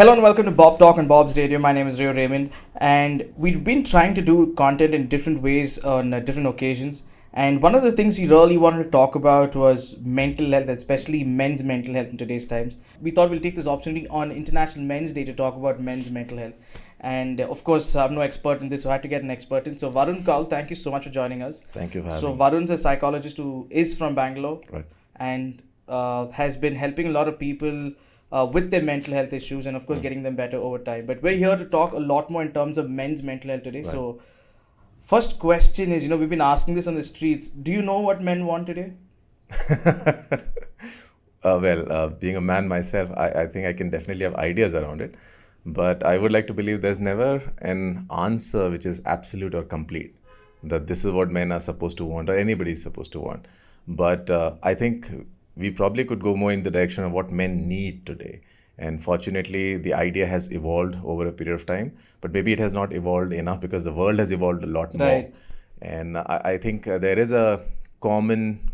Hello and welcome to Bob Talk on Bob's Radio. My name is Rio Raymond, and we've been trying to do content in different ways on different occasions. And one of the things we really wanted to talk about was mental health, especially men's mental health in today's times. We thought we'll take this opportunity on International Men's Day to talk about men's mental health. And of course, I'm no expert in this, so I had to get an expert in. So Varun Kaul, thank you so much for joining us. Thank you for having So me. Varun's a psychologist who is from Bangalore, Right. and has been helping a lot of people with their mental health issues and of course getting them better over time. But we're here to talk a lot more in terms of men's mental health today. Right. So first question is, we've been asking this on the streets. Do you know what men want today? Being a man myself, I think I can definitely have ideas around it. But I would like to believe there's never an answer which is absolute or complete, that this is what men are supposed to want or anybody is supposed to want. But I think we probably could go more in the direction of what men need today. And fortunately, the idea has evolved over a period of time, but maybe it has not evolved enough because the world has evolved a lot more. Right. And I think there is a common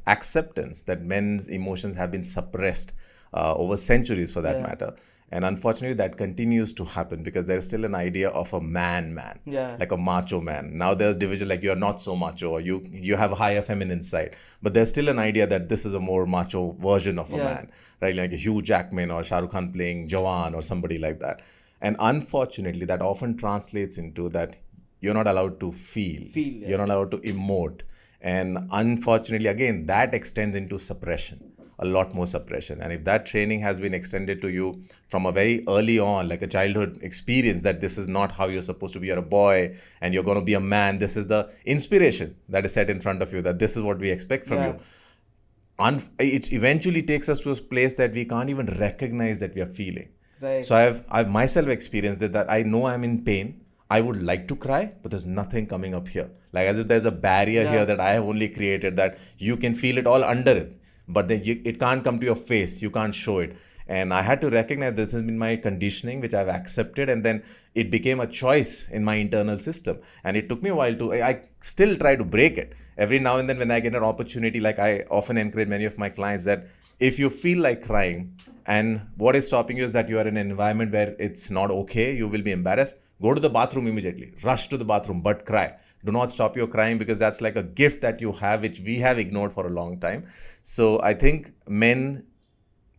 acceptance that men's emotions have been suppressed over centuries, for that matter. And unfortunately, that continues to happen because there is still an idea of a man, Yeah. like a macho man. Now there's division, like you're not so macho, or you have a higher feminine side. But there's still an idea that this is a more macho version of a man, right? Like a Hugh Jackman or Shah Rukh Khan playing Jawan or somebody like that. And unfortunately, that often translates into that you're not allowed to feel. Yeah. You're not allowed to emote. And unfortunately, again, that extends into suppression. A lot more suppression. And if that training has been extended to you from a very early on, like a childhood experience, that this is not how you're supposed to be, you're a boy and you're going to be a man, this is the inspiration that is set in front of you, that this is what we expect from you. It eventually takes us to a place that we can't even recognize that we are feeling. Right. So I've myself experienced that I know I'm in pain. I would like to cry, but there's nothing coming up here. Like as if there's a barrier here that I have only created, that you can feel it all under it. But then it can't come to your face. You can't show it. And I had to recognize this has been my conditioning, which I've accepted. And then it became a choice in my internal system. And it took me a while I still try to break it. Every now and then when I get an opportunity, like I often encourage many of my clients that if you feel like crying and what is stopping you is that you are in an environment where it's not okay, you will be embarrassed, go to the bathroom immediately. Rush to the bathroom, but cry. Do not stop your crying, because that's like a gift that you have, which we have ignored for a long time. So I think men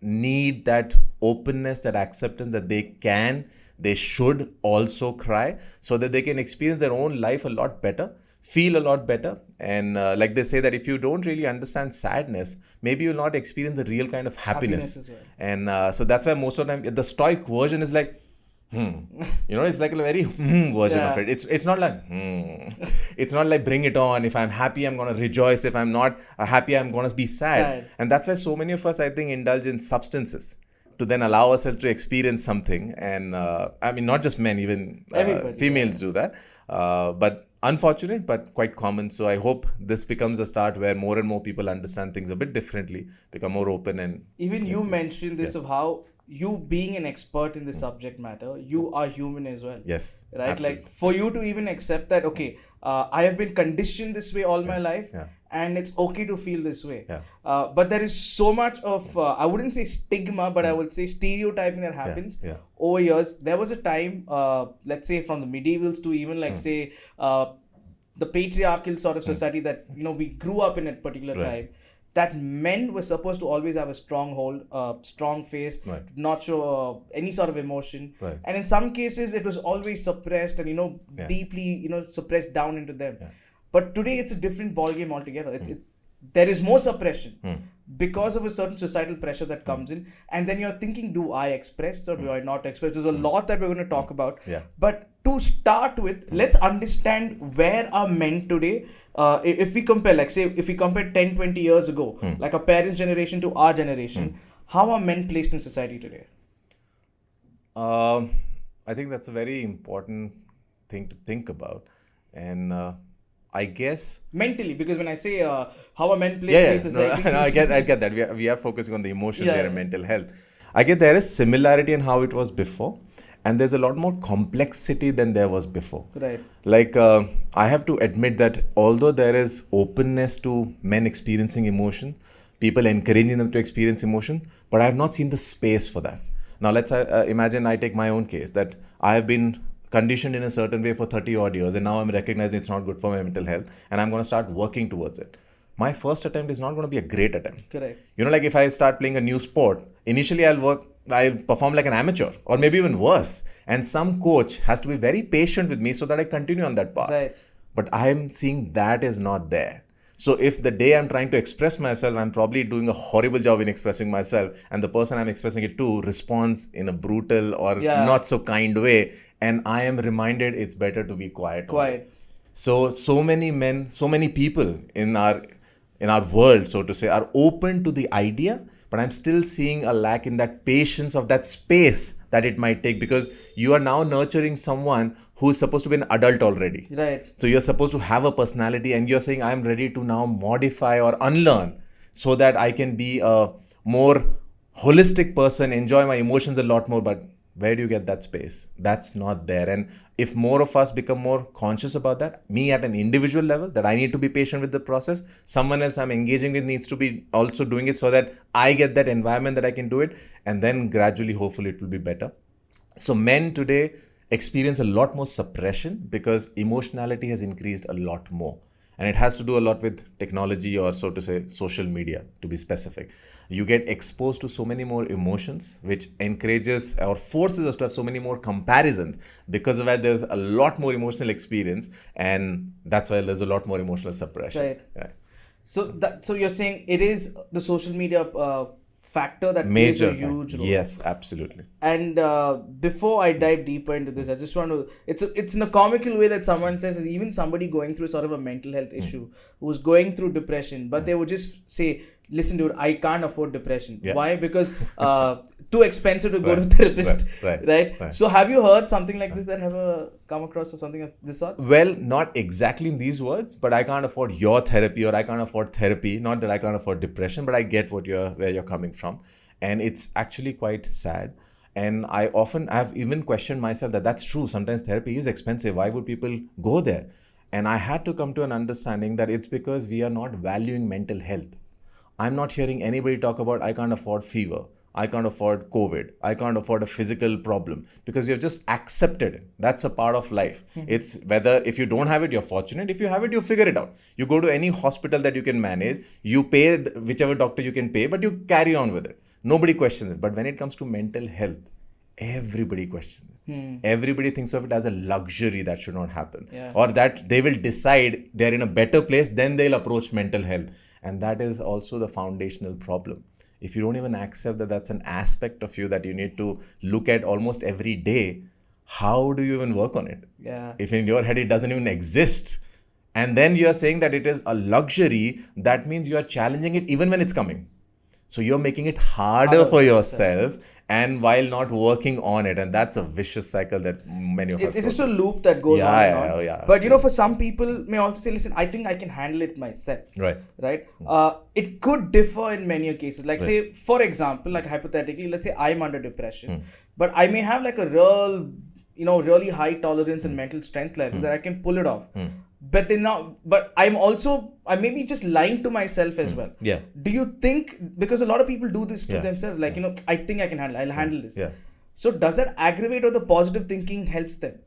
need that openness, that acceptance that they should also cry, so that they can experience their own life a lot better, feel a lot better. And like they say that if you don't really understand sadness, maybe you'll not experience the real kind of happiness. As well. And so that's why most of the time the stoic version is like, it's like a very version of it. It's not like it's not like bring it on. If I'm happy, I'm gonna rejoice. If I'm not happy, I'm gonna be sad. And that's why so many of us, I think, indulge in substances to then allow ourselves to experience something. And I mean, not just men, even females do that. But unfortunate, but quite common. So I hope this becomes a start where more and more people understand things a bit differently, become more open. And even you mentioned this of how you being an expert in the subject matter, you are human as well. Yes. Right? Absolutely. Like for you to even accept that, okay, I have been conditioned this way all my life, and it's okay to feel this way. But there is so much of, I wouldn't say stigma, but I would say stereotyping that happens over years. There was a time, let's say from the medievals to even like say the patriarchal sort of society that, we grew up in at particular time, that men were supposed to always have a strong hold, strong face, not show any sort of emotion. And in some cases, it was always suppressed and, deeply, suppressed down into them. But today, it's a different ballgame altogether. There is more suppression because of a certain societal pressure that comes in. And then you're thinking, do I express or do I not express? There's a lot that we're going to talk about. But to start with, let's understand where are men today. If we compare, like say, if we compare 10, 20 years ago, like our parents' generation to our generation, how are men placed in society today? I think that's a very important thing to think about. And I guess mentally, because when I say how are men placed in society, I get that. We are focusing on the emotions here and mental health. I get there is similarity in how it was before, and there's a lot more complexity than there was before. Right. Like I have to admit that although there is openness to men experiencing emotion, people encouraging them to experience emotion, but I have not seen the space for that. Now let's imagine I take my own case, that I have been conditioned in a certain way for 30 odd years, and now I'm recognizing it's not good for my mental health, and I'm going to start working towards it. My first attempt is not going to be a great attempt. Correct. Like if I start playing a new sport, initially I'll perform like an amateur, or maybe even worse. And some coach has to be very patient with me so that I continue on that path. Right. But I'm seeing that is not there. So if the day I'm trying to express myself, I'm probably doing a horrible job in expressing myself, and the person I'm expressing it to responds in a brutal or not so kind way, and I am reminded it's better to be quiet. So many men, so many people in our world, so to say, are open to the idea, but I'm still seeing a lack in that patience of that space that it might take, because you are now nurturing someone who is supposed to be an adult already. Right. So you're supposed to have a personality, and you're saying, I'm ready to now modify or unlearn so that I can be a more holistic person, enjoy my emotions a lot more. But where do you get that space? That's not there. And if more of us become more conscious about that, me at an individual level, that I need to be patient with the process, someone else I'm engaging with needs to be also doing it, so that I get that environment that I can do it, and then gradually, hopefully, it will be better. So men today experience a lot more suppression because emotionality has increased a lot more. And it has to do a lot with technology, or so to say, social media, to be specific. You get exposed to so many more emotions, which encourages or forces us to have so many more comparisons, because of that there's a lot more emotional experience, and that's why there's a lot more emotional suppression. Right. So you're saying it is the social media factor that plays a huge role. Yes, absolutely. And before I dive deeper into this, I just want to, it's in a comical way that someone says, even somebody going through sort of a mental health issue, who's going through depression, but they would just say, listen dude, I can't afford depression. Why? Because too expensive to go to a therapist. Right? So have you heard something like this, that have come across, or something of this sort? Well, not exactly in these words, but I can't afford your therapy, or I can't afford therapy. Not that I can't afford depression, but I get where you're coming from. And it's actually quite sad. And I've even questioned myself that that's true. Sometimes therapy is expensive. Why would people go there? And I had to come to an understanding that it's because we are not valuing mental health. I'm not hearing anybody talk about, I can't afford fever, I can't afford COVID, I can't afford a physical problem, because you've just accepted it. That's a part of life. It's whether, if you don't have it, you're fortunate. If you have it, you figure it out. You go to any hospital that you can manage, you pay whichever doctor you can pay, but you carry on with it. Nobody questions it. But when it comes to mental health, everybody questions it. Everybody thinks of it as a luxury that should not happen, or that they will decide they're in a better place, then they'll approach mental health. And that is also the foundational problem. If you don't even accept that that's an aspect of you that you need to look at almost every day, how do you even work on it? If in your head it doesn't even exist, and then you are saying that it is a luxury, that means you are challenging it even when it's coming. So you're making it harder for yourself, and while not working on it. And that's a vicious cycle that many of us It's just a loop that goes on and on. Yeah. But for some people may also say, listen, I think I can handle it myself. Right. It could differ in many cases. Like say, for example, like hypothetically, let's say I'm under depression, but I may have like a really high tolerance and mental strength level that I can pull it off. But I may be just lying to myself as well. Do you think, because a lot of people do this to themselves, like, I think I can I'll handle this. So does that aggravate, or the positive thinking helps them?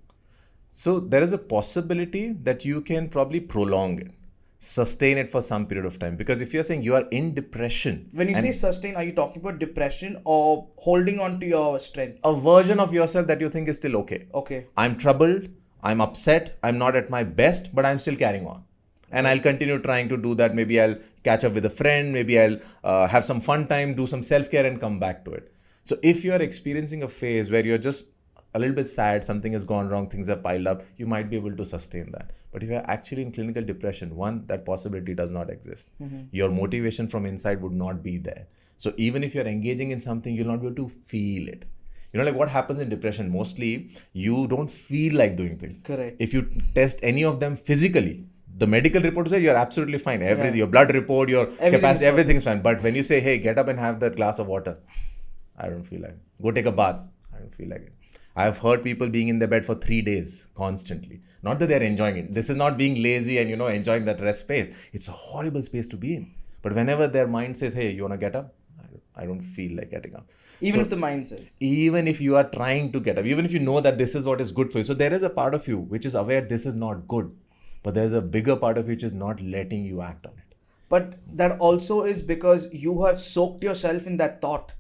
So there is a possibility that you can probably prolong it, sustain it for some period of time. Because if you're saying you are in depression. When you say sustain, are you talking about depression or holding on to your strength? A version of yourself that you think is still okay. I'm troubled, I'm upset, I'm not at my best, but I'm still carrying on. And I'll continue trying to do that. Maybe I'll catch up with a friend, maybe I'll have some fun time, do some self-care, and come back to it. So if you're experiencing a phase where you're just a little bit sad, something has gone wrong, things have piled up, you might be able to sustain that. But if you're actually in clinical depression, that possibility does not exist. Your motivation from inside would not be there. So even if you're engaging in something, you'll not be able to feel it. Like what happens in depression, mostly you don't feel like doing things. Correct. If you test any of them physically, the medical report says you're absolutely fine. Your blood report, your capacity, everything's fine. But when you say, hey, get up and have that glass of water, I don't feel like it. Go take a bath, I don't feel like it. I've heard people being in their bed for 3 days constantly. Not that they're enjoying it. This is not being lazy and, enjoying that rest space. It's a horrible space to be in. But whenever their mind says, hey, you want to get up? I don't feel like getting up. Even if the mind says. Even if you are trying to get up, even if you know that this is what is good for you. So there is a part of you which is aware this is not good, but there's a bigger part of you which is not letting you act on it. But that also is because you have soaked yourself in that thought.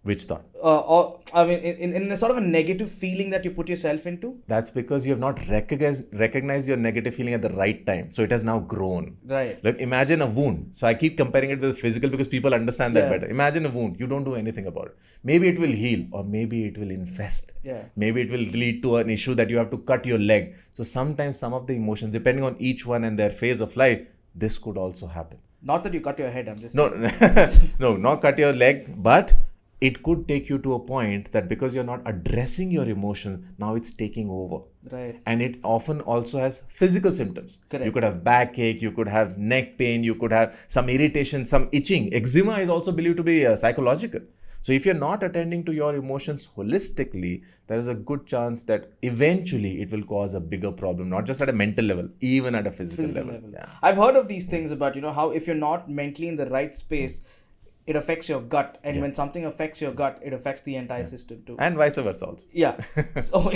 Which thought? Or I mean, in a sort of a negative feeling that you put yourself into. That's because you have not recognized your negative feeling at the right time. So it has now grown. Right. Like imagine a wound. So I keep comparing it with physical because people understand that better. Imagine a wound. You don't do anything about it. Maybe it will heal, or maybe it will infest. Yeah. Maybe it will lead to an issue that you have to cut your leg. So sometimes some of the emotions, depending on each one and their phase of life, this could also happen. Not that you cut your head. I'm just no, not cut your leg, but it could take you to a point that because you're not addressing your emotions, now it's taking over. Right. And it often also has physical symptoms. Correct. You could have backache, you could have neck pain, you could have some irritation, some itching. Eczema is also believed to be psychological. So if you're not attending to your emotions holistically, there is a good chance that eventually it will cause a bigger problem, not just at a mental level, even at a physical level. Yeah. I've heard of these things about, how if you're not mentally in the right space, it affects your gut, and when something affects your gut, it affects the entire system too, and vice versa also. Yeah. So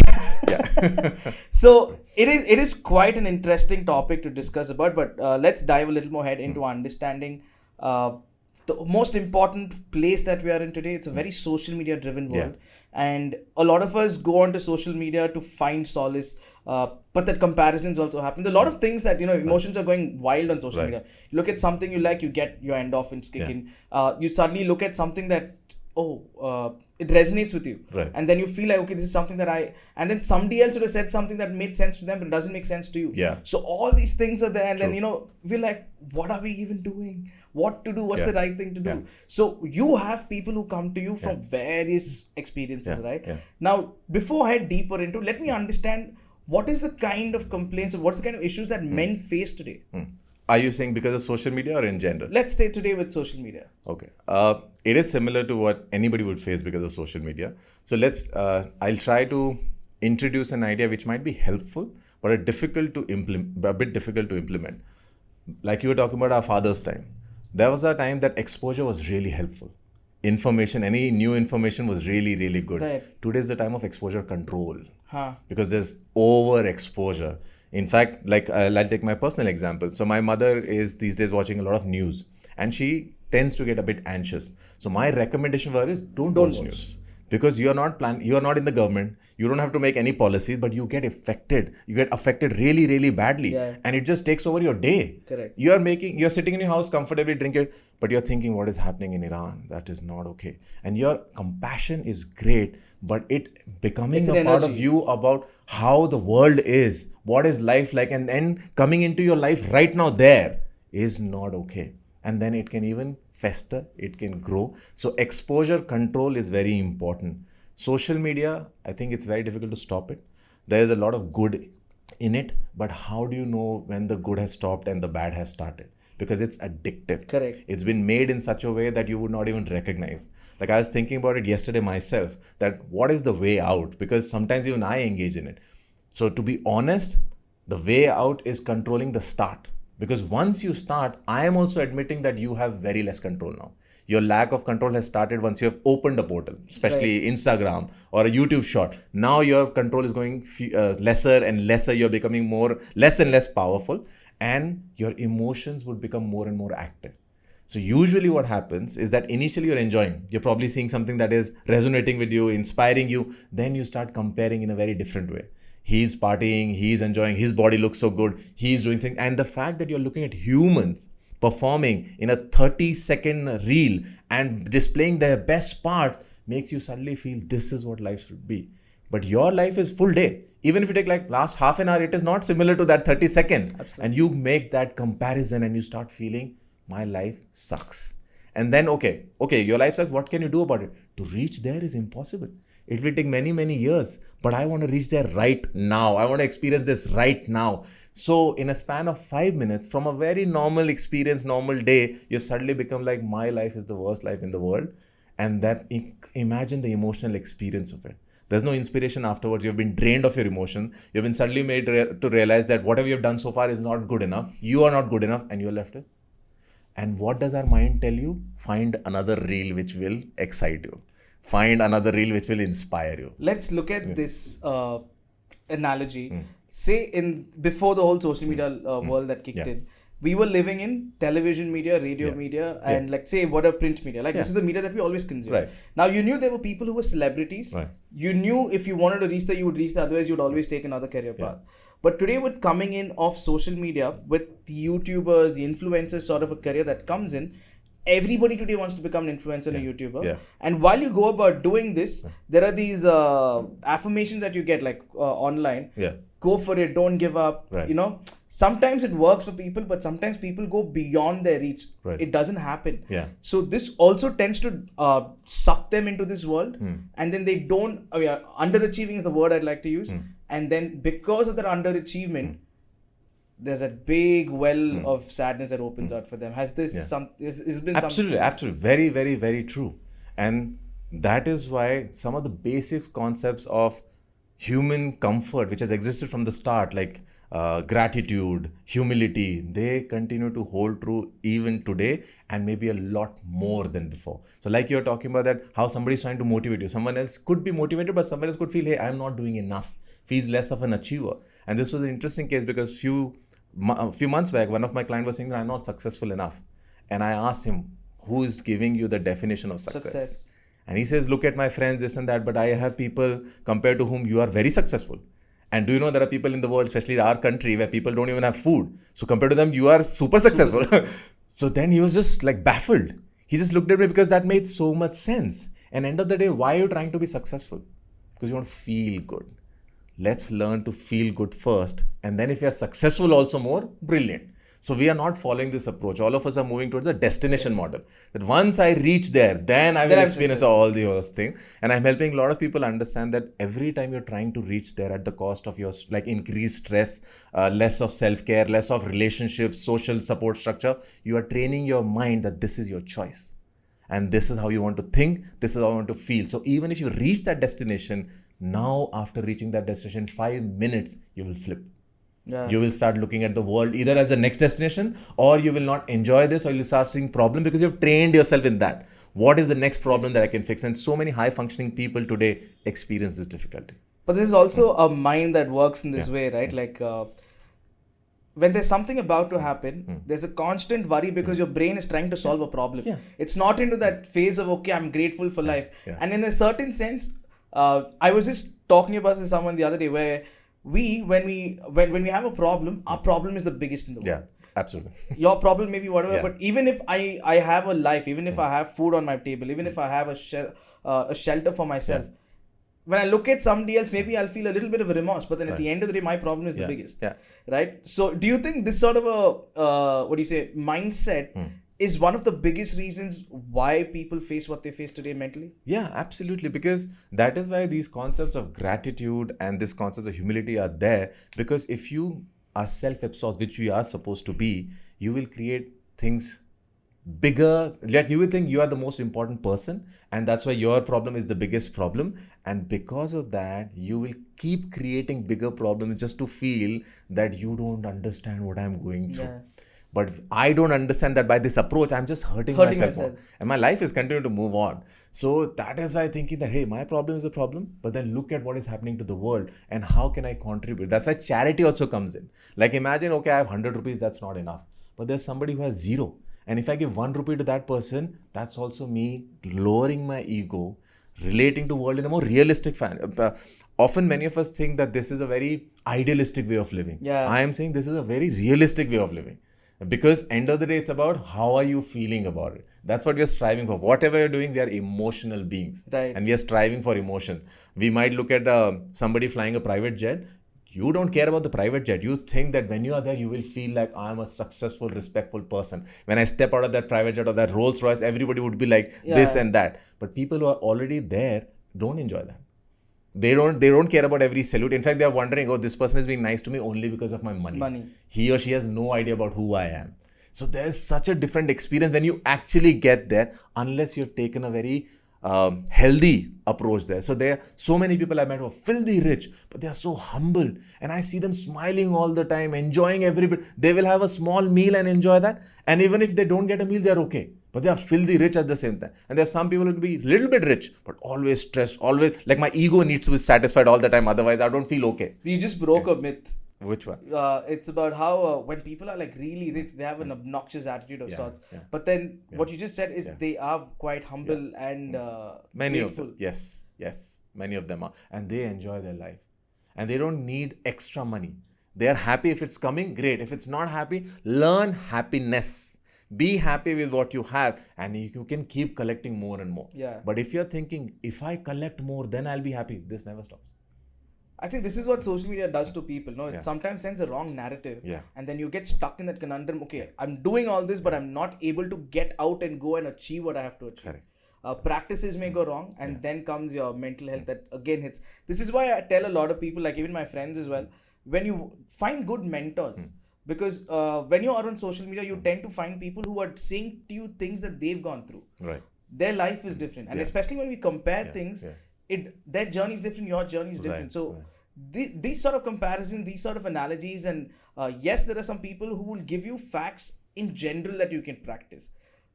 so it is quite an interesting topic to discuss about, but let's dive a little more head into understanding the most important place that we are in today. It's a very social media driven world, and a lot of us go onto social media to find solace, but that comparisons also happen. A lot of things that emotions are going wild on social media. You look at something you like, you get your endorphins kicking. You suddenly look at something that it resonates with you, and then you feel like, okay, this is something that and then somebody else would have said something that made sense to them but it doesn't make sense to you. So all these things are there, and then we're like, what are we even doing? What to do? What's the right thing to do? So you have people who come to you from various experiences, right? Now, before I head deeper into, let me understand what is the kind of complaints or what's the kind of issues that men face today. Are you saying because of social media or in general? Let's stay today with social media. Okay. It is similar to what anybody would face because of social media. So I'll try to introduce an idea which might be helpful, but a bit difficult to implement. Like you were talking about our father's time. There was a time that exposure was really helpful. Information, any new information was really, really good. Right. Today is the time of exposure control. Because there's overexposure. In fact, like I'll take my personal example. So my mother is these days watching a lot of news, and she tends to get a bit anxious. So my recommendation for her is don't watch news. Because you are not in the government, you don't have to make any policies, but you get affected really, really badly. And it just takes over your day. Correct. You're sitting in your house comfortably drinking, but you're thinking what is happening in Iran. That is not okay. And your compassion is great, but it becoming a part of you about how the world is, what is life like, and then coming into your life right now there is not okay. And then it can even fester, it can grow. So exposure control is very important. Social media, I think it's very difficult to stop it. There is a lot of good in it, but how do you know when the good has stopped and the bad has started? Because it's addictive. Correct. It's been made in such a way that you would not even recognize. Like I was thinking about it yesterday myself, that what is the way out? Because sometimes even I engage in it. So to be honest, the way out is controlling the start. Because once you start, I am also admitting that you have very less control now. Your lack of control has started once you have opened a portal, especially Instagram or a YouTube short. Now your control is going lesser and lesser. You're becoming less and less powerful, and your emotions would become more and more active. So usually what happens is that initially you're enjoying. You're probably seeing something that is resonating with you, inspiring you. Then you start comparing in a very different way. He's partying, he's enjoying, his body looks so good, he's doing things. And the fact that you're looking at humans performing in a 30-second reel and displaying their best part makes you suddenly feel this is what life should be. But your life is full day. Even if you take like last half an hour, it is not similar to that 30 seconds. Absolutely. And you make that comparison and you start feeling my life sucks. And then, okay, your life sucks. What can you do about it? To reach there is impossible. It will take many, many years, but I want to reach there right now. I want to experience this right now. So in a span of 5 minutes, from a very normal experience, normal day, you suddenly become like, my life is the worst life in the world. And that, imagine the emotional experience of it. There's no inspiration afterwards. You've been drained of your emotion. You've been suddenly made to realize that whatever you've done so far is not good enough. You are not good enough, and you're left with And what does our mind tell you? Find another reel which will excite you. Find another reel which will inspire you. Let's look at this analogy. Say before the whole social media world that kicked in, we were living in television media, radio media, and like say print media. Like this is the media that we always consume. Right. Now you knew there were people who were celebrities. Right. You knew if you wanted to reach there, you would reach there. Otherwise, you'd always take another career path. But today, with coming in of social media, with the YouTubers, the influencers, sort of a career that comes in, everybody today wants to become an influencer and a YouTuber. Yeah. And while you go about doing this, there are these affirmations that you get like online. Yeah. Go for it, don't give up. Right. You know, sometimes it works for people, but sometimes people go beyond their reach. Right. It doesn't happen. Yeah. So this also tends to suck them into this world, and then they don't. Underachieving is the word I'd like to use. And then because of that underachievement, there's a big well of sadness that opens out for them. Has this has been absolutely, absolutely, very, very, very true. And that is why some of the basic concepts of human comfort, which has existed from the start, like gratitude, humility, they continue to hold true even today, and maybe a lot more than before. So like you're talking about that, how somebody's trying to motivate you. Someone else could be motivated, but someone else could feel, hey, I'm not doing enough. Feels less of an achiever. And this was an interesting case because a few months back, one of my clients was saying that I'm not successful enough. And I asked him, who is giving you the definition of success? And he says, look at my friends, this and that, but I have people compared to whom you are very successful. And do you know there are people in the world, especially our country, where people don't even have food. So compared to them, you are super successful. So then he was just like baffled. He just looked at me because that made so much sense. And end of the day, why are you trying to be successful? Because you want to feel good. Let's learn to feel good first. And then if you are successful also more, brilliant. So we are not following this approach. All of us are moving towards a destination model. That once I reach there, then I will experience all those things. And I'm helping a lot of people understand that every time you're trying to reach there at the cost of your like increased stress, less of self-care, less of relationships, social support structure, you are training your mind that this is your choice. And this is how you want to think. This is how you want to feel. So even if you reach that destination, now after reaching that destination, 5 minutes, you will flip. Yeah. You will start looking at the world either as a next destination, or you will not enjoy this, or you'll start seeing problem because you've trained yourself in that. What is the next problem that I can fix? And so many high functioning people today experience this difficulty. But there's also a mind that works in this way, right? Like when there's something about to happen, there's a constant worry because your brain is trying to solve a problem. Yeah. It's not into that phase of, okay, I'm grateful for life. Yeah. And in a certain sense, I was just talking about this to someone the other day where when we have a problem, our problem is the biggest in the world. Yeah, absolutely. Your problem may be whatever, but even if I have a life, even if I have food on my table, even if I have a shelter for myself, when I look at somebody else, maybe I'll feel a little bit of a remorse, but then at the end of the day, my problem is the biggest. Yeah. Right? So do you think this sort of a, mindset is one of the biggest reasons why people face what they face today mentally? Yeah, absolutely. Because that is why these concepts of gratitude and these concepts of humility are there. Because if you are self-absorbed, which you are supposed to be, you will create things bigger. Like you will think you are the most important person, and that's why your problem is the biggest problem. And because of that, you will keep creating bigger problems just to feel that you don't understand what I'm going through. Yeah. But I don't understand that by this approach, I'm just hurting myself more. And my life is continuing to move on. So that is why I'm thinking that, hey, my problem is a problem, but then look at what is happening to the world and how can I contribute? That's why charity also comes in. Like imagine, okay, I have 100 rupees, that's not enough. But there's somebody who has 0. And if I give 1 rupee to that person, that's also me lowering my ego, relating to world in a more realistic fashion. Often many of us think that this is a very idealistic way of living. Yeah. I am saying this is a very realistic way of living. Because end of the day, it's about how are you feeling about it. That's what we are striving for. Whatever you're doing, we are emotional beings. Right. And we are striving for emotion. We might look at somebody flying a private jet. You don't care about the private jet. You think that when you are there, you will feel like I'm a successful, respectful person. When I step out of that private jet or that Rolls Royce, everybody would be like this and that. But people who are already there don't enjoy that. They don't care about every salute. In fact, they are wondering, oh, this person is being nice to me only because of my money. He or she has no idea about who I am. So there's such a different experience when you actually get there, unless you've taken a very healthy approach there. So there are so many people I met who are filthy rich, but they are so humble. And I see them smiling all the time, enjoying every bit. They will have a small meal and enjoy that. And even if they don't get a meal, they're okay. But they are filthy rich at the same time. And there are some people who will be a little bit rich, but always stressed, always like my ego needs to be satisfied all the time. Otherwise, I don't feel okay. You just broke a myth. Which one? It's about how when people are like really rich, they have an obnoxious attitude of sorts. But then what you just said is they are quite humble and many grateful. of them. Yes. Many of them are. And they enjoy their life. And they don't need extra money. They are happy if it's coming, great. If it's not happy, learn happiness. Be happy with what you have and you can keep collecting more and more. Yeah. But if you're thinking, if I collect more, then I'll be happy, this never stops. I think this is what social media does to people. No, it sometimes sends a wrong narrative. Yeah. And then you get stuck in that conundrum. Okay, I'm doing all this, but I'm not able to get out and go and achieve what I have to achieve. Correct. Practices may go wrong, and then comes your mental health that again hits. This is why I tell a lot of people, like even my friends as well, when you find good mentors, because when you are on social media, you tend to find people who are saying to you things that they've gone through. Right. Their life is different, and especially when we compare things, their journey is different, your journey is different. So these sort of comparisons, these sort of analogies, and yes, there are some people who will give you facts in general that you can practice,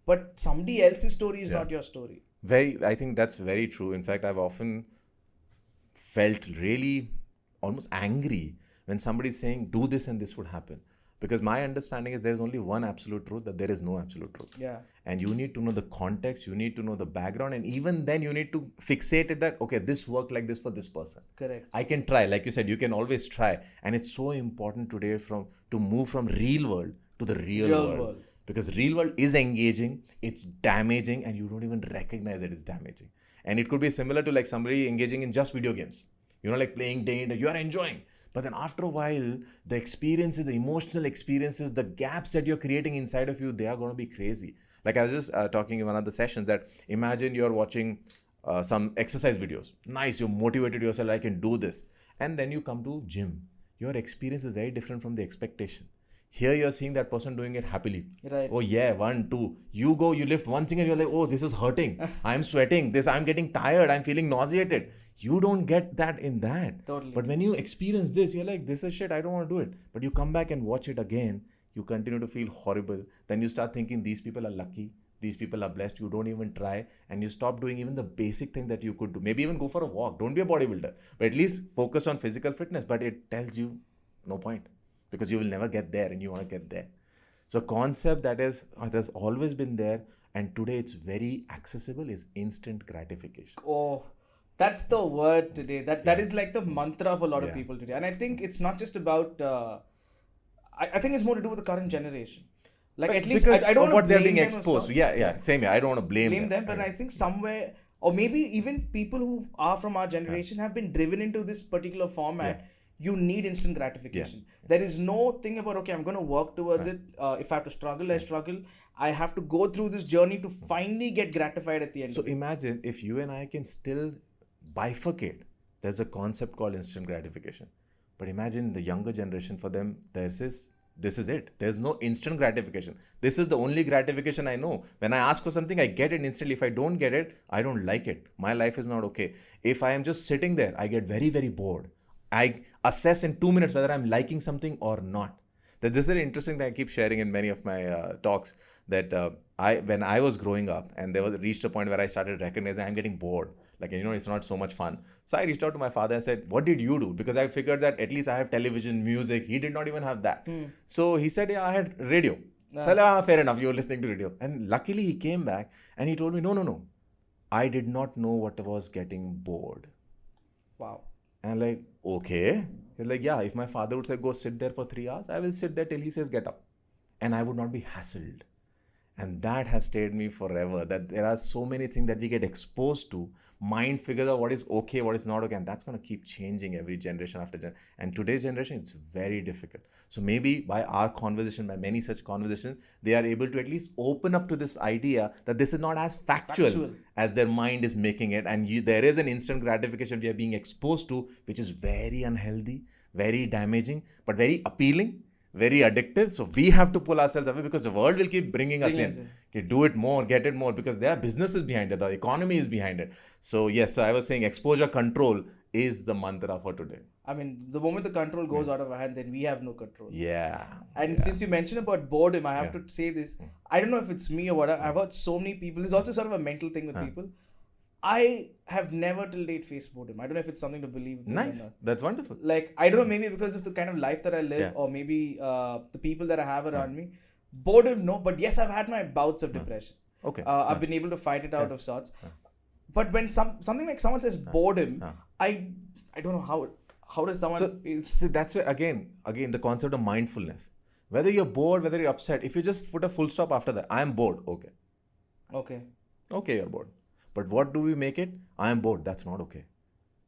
but somebody else's story is not your story. I think that's very true. In fact, I've often felt really almost angry when somebody's saying, do this and this would happen. Because my understanding is there's only one absolute truth, that there is no absolute truth. Yeah. And you need to know the context, you need to know the background, and even then you need to fixate it that, okay, this worked like this for this person. Correct. I can try. Like you said, you can always try. And it's so important today to move from real world to the real world. Because real world is engaging, it's damaging, and you don't even recognize that it's damaging. And it could be similar to like somebody engaging in just video games. Like playing day and day, you are enjoying. But then after a while, the experiences, the emotional experiences, the gaps that you're creating inside of you, they are going to be crazy. Like I was just talking in one of the sessions that imagine you're watching some exercise videos. Nice, you motivated yourself, I can do this. And then you come to gym. Your experience is very different from the expectation. Here you're seeing that person doing it happily. Right. Oh yeah, 1, 2. You go, you lift one thing and you're like, oh, this is hurting. I'm sweating. I'm getting tired. I'm feeling nauseated. You don't get that in that. Totally. But when you experience this, you're like, this is shit. I don't want to do it. But you come back and watch it again. You continue to feel horrible. Then you start thinking these people are lucky. These people are blessed. You don't even try. And you stop doing even the basic thing that you could do. Maybe even go for a walk. Don't be a bodybuilder. But at least focus on physical fitness. But it tells you no point. Because you will never get there and you want to get there. So concept that has always been there and today it's very accessible is instant gratification. Oh, that's the word today. That is like the mantra of a lot of people today. And I think it's not just about, I think it's more to do with the current generation. Like but at least because I don't of want what to they're blame being them exposed to. Same here. I don't want to blame them. But I think somewhere, or maybe even people who are from our generation have been driven into this particular format. You need instant gratification. There is no thing about, okay, I'm going to work towards it. If I have to struggle, I struggle. I have to go through this journey to finally get gratified at the end. So imagine if you and I can still bifurcate. There's a concept called instant gratification. But imagine the younger generation, for them, this is it. There's no instant gratification. This is the only gratification I know. When I ask for something, I get it instantly. If I don't get it, I don't like it. My life is not okay. If I am just sitting there, I get very, very bored. I assess in 2 minutes whether I'm liking something or not. This is an interesting thing I keep sharing in many of my talks that when I was growing up and reached a point where I started recognizing I'm getting bored. Like, it's not so much fun. So I reached out to my father and said, what did you do? Because I figured that at least I have television, music. He did not even have that. So he said, I had radio. So I said, fair enough, you're listening to radio. And luckily he came back and he told me, no. I did not know what was getting bored. Wow. And like, okay. He's like, yeah, if my father would say, go sit there for 3 hours, I will sit there till he says, get up. And I would not be hassled. And that has stayed me forever, that there are so many things that we get exposed to. Mind figures out what is okay, what is not okay. And that's going to keep changing every generation after generation. And today's generation, it's very difficult. So maybe by our conversation, by many such conversations, they are able to at least open up to this idea that this is not as factual as their mind is making it. And there is an instant gratification we are being exposed to, which is very unhealthy, very damaging, but very appealing. very addictive. So we have to pull ourselves away because the world will keep bringing us in. Okay, do it more, get it more, because there are businesses behind it, the economy is behind it. So yes, so I was saying exposure control is the mantra for today. I mean, the moment the control goes out of our hand, then we have no control. Yeah. And since you mentioned about boredom, I have to say this. I don't know if it's me or what. I've heard so many people. There's also sort of a mental thing with people. I have never till date faced boredom. I don't know if it's something to believe in. Nice. Or not. That's wonderful. Like, I don't know, maybe because of the kind of life that I live, or maybe the people that I have around me. Boredom, no. But yes, I've had my bouts of depression. Okay. I've been able to fight it out of sorts. But when something like someone says boredom, I don't know how does someone feel? So that's where again the concept of mindfulness. Whether you're bored, whether you're upset, if you just put a full stop after that, I am bored. Okay, you're bored. But what do we make it? I am bored. That's not okay.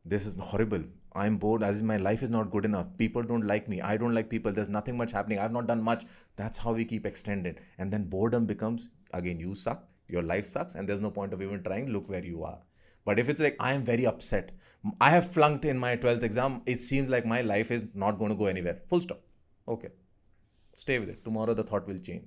This is horrible. I am bored as in my life is not good enough. People don't like me. I don't like people. There's nothing much happening. I've not done much. That's how we keep extending. And then boredom becomes, again, you suck. Your life sucks. And there's no point of even trying. Look where you are. But if it's like, I am very upset. I have flunked in my 12th exam. It seems like my life is not going to go anywhere. Full stop. Okay. Stay with it. Tomorrow the thought will change.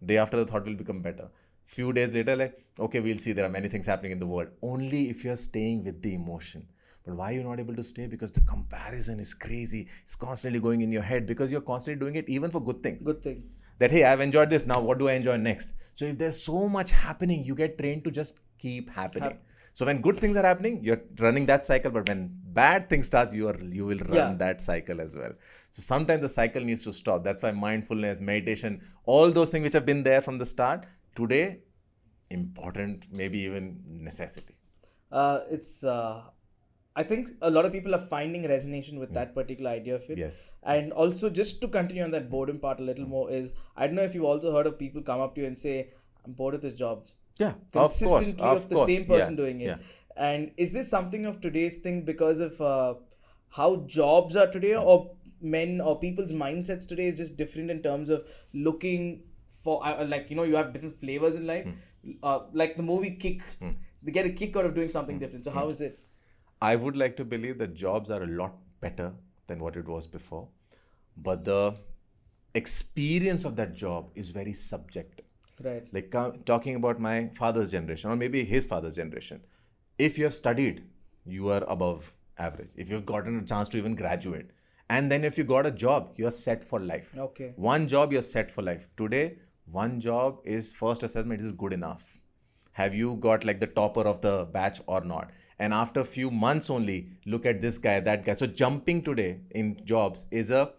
Day after the thought will become better. Few days later, like, okay, we'll see. There are many things happening in the world. Only if you're staying with the emotion. But why are you not able to stay? Because the comparison is crazy. It's constantly going in your head because you're constantly doing it even for good things. Good things. That, hey, I've enjoyed this. Now what do I enjoy next? So if there's so much happening, you get trained to just keep happening. So when good things are happening, you're running that cycle. But when bad things starts, you will run that cycle as well. So sometimes the cycle needs to stop. That's why mindfulness, meditation, all those things which have been there from the start, today, important, maybe even necessity. I think a lot of people are finding resonance with that particular idea of it. Yes. And also, just to continue on that boredom part a little more, is I don't know if you've also heard of people come up to you and say, I'm bored of this job. Yeah, consistently of the same person doing it. Yeah. And is this something of today's thing because of how jobs are today, or men or people's mindsets today is just different in terms of looking for you have different flavors in life, like the movie Kick, they get a kick out of doing something different. So how is it? I would like to believe that jobs are a lot better than what it was before, but the experience of that job is very subjective. Right. Like talking about my father's generation or maybe his father's generation. If you have studied, you are above average. If you've gotten a chance to even graduate. And then if you got a job, you are set for life. Okay. One job, you're set for life. Today, one job is first assessment is good enough. Have you got like the topper of the batch or not? And after a few months only, look at this guy, that guy. So jumping today in jobs is a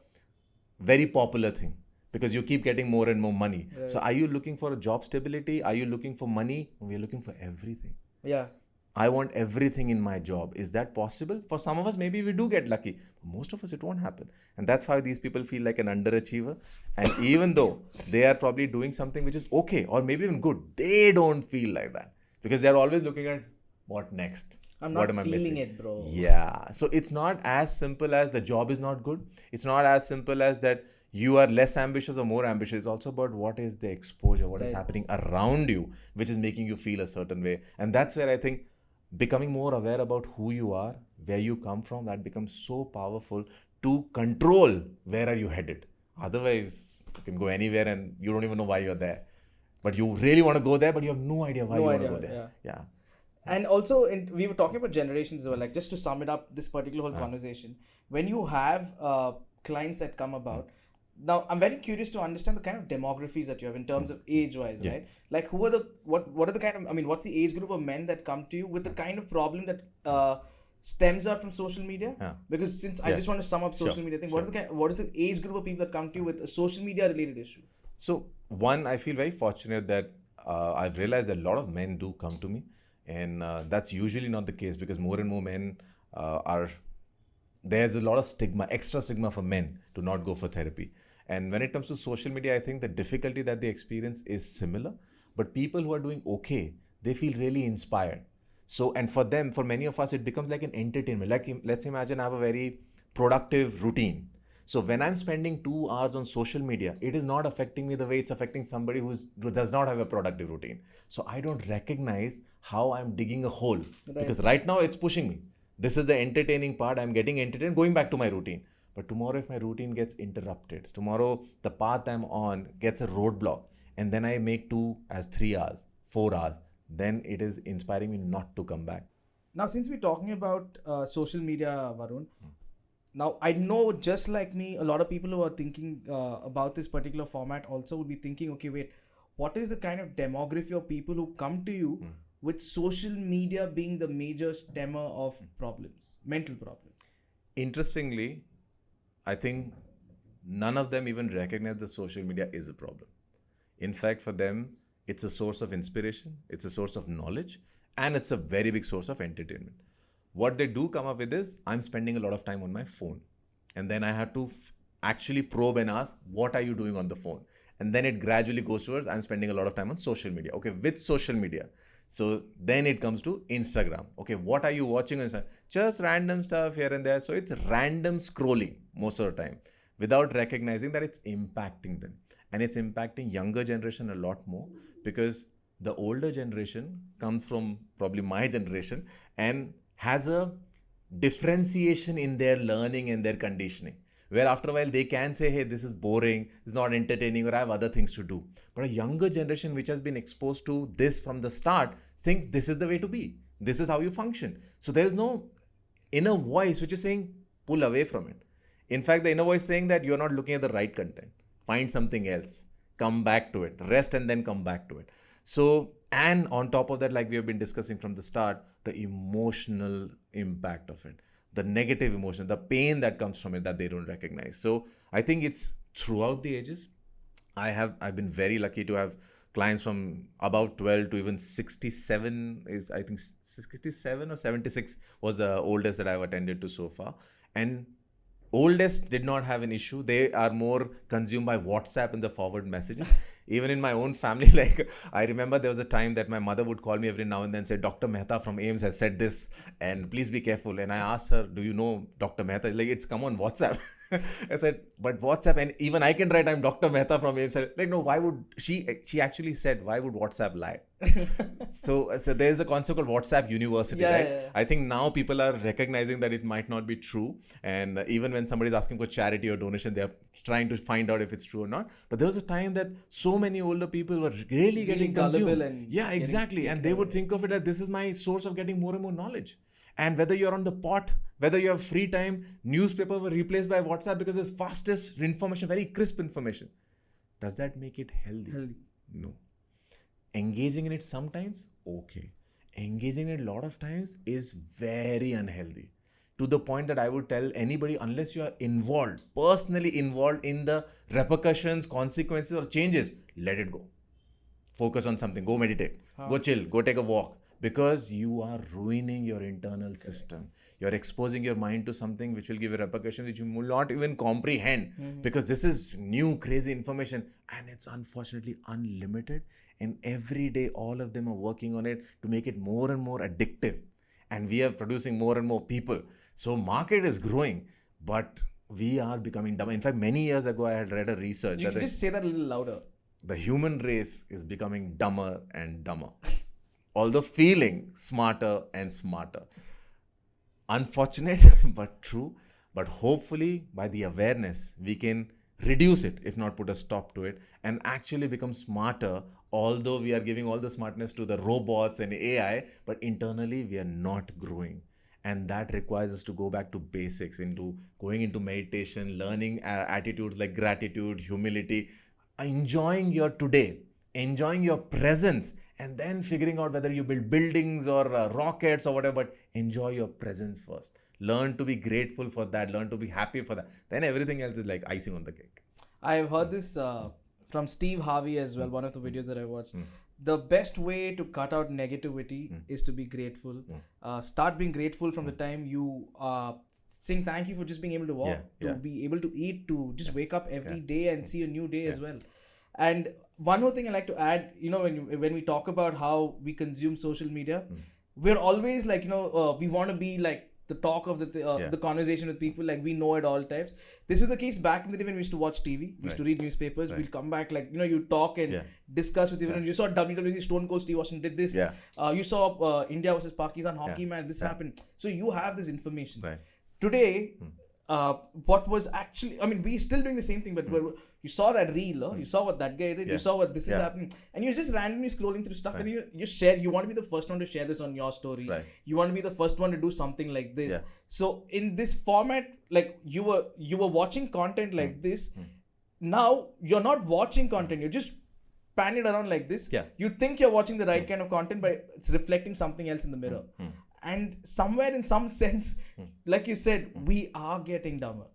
very popular thing. Because you keep getting more and more money. Right. So are you looking for a job stability? Are you looking for money? We're looking for everything. Yeah. I want everything in my job. Is that possible? For some of us, maybe we do get lucky. Most of us, it won't happen. And that's why these people feel like an underachiever. And even though they are probably doing something which is okay or maybe even good, they don't feel like that. Because they're always looking at what next? I'm not feeling it, bro. Yeah. So it's not as simple as the job is not good. It's not as simple as that you are less ambitious or more ambitious. It's also about what is the exposure, what is happening around you, which is making you feel a certain way. And that's where I think becoming more aware about who you are, where you come from, that becomes so powerful to control where are you headed. Otherwise, you can go anywhere and you don't even know why you're there. But you really want to go there, but you have no idea why you want to go there. Yeah. And also, we were talking about generations as well. Like, just to sum it up, this particular whole conversation, when you have clients that come about, now I'm very curious to understand the kind of demographies that you have in terms of age-wise, right? Like, what are the kind of, what's the age group of men that come to you with the kind of problem that stems out from social media? Because since I just want to sum up social media thing, what is the age group of people that come to you with a social media related issue? So one, I feel very fortunate that I've realized that a lot of men do come to me. And that's usually not the case because more and more men there's a lot of stigma, extra stigma for men to not go for therapy. And when it comes to social media, I think the difficulty that they experience is similar. But people who are doing okay, they feel really inspired. So, and for them, for many of us, it becomes like an entertainment. Like, let's imagine I have a very productive routine. So when I'm spending 2 hours on social media, it is not affecting me the way it's affecting somebody who does not have a productive routine. So I don't recognize how I'm digging a hole because right now it's pushing me. This is the entertaining part. I'm getting entertained, going back to my routine. But tomorrow, if my routine gets interrupted, tomorrow the path I'm on gets a roadblock, and then I make 2 as 3 hours, 4 hours, then it is inspiring me not to come back. Now, since we're talking about social media, Varun, now I know just like me, a lot of people who are thinking about this particular format also would be thinking, okay, wait, what is the kind of demography of people who come to you with social media being the major stemmer of problems, mental problems? Interestingly, I think none of them even recognize that social media is a problem. In fact, for them, it's a source of inspiration, it's a source of knowledge, and it's a very big source of entertainment. What they do come up with is, I'm spending a lot of time on my phone. And then I have to actually probe and ask, what are you doing on the phone? And then it gradually goes towards, I'm spending a lot of time on social media. Okay, with social media. So then it comes to Instagram. Okay, what are you watching on Instagram? Just random stuff here and there. So it's random scrolling most of the time without recognizing that it's impacting them. And it's impacting younger generation a lot more, because the older generation comes from probably my generation and has a differentiation in their learning and their conditioning, where after a while they can say, hey, this is boring, it's not entertaining, or I have other things to do. But a younger generation which has been exposed to this from the start thinks this is the way to be. This is how you function. So there is no inner voice which is saying, pull away from it. In fact, the inner voice is saying that you're not looking at the right content. Find something else. Come back to it. Rest and then come back to it. So, and on top of that, like we have been discussing from the start, the emotional impact of it, the negative emotion, the pain that comes from it that they don't recognize. So I think it's throughout the ages. I've been very lucky to have clients from about 12 to even 67 is, I think 67 or 76 was the oldest that I've attended to so far. And oldest did not have an issue. They are more consumed by WhatsApp and the forward messages. Even in my own family, like I remember there was a time that my mother would call me every now and then, say, Dr. Mehta from AIMS has said this and please be careful. And I asked her, do you know Dr. Mehta? Like, it's come on WhatsApp. I said, but WhatsApp, and even I can write, I'm Dr. Mehta from AIMS. Like, no, why would she actually said, why would WhatsApp lie? So there's a concept called WhatsApp University, right? Yeah. I think now people are recognizing that it might not be true. And even when somebody's asking for charity or donation, they're trying to find out if it's true or not. But there was a time that so many older people were really getting consumed. Yeah, exactly. And they would think of it as, this is my source of getting more and more knowledge. And whether you're on the pot, whether you have free time, newspaper were replaced by WhatsApp because it's fastest information, very crisp information. Does that make it healthy? No. Engaging in it sometimes, okay. Engaging in it a lot of times is very unhealthy. To the point that I would tell anybody, unless you are involved, personally involved in the repercussions, consequences or changes, let it go. Focus on something, go meditate, go chill, go take a walk. Because you are ruining your internal system. You're exposing your mind to something which will give you repercussions which you will not even comprehend. Because this is new, crazy information. And it's unfortunately unlimited. And every day, all of them are working on it to make it more and more addictive. And we are producing more and more people. So market is growing, but we are becoming dumb. In fact, many years ago, I had read a research. You can just say that a little louder. The human race is becoming dumber and dumber. Although feeling smarter and smarter. Unfortunate, but true. But hopefully, by the awareness, we can reduce it, if not put a stop to it, and actually become smarter, although we are giving all the smartness to the robots and AI, but internally, we are not growing. And that requires us to go back to basics, going into meditation, learning attitudes like gratitude, humility, enjoying your today, enjoying your presence, and then figuring out whether you build buildings or rockets or whatever, but enjoy your presence first. Learn to be grateful for that. Learn to be happy for that. Then everything else is like icing on the cake. I've heard this from Steve Harvey as well, one of the videos that I watched. The best way to cut out negativity is to be grateful. Start being grateful from the time you saying thank you for just being able to walk, to be able to eat, to just wake up every day and see a new day as well. And one more thing I like to add, when we talk about how we consume social media, we're always like, we want to be like the talk of the conversation with people, like we know at all times. This was the case back in the day when we used to watch TV, we used to read newspapers, we'll come back like, you talk and discuss with even, you saw WWE, Stone Cold Steve Austin did this, you saw India versus Pakistan hockey match, this happened. So you have this information. Today, what was actually, I mean, we're still doing the same thing, but you saw that reel, you saw what that guy did, you saw what this is happening, and you're just randomly scrolling through stuff, and you share, you want to be the first one to share this on your story, you want to be the first one to do something like this. So in this format, like you were watching content like this, now you're not watching content, you're just pan it around like this. You think you're watching the right kind of content, but it's reflecting something else in the mirror. And somewhere, in some sense, like you said, we are getting dumber.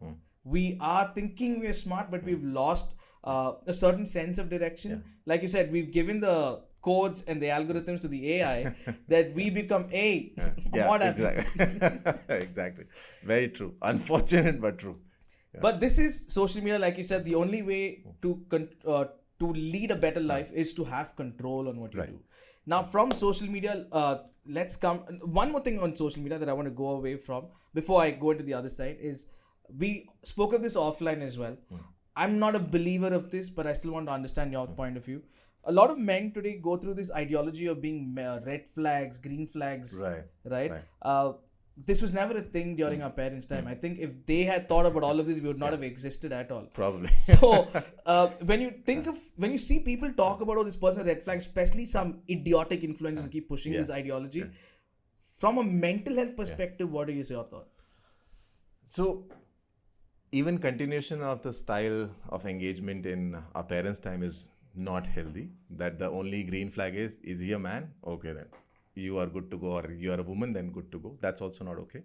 We are thinking we're smart, but we've lost a certain sense of direction. Like you said, we've given the codes and the algorithms to the AI that we become what exactly. Exactly. Very true. Unfortunate, but true. But this is social media, like you said. The only way to lead a better life is to have control on what you do. Now, from social media, let's come. One more thing on social media that I want to go away from before I go into the other side is, we spoke of this offline as well. I'm not a believer of this, but I still want to understand your point of view. A lot of men today go through this ideology of being red flags, green flags, right? This was never a thing during our parents' time. I think if they had thought about all of this, we would not have existed at all. Probably. So when you see people talk about, this person red flag, especially some idiotic influencers who keep pushing this ideology, from a mental health perspective, what is your thought? So even continuation of the style of engagement in our parents' time is not healthy. That the only green flag is he a man? Okay, then you are good to go, or you are a woman, then good to go. That's also not okay.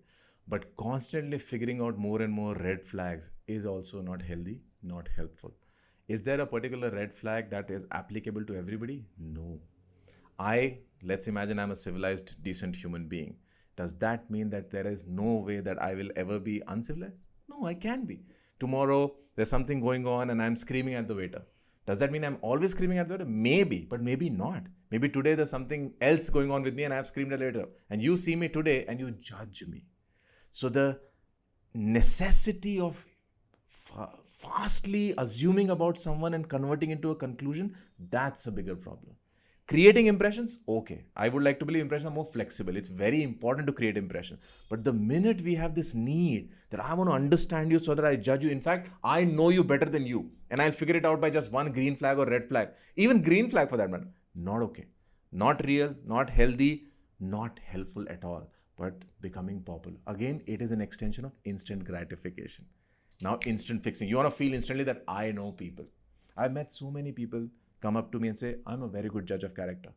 But constantly figuring out more and more red flags is also not healthy, not helpful. Is there a particular red flag that is applicable to everybody? No. Let's imagine I'm a civilized, decent human being. Does that mean that there is no way that I will ever be uncivilized? No, I can be. Tomorrow, there's something going on and I'm screaming at the waiter. Does that mean I'm always screaming at the waiter? Maybe, but maybe not. Maybe today there's something else going on with me and I've screamed at the waiter. And you see me today and you judge me. So the necessity of fastly assuming about someone and converting into a conclusion, that's a bigger problem. Creating impressions, okay. I would like to believe impressions are more flexible. It's very important to create impressions. But the minute we have this need that I want to understand you so that I judge you, in fact, I know you better than you, and I'll figure it out by just one green flag or red flag, even green flag for that matter, not okay. Not real, not healthy, not helpful at all, but becoming popular. Again, it is an extension of instant gratification. Now, instant fixing. You want to feel instantly that I know people. I've met so many people come up to me and say, I'm a very good judge of character.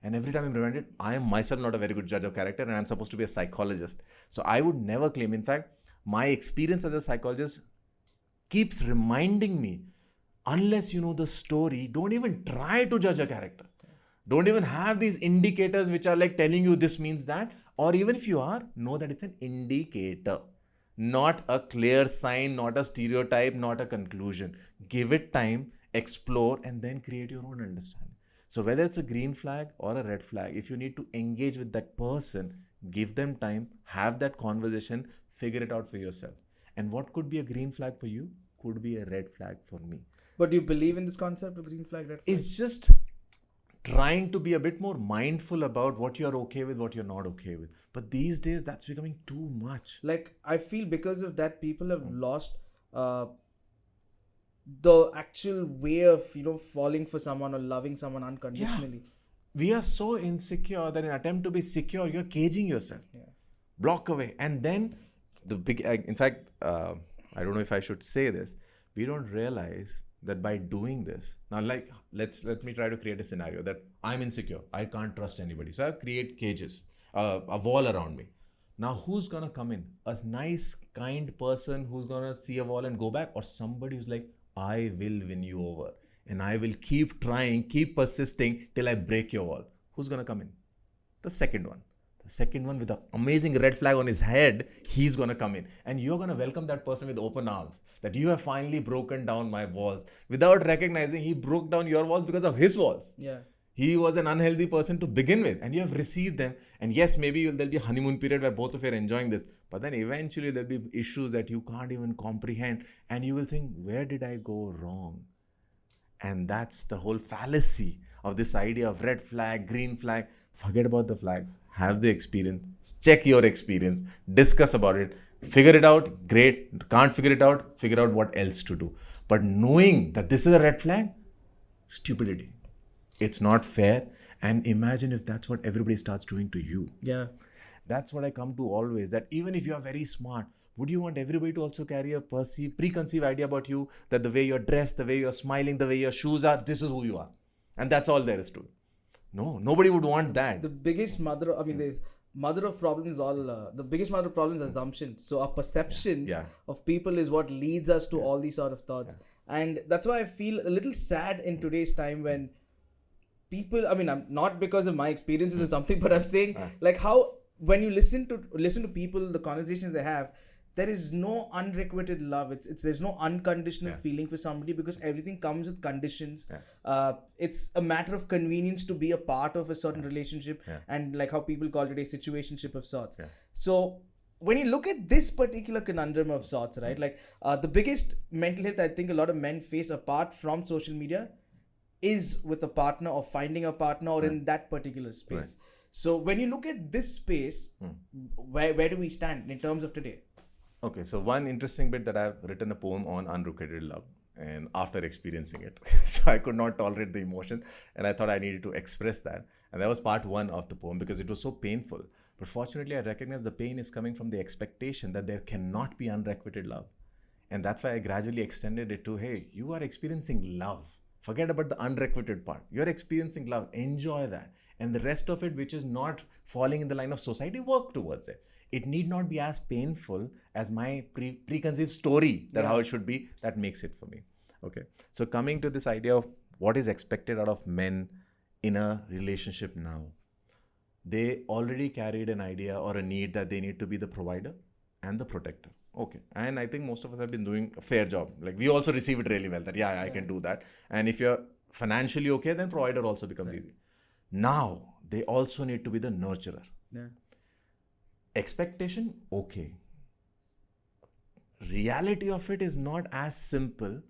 And every time I'm reminded, I am myself not a very good judge of character and I'm supposed to be a psychologist. So I would never claim. In fact, my experience as a psychologist keeps reminding me, unless you know the story, don't even try to judge a character. Don't even have these indicators which are like telling you this means that. Or even if you are, know that it's an indicator. Not a clear sign, not a stereotype, not a conclusion. Give it time, explore, and then create your own understanding. So whether it's a green flag or a red flag, if you need to engage with that person, give them time, have that conversation, figure it out for yourself. And what could be a green flag for you could be a red flag for me. But do you believe in this concept of green flag, red flag? It's just trying to be a bit more mindful about what you're okay with, what you're not okay with. But these days, that's becoming too much. Like, I feel because of that, people have lost the actual way of, falling for someone or loving someone unconditionally. We are so insecure that in an attempt to be secure, you're caging yourself. Block away. And then in fact, I don't know if I should say this, we don't realize that by doing this, now let me try to create a scenario that I'm insecure, I can't trust anybody, so I create cages, a wall around me. Now who's gonna come in? A nice, kind person who's gonna see a wall and go back, or somebody who's like, I will win you over and I will keep trying, keep persisting till I break your wall? Who's gonna come in? The second one. The second one with an amazing red flag on his head, he's going to come in. And you're going to welcome that person with open arms. That you have finally broken down my walls. Without recognizing he broke down your walls because of his walls. Yeah. He was an unhealthy person to begin with. And you have received them. And yes, maybe there'll be a honeymoon period where both of you are enjoying this. But then eventually there'll be issues that you can't even comprehend. And you will think, where did I go wrong? And that's the whole fallacy of this idea of red flag, green flag. Forget about the flags. Have the experience. Check your experience. Discuss about it. Figure it out. Great. Can't figure it out. Figure out what else to do. But knowing that this is a red flag, stupidity. It's not fair. And imagine if that's what everybody starts doing to you. Yeah. That's what I come to always, that even if you are very smart, would you want everybody to also carry a preconceived idea about you, that the way you're dressed, the way you're smiling, the way your shoes are, this is who you are. And that's all there is to it. No, nobody would want that. The biggest there's mother of problems the biggest mother of problems is assumption. So our perceptions of people is what leads us to all these sort of thoughts. And that's why I feel a little sad in today's time when people, I'm not because of my experiences or something, but I'm saying like how when you listen to people, the conversations they have, there is no unrequited love. There's no unconditional feeling for somebody because everything comes with conditions. It's a matter of convenience to be a part of a certain relationship and like how people call today situationship of sorts. So when you look at this particular conundrum of sorts, right, like the biggest mental health I think a lot of men face apart from social media is with a partner or finding a partner or in that particular space. So when you look at this space, where do we stand in terms of today? Okay, so one interesting bit that I've written a poem on unrequited love, and after experiencing it, so I could not tolerate the emotion, and I thought I needed to express that, and that was part one of the poem because it was so painful. But fortunately, I recognize the pain is coming from the expectation that there cannot be unrequited love, and that's why I gradually extended it to, hey, you are experiencing love. Forget about the unrequited part. You're experiencing love. Enjoy that. And the rest of it, which is not falling in the line of society, work towards it. It need not be as painful as my preconceived story that how it should be. That makes it for me. Okay. So coming to this idea of what is expected out of men in a relationship now. They already carried an idea or a need that they need to be the provider and the protector. Okay. And I think most of us have been doing a fair job. Like we also receive it really well that, I can do that. And if you're financially okay, then provider also becomes easy. Now, they also need to be the nurturer. Yeah. Expectation, okay. Reality of it is not as simple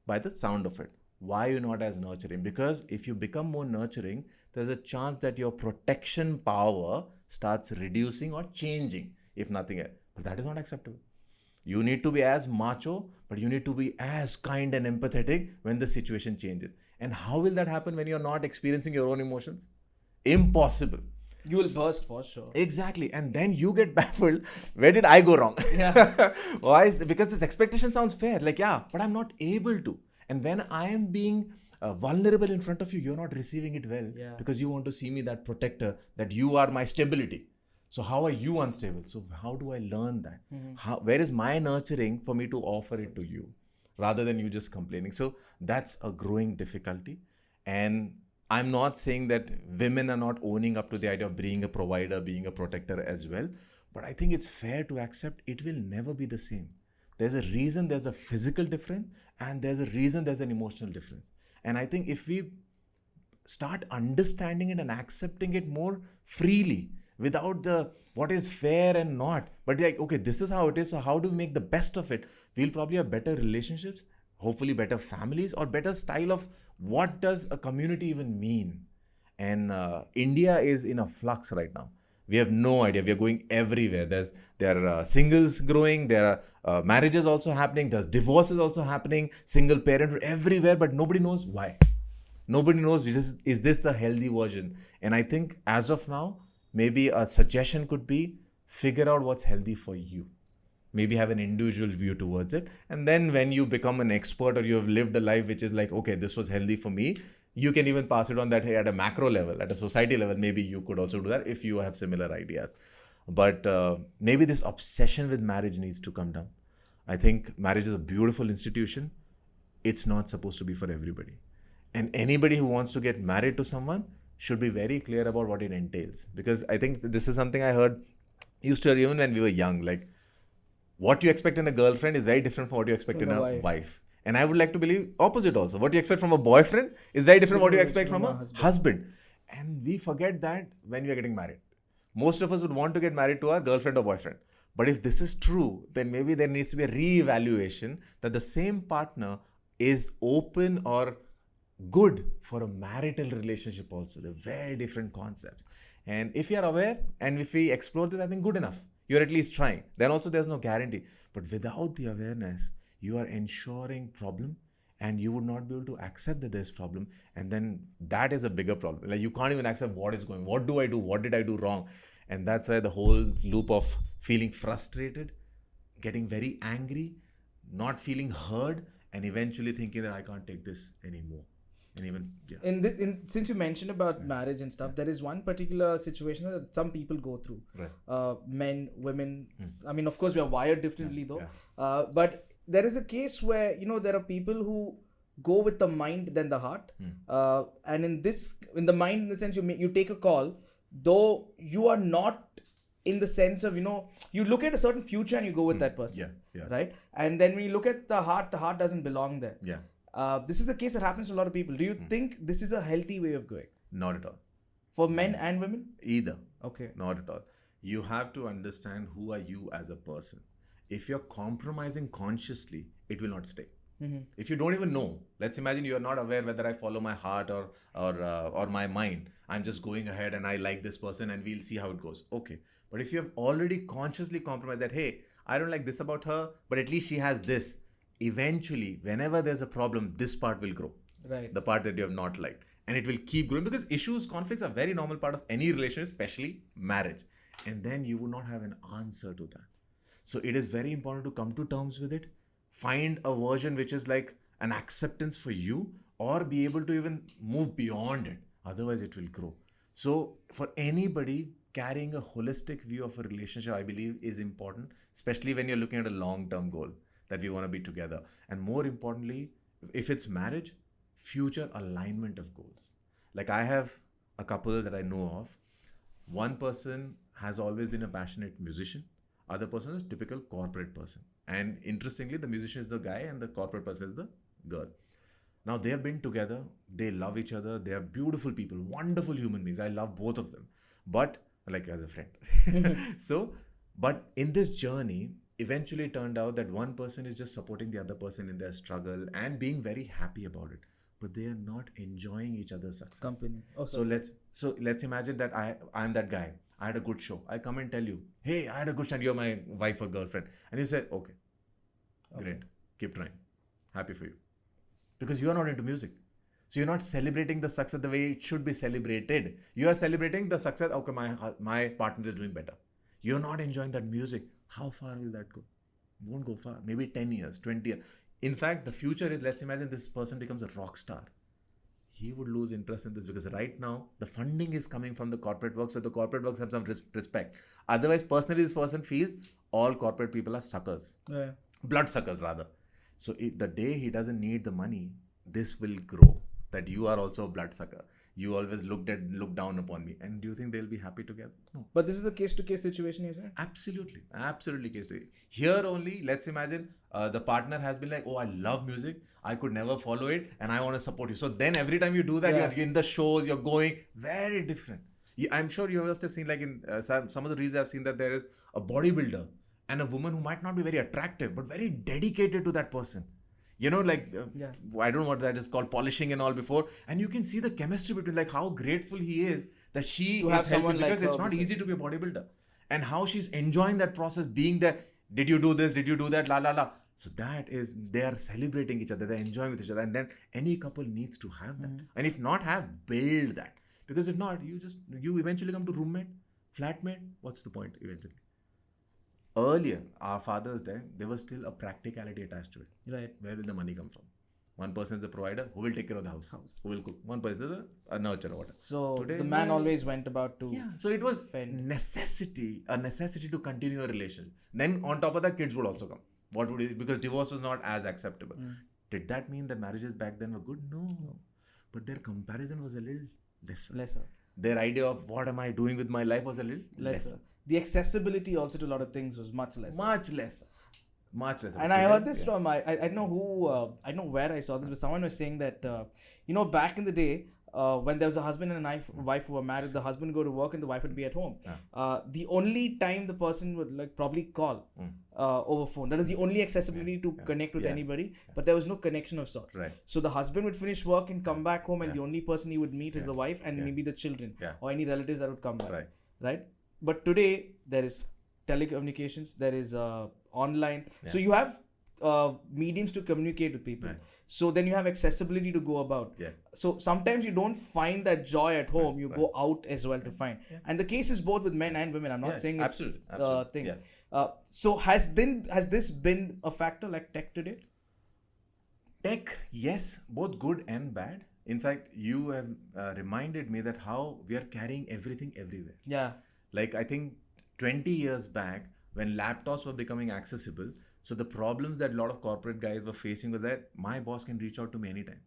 by the sound of it. Why are you not as nurturing? Because if you become more nurturing, there's a chance that your protection power starts reducing or changing, if nothing else. But that is not acceptable. You need to be as macho, but you need to be as kind and empathetic when the situation changes. And how will that happen when you're not experiencing your own emotions? Impossible. You will burst for sure. Exactly. And then you get baffled. Where did I go wrong? Yeah. Why? Because this expectation sounds fair. Like, but I'm not able to. And when I am being vulnerable in front of you, you're not receiving it well because you want to see me that protector, that you are my stability. So how are you unstable? So how do I learn that? Where is my nurturing for me to offer it to you rather than you just complaining? So that's a growing difficulty. And I'm not saying that women are not owning up to the idea of being a provider, being a protector as well. But I think it's fair to accept it will never be the same. There's a reason there's a physical difference and there's a reason there's an emotional difference. And I think if we start understanding it and accepting it more freely, without the what is fair and not, but like, okay, this is how it is, so how do we make the best of it? We'll probably have better relationships, hopefully better families, or better style of what does a community even mean. And India is in a flux right now. We have no idea. We are going everywhere. There are singles growing, there are marriages also happening, there's divorces also happening, single parenthood everywhere, but nobody knows why. Nobody knows, is this the healthy version? And I think as of now, maybe a suggestion could be figure out what's healthy for you. Maybe have an individual view towards it. And then when you become an expert or you have lived a life which is like, okay, this was healthy for me, you can even pass it on that, hey, at a macro level, at a society level, maybe you could also do that if you have similar ideas. But maybe this obsession with marriage needs to come down. I think marriage is a beautiful institution. It's not supposed to be for everybody. And anybody who wants to get married to someone should be very clear about what it entails. Because I think this is something I used to hear even when we were young. Like, what you expect in a girlfriend is very different from what you expect in a wife. And I would like to believe opposite also. What you expect from a boyfriend is very different from what you expect from a husband. And we forget that when we are getting married. Most of us would want to get married to our girlfriend or boyfriend. But if this is true, then maybe there needs to be a re-evaluation that the same partner is open or good for a marital relationship also. They're very different concepts. And if you are aware and if we explore this, I think good enough. You're at least trying. Then also there's no guarantee. But without the awareness, you are ensuring problem and you would not be able to accept that there's problem. And then that is a bigger problem. Like you can't even accept what is going. What do I do? What did I do wrong? And that's why the whole loop of feeling frustrated, getting very angry, not feeling heard, and eventually thinking that I can't take this anymore. And even since you mentioned about marriage and stuff, there is one particular situation that some people go through. Right. Men, women. I mean, of course, we are wired differently though. But there is a case where there are people who go with the mind than the heart. And in the mind, in the sense you take a call, though you are not in the sense of you look at a certain future and you go with that person. Right. And then when you look at the heart doesn't belong there. This is the case that happens to a lot of people. Do you think this is a healthy way of going? Not at all. For men and women? Either. Okay. Not at all. You have to understand who are you as a person. If you're compromising consciously, it will not stay. If you don't even know, let's imagine you are not aware whether I follow my heart or my mind. I'm just going ahead and I like this person and we'll see how it goes. Okay. But if you have already consciously compromised that, hey, I don't like this about her, but at least she has this. Eventually, whenever there's a problem, this part will grow. Right. The part that you have not liked. And it will keep growing because issues, conflicts are very normal part of any relationship, especially marriage. And then you will not have an answer to that. So it is very important to come to terms with it. Find a version which is like an acceptance for you or be able to even move beyond it. Otherwise, it will grow. So for anybody, carrying a holistic view of a relationship, I believe, is important, especially when you're looking at a long-term goal that we want to be together. And more importantly, if it's marriage, future alignment of goals. Like I have a couple that I know of. One person has always been a passionate musician. Other person is typical corporate person. And interestingly, the musician is the guy and the corporate person is the girl. Now they have been together. They love each other. They are beautiful people, wonderful human beings. I love both of them. But like as a friend. But in this journey, eventually it turned out that one person is just supporting the other person in their struggle and being very happy about it. But they are not enjoying each other's success. Company. So let's imagine that I'm that guy. I had a good show. I come and tell you, hey, I had a good show and you're my wife or girlfriend. And you said, okay, great, keep trying. Happy for you. Because you are not into music. So you're not celebrating the success the way it should be celebrated. You are celebrating the success, okay, my partner is doing better. You're not enjoying that music. How far will that go? It won't go far. Maybe 10 years, 20 years. In fact, the future is, let's imagine this person becomes a rock star. He would lose interest in this because right now the funding is coming from the corporate work. So the corporate works have some respect. Otherwise, personally, this person feels all corporate people are suckers. Yeah. Blood suckers rather. So the day he doesn't need the money, this will grow. That you are also a blood sucker. You always look down upon me. And do you think they'll be happy together? No. But this is a case-to-case situation, you said? Absolutely. Absolutely case-to-case. Here only, let's imagine the partner has been like, oh, I love music. I could never follow it and I want to support you. So then every time you do that, you're in the shows, you're going, very different. I'm sure you must have seen like in some of the reels I've seen that there is a bodybuilder and a woman who might not be very attractive, but very dedicated to that person. I don't know what that is called, polishing and all before. And you can see the chemistry between like how grateful he is that she is helping because it's not easy to be a bodybuilder. And how she's enjoying that process, being there. Did you do this? Did you do that? La la la. So that is, they are celebrating each other. They're enjoying with each other. And then any couple needs to have that. And if not have, build that. Because if not, you eventually come to roommate, flatmate. What's the point eventually? Earlier, our father's day, there was still a practicality attached to it. Right. Where will the money come from? One person is the provider. Who will take care of the house? Who will cook? One person is a nurturer. Whatever. So today, the man always went about to... Yeah. So it was a necessity to continue a relationship. Then on top of that, kids would also come. What would it? Because divorce was not as acceptable. Did that mean that marriages back then were good? No. But their comparison was a little lesser. Their idea of what am I doing with my life was a little lesser. The accessibility also to a lot of things was much less. Much less. And I heard this from, I don't know who, I don't know where I saw this, but someone was saying that, back in the day, when there was a husband and a wife who were married, the husband would go to work and the wife would be at home. The only time the person would like probably call over phone. That is the only accessibility to connect with anybody, but there was no connection of sorts. Right. So the husband would finish work and come back home, and the only person he would meet is the wife and maybe the children or any relatives that would come back. Right. But today there is telecommunications, there is online. So you have mediums to communicate with people. So then you have accessibility to go about. So sometimes you don't find that joy at home. You go out as well to find. And the case is both with men and women. I'm not saying it's a thing. So has this been a factor like tech today? Tech, yes, both good and bad. In fact, you have reminded me that how we are carrying everything everywhere. Yeah. Like I think 20 years back when laptops were becoming accessible, so the problems that a lot of corporate guys were facing was that my boss can reach out to me anytime.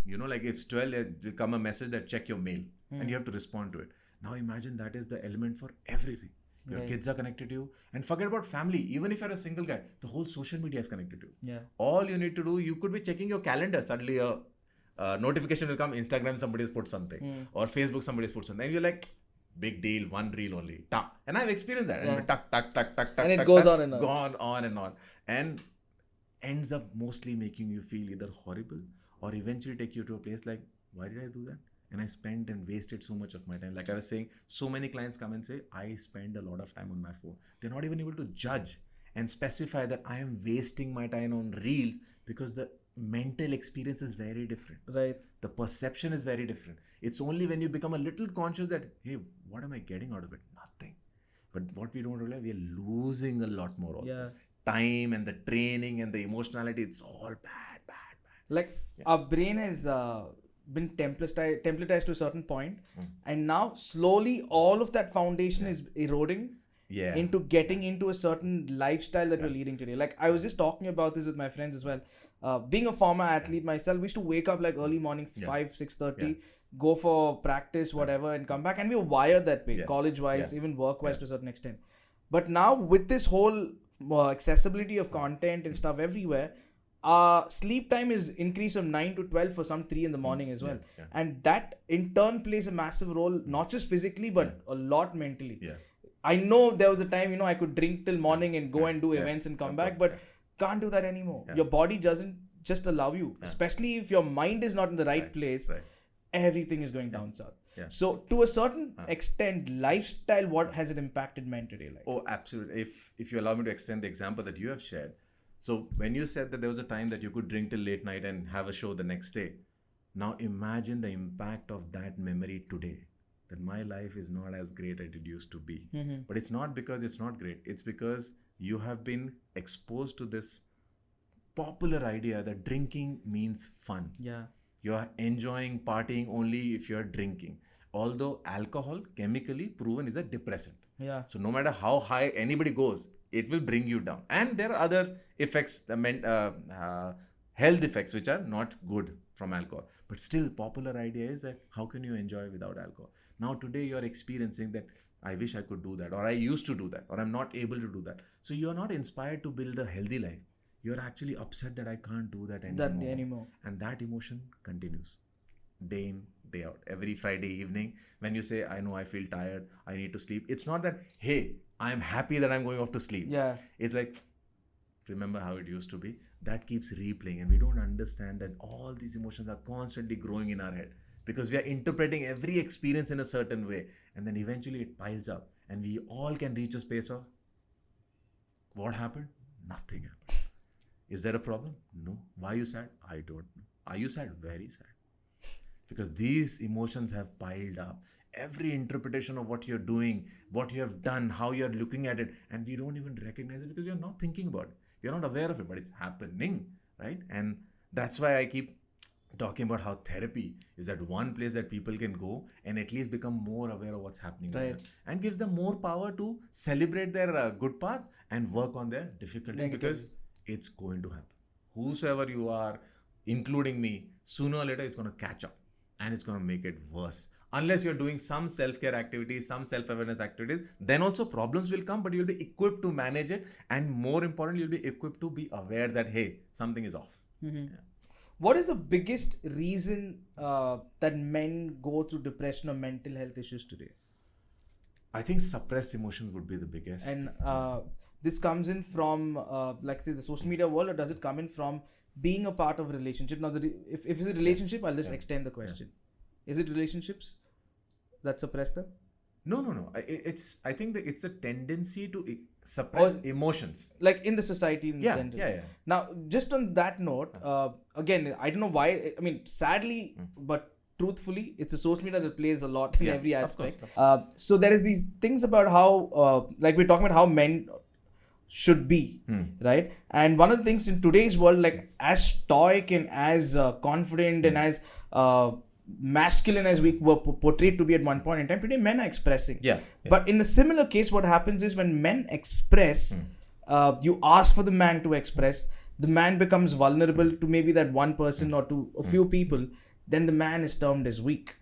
Like if it's 12, there will come a message that check your mail and you have to respond to it. Now imagine that is the element for everything. Your kids are connected to you, and forget about family. Even if you're a single guy, the whole social media is connected to you. All you need to do, you could be checking your calendar. Suddenly a notification will come, Instagram somebody has put something or Facebook somebody has put something, and you're like, big deal, one reel only. Tuck. And I've experienced that. And tuck, tuck, tuck, tuck, tuck. And it tuck, goes tuck, on and on. Gone on and on. And ends up mostly making you feel either horrible or eventually take you to a place like, why did I do that? And I spent and wasted so much of my time. Like I was saying, so many clients come and say, I spend a lot of time on my phone. They're not even able to judge and specify that I am wasting my time on reels because the mental experience is very different. Right. The perception is very different. It's only when you become a little conscious that, hey, what am I getting out of it? Nothing. But what we don't realize, we are losing a lot more also. Time and the training and the emotionality, it's all bad. Like our brain has been templatized to a certain point, and now slowly all of that foundation is eroding into getting into a certain lifestyle that we're leading today. Like I was just talking about this with my friends as well. Being a former athlete myself, we used to wake up like early morning, 5-6:30, go for practice, whatever, and come back. And we were wired that way, college-wise, even work-wise to a certain extent. But now with this whole accessibility of content and stuff everywhere, sleep time is increased from 9 to 12 for some 3 in the morning as well. And that in turn plays a massive role, not just physically, but a lot mentally. I know there was a time, I could drink till morning and go and do events and come back, but can't do that anymore. Your body doesn't just allow you, especially if your mind is not in the right place, everything is going down south. So to a certain extent, lifestyle, what has it impacted men today? Like? Oh, absolutely. If you allow me to extend the example that you have shared. So when you said that there was a time that you could drink till late night and have a show the next day, now imagine the impact of that memory today. That my life is not as great as it used to be. But it's not because it's not great. It's because you have been exposed to this popular idea that drinking means fun. You're enjoying partying only if you're drinking. Although alcohol, chemically proven, is a depressant. So no matter how high anybody goes, it will bring you down. And there are other effects, health effects, which are not good from alcohol. But still, popular idea is that how can you enjoy without alcohol? Now today you're experiencing that I wish I could do that, or I used to do that, or I'm not able to do that. So you're not inspired to build a healthy life. You're actually upset that I can't do that anymore. And that emotion continues day in, day out. Every Friday evening when you say, I know I feel tired, I need to sleep. It's not that, hey, I'm happy that I'm going off to sleep. It's like, remember how it used to be? That keeps replaying, and we don't understand that all these emotions are constantly growing in our head because we are interpreting every experience in a certain way, and then eventually it piles up and we all can reach a space of, what happened? Nothing happened. Is there a problem? No. Why are you sad? I don't know. Are you sad? Very sad. Because these emotions have piled up. Every interpretation of what you're doing, what you have done, how you're looking at it, and we don't even recognize it because you're not thinking about it. You're not aware of it, but it's happening, right? And that's why I keep talking about how therapy is that one place that people can go and at least become more aware of what's happening with them, and gives them more power to celebrate their good parts and work on their difficulties, because it's going to happen. Whosoever you are, including me, sooner or later it's going to catch up. And it's going to make it worse. Unless you're doing some self-care activities, some self-awareness activities, then also problems will come, but you'll be equipped to manage it. And more importantly, you'll be equipped to be aware that, hey, something is off. What is the biggest reason that men go through depression or mental health issues today? I think suppressed emotions would be the biggest. And this comes in from, like say, the social media world, or does it come in from being a part of a relationship? Now, if it's a relationship, I'll just extend the question. Is it relationships that suppress them? No. I think that it's a tendency to suppress emotions. Like in the society in general. Yeah. Now, just on that note, again, I don't know why, I mean, sadly, but truthfully, it's the social media that plays a lot in every aspect. Of course. So there is these things about how, like we're talking about how men should be, right? And one of the things in today's world, like as stoic and as confident and as masculine as we were portrayed to be at one point in time, today men are expressing. But in a similar case, what happens is when men express, you ask for the man to express, the man becomes vulnerable to maybe that one person or to a few people, then the man is termed as weak.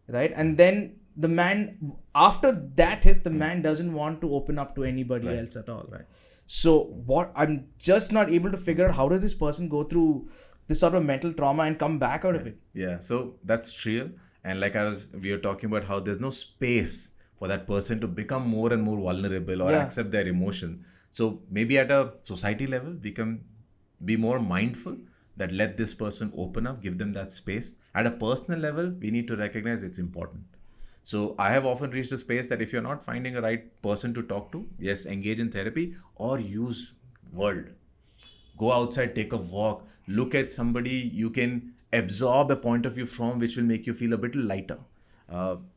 Right? And then the man, after that hit, the man doesn't want to open up to anybody else at all. So what I'm just not able to figure out, how does this person go through this sort of mental trauma and come back out of it? So that's real. And like we were talking about how there's no space for that person to become more and more vulnerable or accept their emotion. So maybe at a society level, we can be more mindful that let this person open up, give them that space. At a personal level, we need to recognize it's important. So I have often reached a space that if you're not finding a right person to talk to, yes, engage in therapy or use world. Go outside, take a walk, look at somebody you can absorb a point of view from, which will make you feel a bit lighter.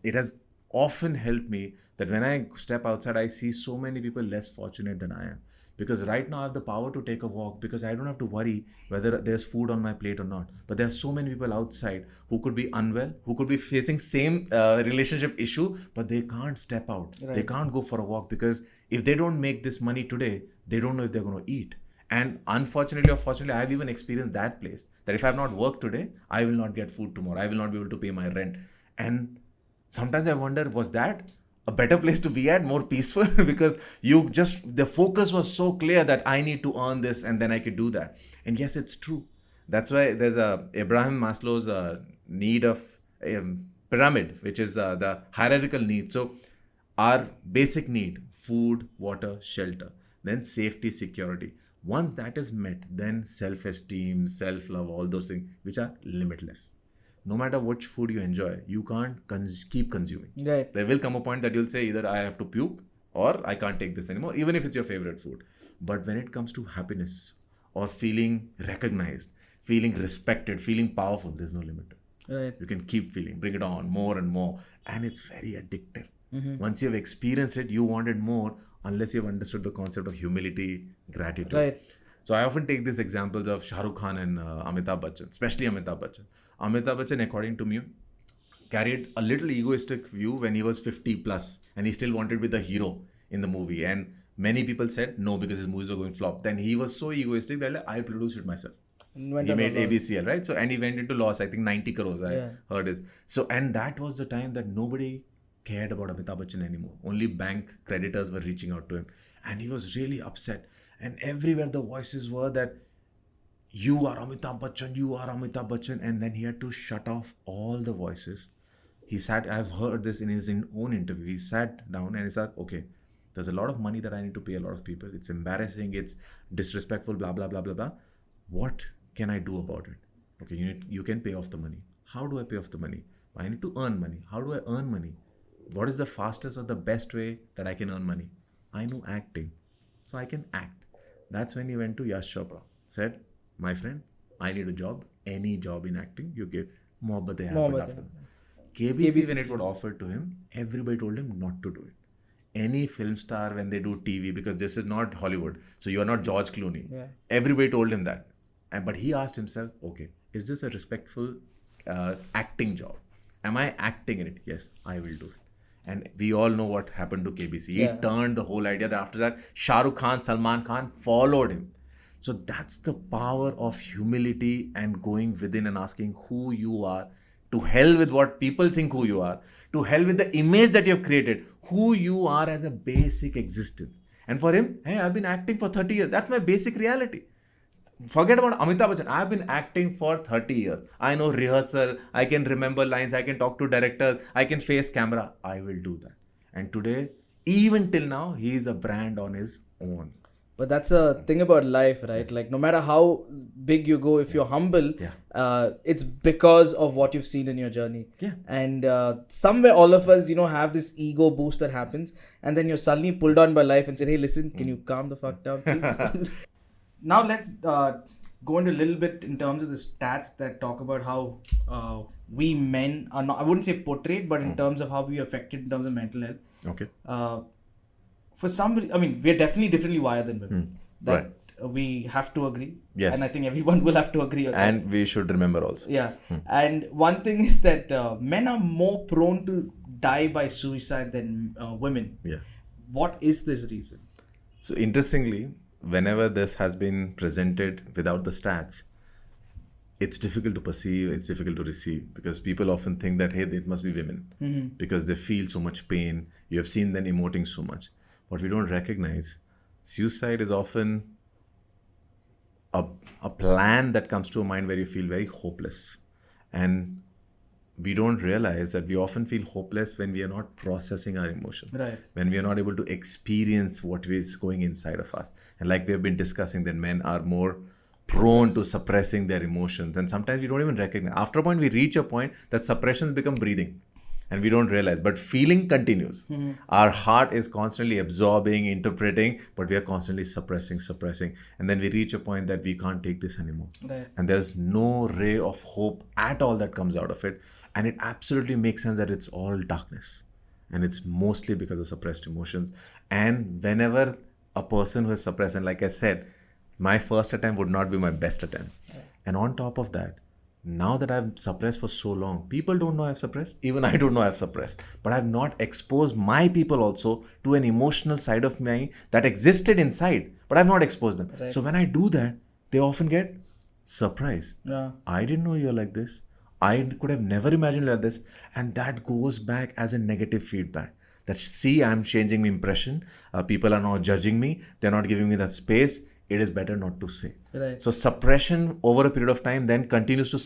It has often helped me that when I step outside, I see so many people less fortunate than I am. Because right now I have the power to take a walk because I don't have to worry whether there's food on my plate or not. But there are so many people outside who could be unwell, who could be facing same relationship issue, but they can't step out. They can't go for a walk because if they don't make this money today, they don't know if they're going to eat. And unfortunately or fortunately, I've even experienced that place, that if I have not worked today, I will not get food tomorrow. I will not be able to pay my rent. And sometimes I wonder, was that a better place to be at, more peaceful? Because the focus was so clear that I need to earn this and then I could do that. And yes, it's true. That's why there's Abraham Maslow's need of pyramid, which is the hierarchical need. So our basic need, food, water, shelter, then safety, security. Once that is met, then self-esteem, self-love, all those things, which are limitless. No matter which food you enjoy, you can't keep consuming. Right. There will come a point that you'll say either I have to puke or I can't take this anymore, even if it's your favorite food. But when it comes to happiness or feeling recognized, feeling respected, feeling powerful, there's no limit. Right. You can keep feeling, bring it on more and more. And it's very addictive. Once you've experienced it, you want it more unless you've understood the concept of humility, gratitude. Right. So I often take these examples of Shah Rukh Khan and Amitabh Bachchan, especially Amitabh Bachchan. Amitabh Bachchan, according to me, carried a little egoistic view when he was 50 plus and he still wanted to be the hero in the movie. And many people said no because his movies were going flop. Then he was so egoistic that I produced it myself. He made ABCL, right? So, and he went into loss, I think 90 crores, I heard it. So, and that was the time that nobody cared about Amitabh Bachchan anymore. Only bank creditors were reaching out to him. And he was really upset. And everywhere the voices were that you are Amitabh Bachchan, you are Amitabh Bachchan. And then he had to shut off all the voices. He sat, I've heard this in his own interview. He sat down and he said, okay, there's a lot of money that I need to pay a lot of people. It's embarrassing, it's disrespectful, blah, blah, blah, blah, blah. What can I do about it? Okay, you can pay off the money. How do I pay off the money? I need to earn money. How do I earn money? What is the fastest or the best way that I can earn money? I know acting. So I can act. That's when he went to Yash Chopra. Said, my friend, I need a job. Any job in acting, you get mohabbat happened after. KBC, when it was offered to him, everybody told him not to do it. Any film star, when they do TV, because this is not Hollywood, so you are not George Clooney. Everybody told him that. But he asked himself, okay, is this a respectful acting job? Am I acting in it? Yes, I will do it. And we all know what happened to KBC. He turned the whole idea that after that, Shah Rukh Khan, Salman Khan followed him. So that's the power of humility and going within and asking who you are. To hell with what people think who you are. To hell with the image that you have created. Who you are as a basic existence. And for him, hey, I've been acting for 30 years. That's my basic reality. Forget about Amitabh Bachchan. I've been acting for 30 years. I know rehearsal. I can remember lines. I can talk to directors. I can face camera. I will do that. And today, even till now, he is a brand on his own. But that's a thing about life, right? Like no matter how big you go, if you're humble, it's because of what you've seen in your journey. Yeah. And somewhere all of us, have this ego boost that happens, and then you're suddenly pulled on by life and said, "Hey, listen, can you calm the fuck down, please?" Now let's go into a little bit in terms of the stats that talk about how we men are not, I wouldn't say portrayed, but in terms of how we are affected in terms of mental health. Okay. For somebody, I mean, we're definitely differently wired than women. That we have to agree. Yes. And I think everyone will have to agree on that. And we should remember also. Yeah. And one thing is that men are more prone to die by suicide than women. Yeah. What is this reason? So interestingly, whenever this has been presented without the stats, it's difficult to perceive, it's difficult to receive, because people often think that, hey, it must be women because they feel so much pain. You have seen them emoting so much. What we don't recognize, suicide is often a plan that comes to a mind where you feel very hopeless. And we don't realize that we often feel hopeless when we are not processing our emotion. Right. When we are not able to experience what is going inside of us. And like we have been discussing, that men are more prone to suppressing their emotions. And sometimes we don't even recognize. After a point, we reach a point that suppressions become breathing. And we don't realize, but feeling continues. Our heart is constantly absorbing, interpreting, but we are constantly suppressing. And then we reach a point that we can't take this anymore. Right. And there's no ray of hope at all that comes out of it. And it absolutely makes sense that it's all darkness. And it's mostly because of suppressed emotions. And whenever a person who is suppressed, and like I said, my first attempt would not be my best attempt. Right. And on top of that, now that I've suppressed for so long, people don't know I've suppressed. Even I don't know I've suppressed. But I've not exposed my people also to an emotional side of me that existed inside, but I've not exposed them. Right. So when I do that, they often get surprised. Yeah. I didn't know you're like this. I could have never imagined like this. And that goes back as a negative feedback. That, see, I'm changing my impression. People are not judging me. They're not giving me that space. It is better not to say. Right. So suppression over a period of time then continues to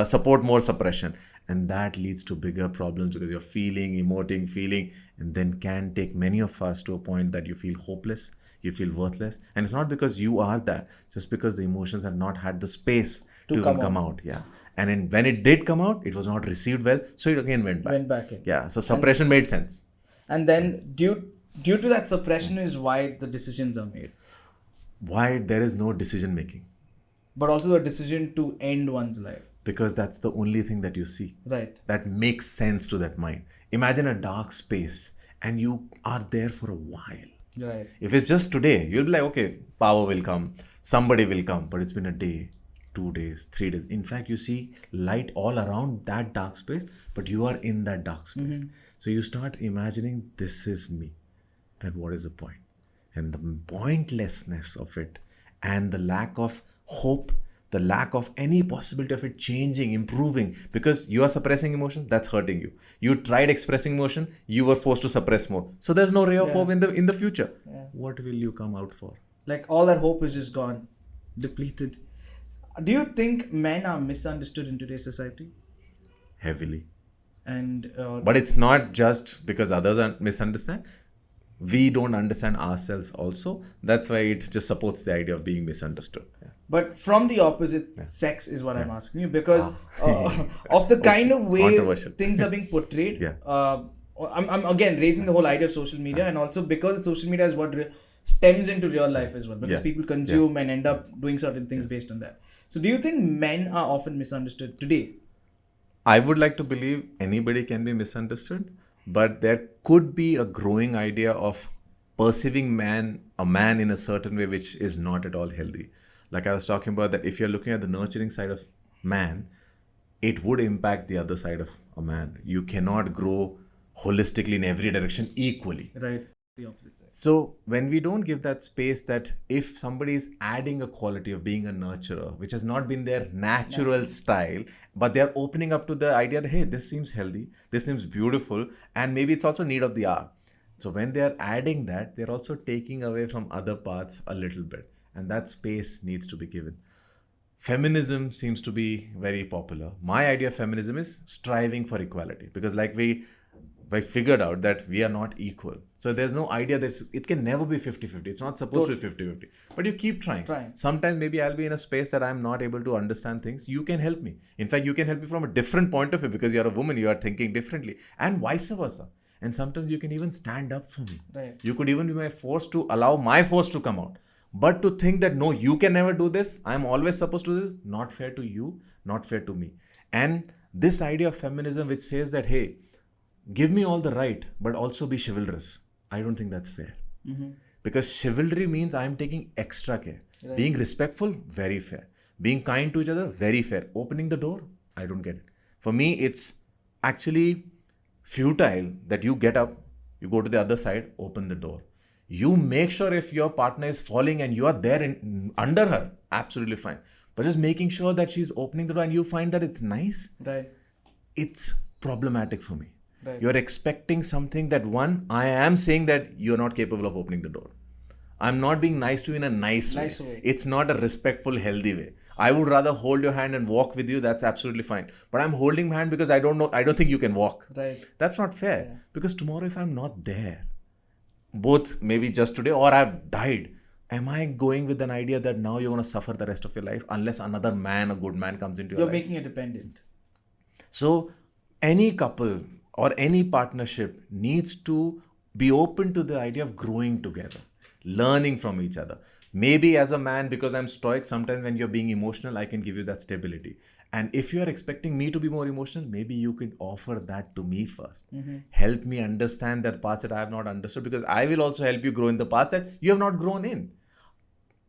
support more suppression. And that leads to bigger problems because you're emoting, and then can take many of us to a point that you feel hopeless, you feel worthless. And it's not because you are that, just because the emotions have not had the space to even come out. Yeah. And when it did come out, it was not received well. So it again went back. In. Yeah. So suppression made sense. And then due to that suppression is why the decisions are made. Why there is no decision making. But also the decision to end one's life. Because that's the only thing that you see. Right. That makes sense to that mind. Imagine a dark space and you are there for a while. Right. If it's just today, you'll be like, okay, power will come, somebody will come. But it's been a day, 2 days, 3 days. In fact, you see light all around that dark space, but you are in that dark space. So you start imagining, this is me. And what is the point? And the pointlessness of it, and the lack of hope, the lack of any possibility of it changing, improving, because you are suppressing emotions, that's hurting you. You tried expressing emotion, you were forced to suppress more. So there's no ray of hope in the future. Yeah. What will you come out for? Like all that hope is just gone, depleted. Do you think men are misunderstood in today's society? Heavily. And but it's not just because others are misunderstand. We don't understand ourselves also. That's why it just supports the idea of being misunderstood. Yeah. But from the opposite sex is what I'm asking you, because of the kind of way things are being portrayed. Yeah. I'm again raising the whole idea of social media, and also because social media is what stems into real life as well, because people consume and end up doing certain things based on that. So do you think men are often misunderstood today? I would like to believe anybody can be misunderstood. But there could be a growing idea of perceiving a man in a certain way which is not at all healthy. Like I was talking about, that if you're looking at the nurturing side of man, it would impact the other side of a man. You cannot grow holistically in every direction equally. Right. The opposite side. So when we don't give that space, that if somebody is adding a quality of being a nurturer, which has not been their natural style, but they're opening up to the idea that, hey, this seems healthy, this seems beautiful, and maybe it's also need of the hour. So when they're adding that, they're also taking away from other parts a little bit. And that space needs to be given. Feminism seems to be very popular. My idea of feminism is striving for equality, because like we figured out that we are not equal. So there's no idea that it can never be 50-50. It's not supposed to be 50-50. But you keep trying. Sometimes maybe I'll be in a space that I'm not able to understand things. You can help me. In fact, you can help me from a different point of view, because you're a woman, you are thinking differently, and vice versa. And sometimes you can even stand up for me. You could even be my force to allow my force to come out. But to think that, no, you can never do this, I'm always supposed to do this, not fair to you, not fair to me. And this idea of feminism which says that, hey, give me all the right, but also be chivalrous. I don't think that's fair. Because chivalry means I'm taking extra care. Being respectful, very fair. Being kind to each other, very fair. Opening the door, I don't get it. For me, it's actually futile that you get up, you go to the other side, open the door. You make sure if your partner is falling and you are there under her, absolutely fine. But just making sure that she's opening the door and you find that it's nice, it's problematic for me. You're expecting something that, one, I am saying that you're not capable of opening the door. I'm not being nice to you in a nice way. It's not a respectful, healthy way. I would rather hold your hand and walk with you. That's absolutely fine. But I'm holding my hand because I don't think you can walk. That's not fair. Because tomorrow if I'm not there, both maybe just today or I've died, am I going with an idea that now you're going to suffer the rest of your life unless another man, a good man, comes into your life? You're making it dependent. So any couple or any partnership needs to be open to the idea of growing together, learning from each other. Maybe as a man, because I'm stoic, sometimes when you're being emotional, I can give you that stability. And if you're expecting me to be more emotional, maybe you could offer that to me first. Help me understand that parts that I have not understood, because I will also help you grow in the parts that you have not grown in.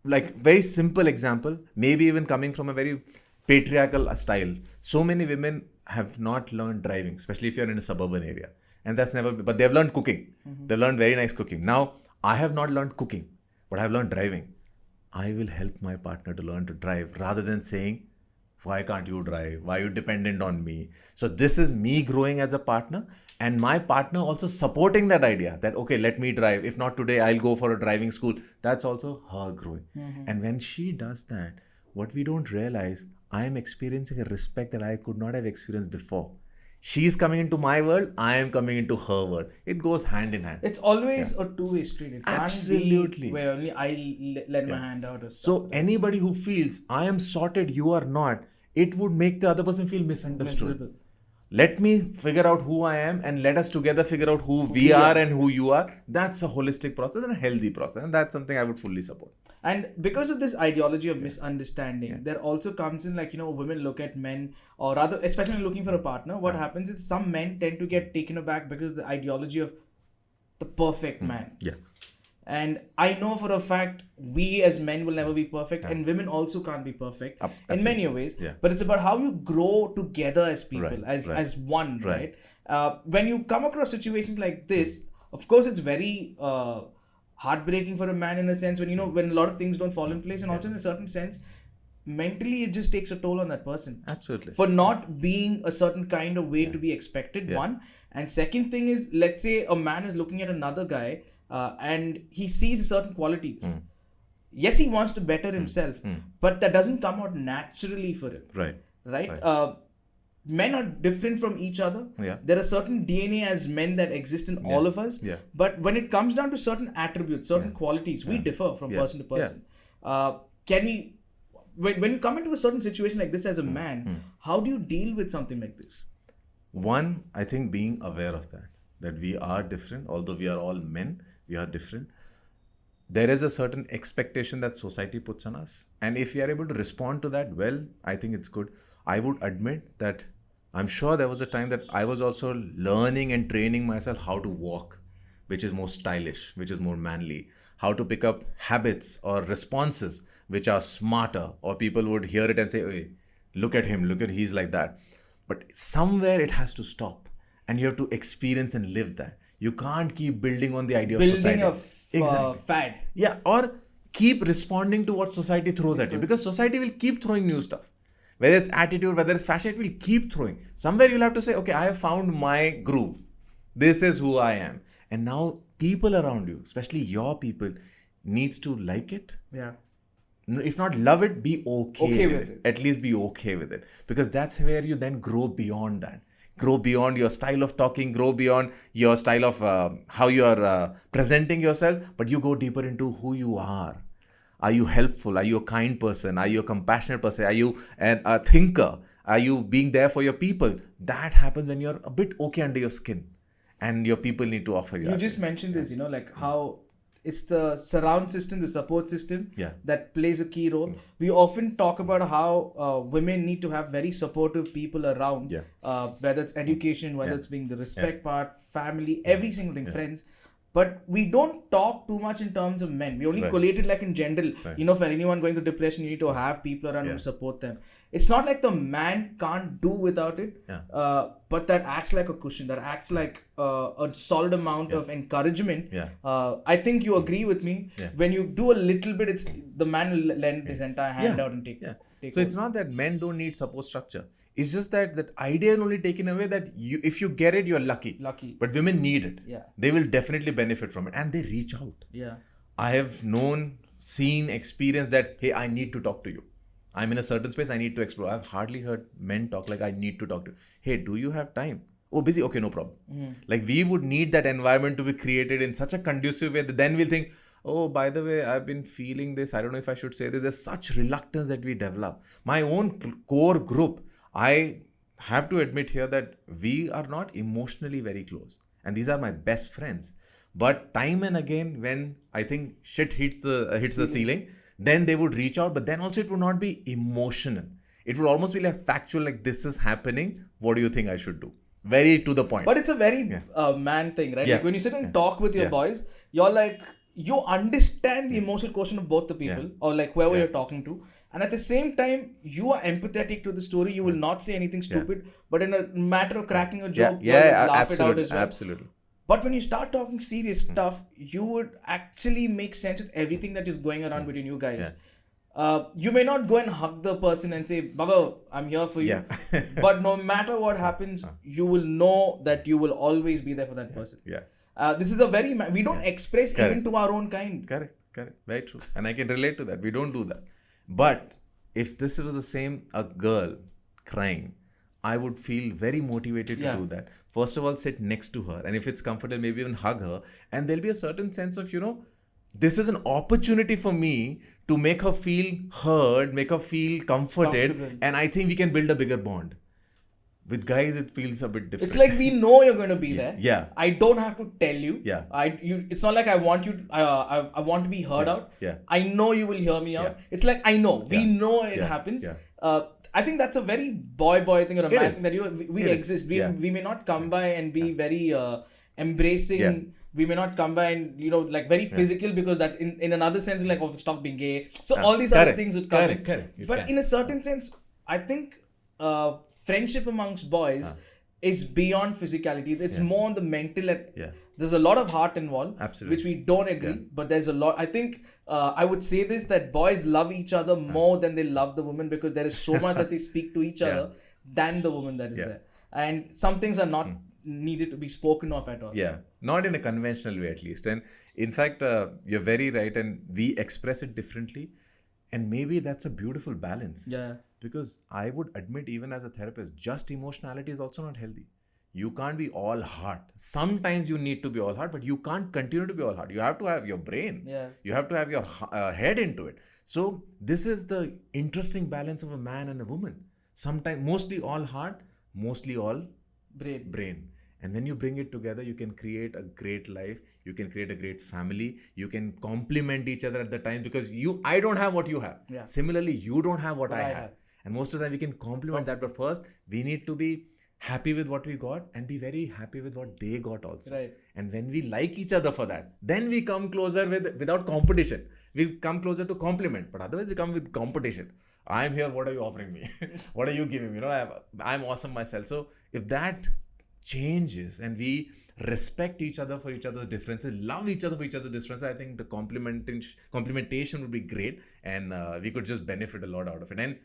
Like, very simple example, maybe even coming from a very patriarchal style. So many women have not learned driving, especially if you're in a suburban area. And that's never, but they've learned cooking. They've learned very nice cooking. Now, I have not learned cooking, but I've learned driving. I will help my partner to learn to drive rather than saying, why can't you drive? Why are you dependent on me? So this is me growing as a partner, and my partner also supporting that idea that, okay, let me drive. If not today, I'll go for a driving school. That's also her growing. And when she does that, what we don't realize, I am experiencing a respect that I could not have experienced before. She's coming into my world, I am coming into her world. It goes hand in hand. It's always a two-way street. It Absolutely. can't be where only I lend my hand out or stuff. So anybody who feels, I am sorted, you are not, it would make the other person feel misunderstood. Miserable. Let me figure out who I am and let us together figure out who we are and who you are. That's a holistic process and a healthy process. And that's something I would fully support. And because of this ideology of misunderstanding, there also comes in, like, women look at men, or rather, especially looking for a partner, what happens is some men tend to get taken aback because of the ideology of the perfect man. And I know for a fact, we as men will never be perfect, and women also can't be perfect in many ways. But it's about how you grow together as people, as one, right? When you come across situations like this, of course, it's very heartbreaking for a man in a sense when, when a lot of things don't fall in place, and also in a certain sense, mentally it just takes a toll on that person. Absolutely. For not being a certain kind of way to be expected, one. And second thing is, let's say a man is looking at another guy, and he sees certain qualities. Yes, he wants to better himself, but that doesn't come out naturally for him. Right? Men are different from each other. There are certain DNA as men that exist in all of us. But when it comes down to certain attributes, certain qualities, we differ from person to person. Can we, when you come into a certain situation like this as a man, how do you deal with something like this? One, I think being aware of that we are different, although we are all men, we are different. There is a certain expectation that society puts on us. And if we are able to respond to that, well, I think it's good. I would admit that I'm sure there was a time that I was also learning and training myself how to walk, which is more stylish, which is more manly, how to pick up habits or responses which are smarter, or people would hear it and say, hey, look at him, he's like that. But somewhere it has to stop, and you have to experience and live that. You can't keep building on the idea of society. Building a fad. Yeah, or keep responding to what society throws at you, because society will keep throwing new stuff. Whether it's attitude, whether it's fashion, it will keep throwing. Somewhere you'll have to say, okay, I have found my groove. This is who I am. And now people around you, especially your people, needs to like it, if not love it, be okay with it. At least be okay with it. Because that's where you then grow beyond that. Grow beyond your style of talking, grow beyond your style of how you are presenting yourself, but you go deeper into who you are. Are you helpful? Are you a kind person? Are you a compassionate person? Are you a thinker? Are you being there for your people? That happens when you're a bit okay under your skin and your people need to offer you. You just mentioned this, like how it's the surround system, the support system that plays a key role. We often talk about how women need to have very supportive people around, whether it's education, whether it's being the respect part, family, every single thing, friends. But we don't talk too much in terms of men. We only collate it like in general. For anyone going through depression, you need to have people around who support them. It's not like the man can't do without it, but that acts like a cushion, that acts like a solid amount of encouragement. I think you agree with me. When you do a little bit, it's the man will lend his entire hand out and take so it's not that men don't need support structure. It's just that idea is only taken away that if you get it, you're lucky. But women need it. They will definitely benefit from it. And they reach out. I have seen, experienced that, hey, I need to talk to you. I'm in a certain space, I need to explore. I've hardly heard men talk like, I need to talk to you. Hey, do you have time? Oh, busy? Okay, no problem. Like we would need that environment to be created in such a conducive way that then we'll think, oh, by the way, I've been feeling this. I don't know if I should say this. There's such reluctance that we develop. My own core group, I have to admit here that we are not emotionally very close. And these are my best friends. But time and again, when I think shit hits the ceiling, then they would reach out. But then also it would not be emotional. It would almost be like factual, like this is happening. What do you think I should do? Very to the point. But it's a very man thing, right? Like when you sit and talk with your boys, you're like, you understand the emotional quotient of both the people or like whoever you're talking to. And at the same time, you are empathetic to the story. You will not say anything stupid, but in a matter of cracking a joke, you laugh it out as well. Absolutely. But when you start talking serious stuff, you would actually make sense with everything that is going around between you guys. You may not go and hug the person and say, Baba, I'm here for you. But no matter what happens, you will know that you will always be there for that person. This is a very... We don't express even to our own kind. Correct. Very true. And I can relate to that. We don't do that. But if this was the same, a girl crying, I would feel very motivated to do that. First of all, sit next to her. And if it's comfortable, maybe even hug her. And there'll be a certain sense of, this is an opportunity for me to make her feel heard, make her feel comforted. And I think we can build a bigger bond. With guys, it feels a bit different. It's like we know you're going to be there. Yeah. I don't have to tell you. Yeah. It's not like I want you. I want to be heard out. Yeah. I know you will hear me out. It's like I know. We know it happens. I think that's a very boy thing or a man thing that we exist. We may not come by and be very embracing. We may not come by and like very physical because that in another sense like stop being gay. So all these other things would come. Correct. But in a certain sense, I think friendship amongst boys is beyond physicality. It's more on the mental. There's a lot of heart involved, which we don't agree. But there's a lot. I think I would say this, that boys love each other more than they love the woman because there is so much that they speak to each other than the woman that is there. And some things are not needed to be spoken of at all. Yeah, not in a conventional way at least. And in fact, you're very right. And we express it differently. And maybe that's a beautiful balance. Yeah. Because I would admit, even as a therapist, just emotionality is also not healthy. You can't be all heart. Sometimes you need to be all heart, but you can't continue to be all heart. You have to have your brain. Yeah. You have to have your head into it. So this is the interesting balance of a man and a woman. Sometimes mostly all heart, mostly all brain. And when you bring it together, you can create a great life. You can create a great family. You can complement each other at the time because I don't have what you have. Yeah. Similarly, you don't have what I have. And most of the time we can complement that. But first, we need to be happy with what we got and be very happy with what they got also. Right. And when we like each other for that, then we come closer without competition. We come closer to complement. But otherwise, we come with competition. I'm here. What are you offering me? What are you giving me? I'm awesome myself. So if that changes and we respect each other for each other's differences, love each other for each other's differences, I think the complementation would be great and we could just benefit a lot out of it. And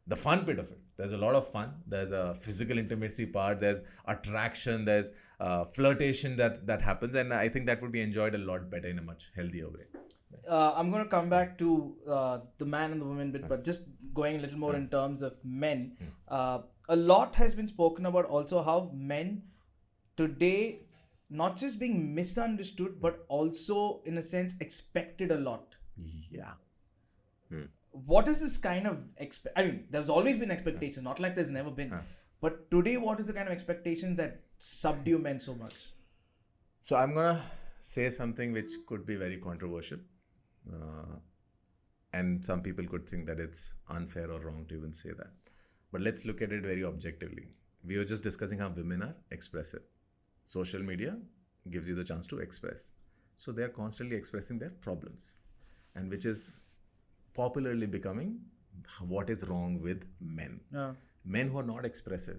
the fun bit of it, there's a lot of fun. There's a physical intimacy part, there's attraction, there's flirtation that happens, and I think that would be enjoyed a lot better in a much healthier way. I'm going to come back to the man and the woman bit, but just going a little more in terms of men. A lot has been spoken about also how men today not just being misunderstood, but also in a sense expected a lot. Yeah. What is this kind of I mean, there's always been expectations, not like there's never been. But today, what is the kind of expectations that subdue men so much? So I'm gonna say something which could be very controversial, and some people could think that it's unfair or wrong to even say that. But let's look at it very objectively. We were just discussing how women are expressive. Social media gives you the chance to express. So they're constantly expressing their problems, and which is popularly becoming what is wrong with men. Men who are not expressive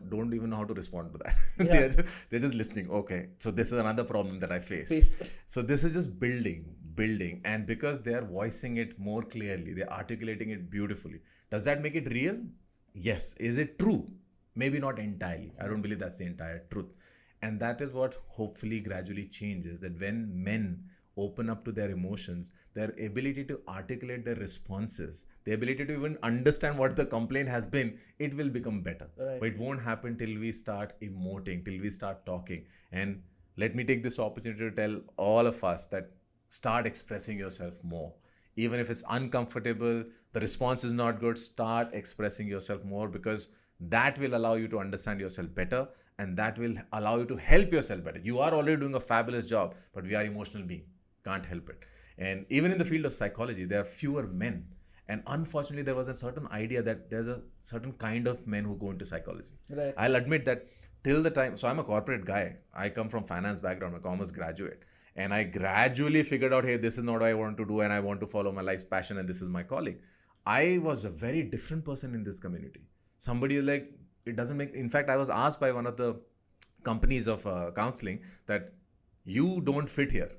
don't even know how to respond to that. They're just listening. Okay, so this is another problem that I face. So this is just building, and because they are voicing it more clearly, they're articulating it beautifully. Does that make it real? Yes. Is it true? Maybe not entirely. I don't believe that's the entire truth. And that is what hopefully gradually changes, that when men open up to their emotions, their ability to articulate their responses, the ability to even understand what the complaint has been, it will become better. Right. But it won't happen till we start emoting, till we start talking. And let me take this opportunity to tell all of us that start expressing yourself more. Even if it's uncomfortable, the response is not good, start expressing yourself more, because that will allow you to understand yourself better, and that will allow you to help yourself better. You are already doing a fabulous job, but we are emotional beings. Can't help it. And even in the field of psychology, there are fewer men. And unfortunately, there was a certain idea that there's a certain kind of men who go into psychology. Right. I'll admit that till the time, so I'm a corporate guy. I come from finance background, I'm a commerce graduate. And I gradually figured out, hey, this is not what I want to do, and I want to follow my life's passion, and this is my calling. I was a very different person in this community. Somebody like, it doesn't make, in fact, I was asked by one of the companies of counseling that you don't fit here.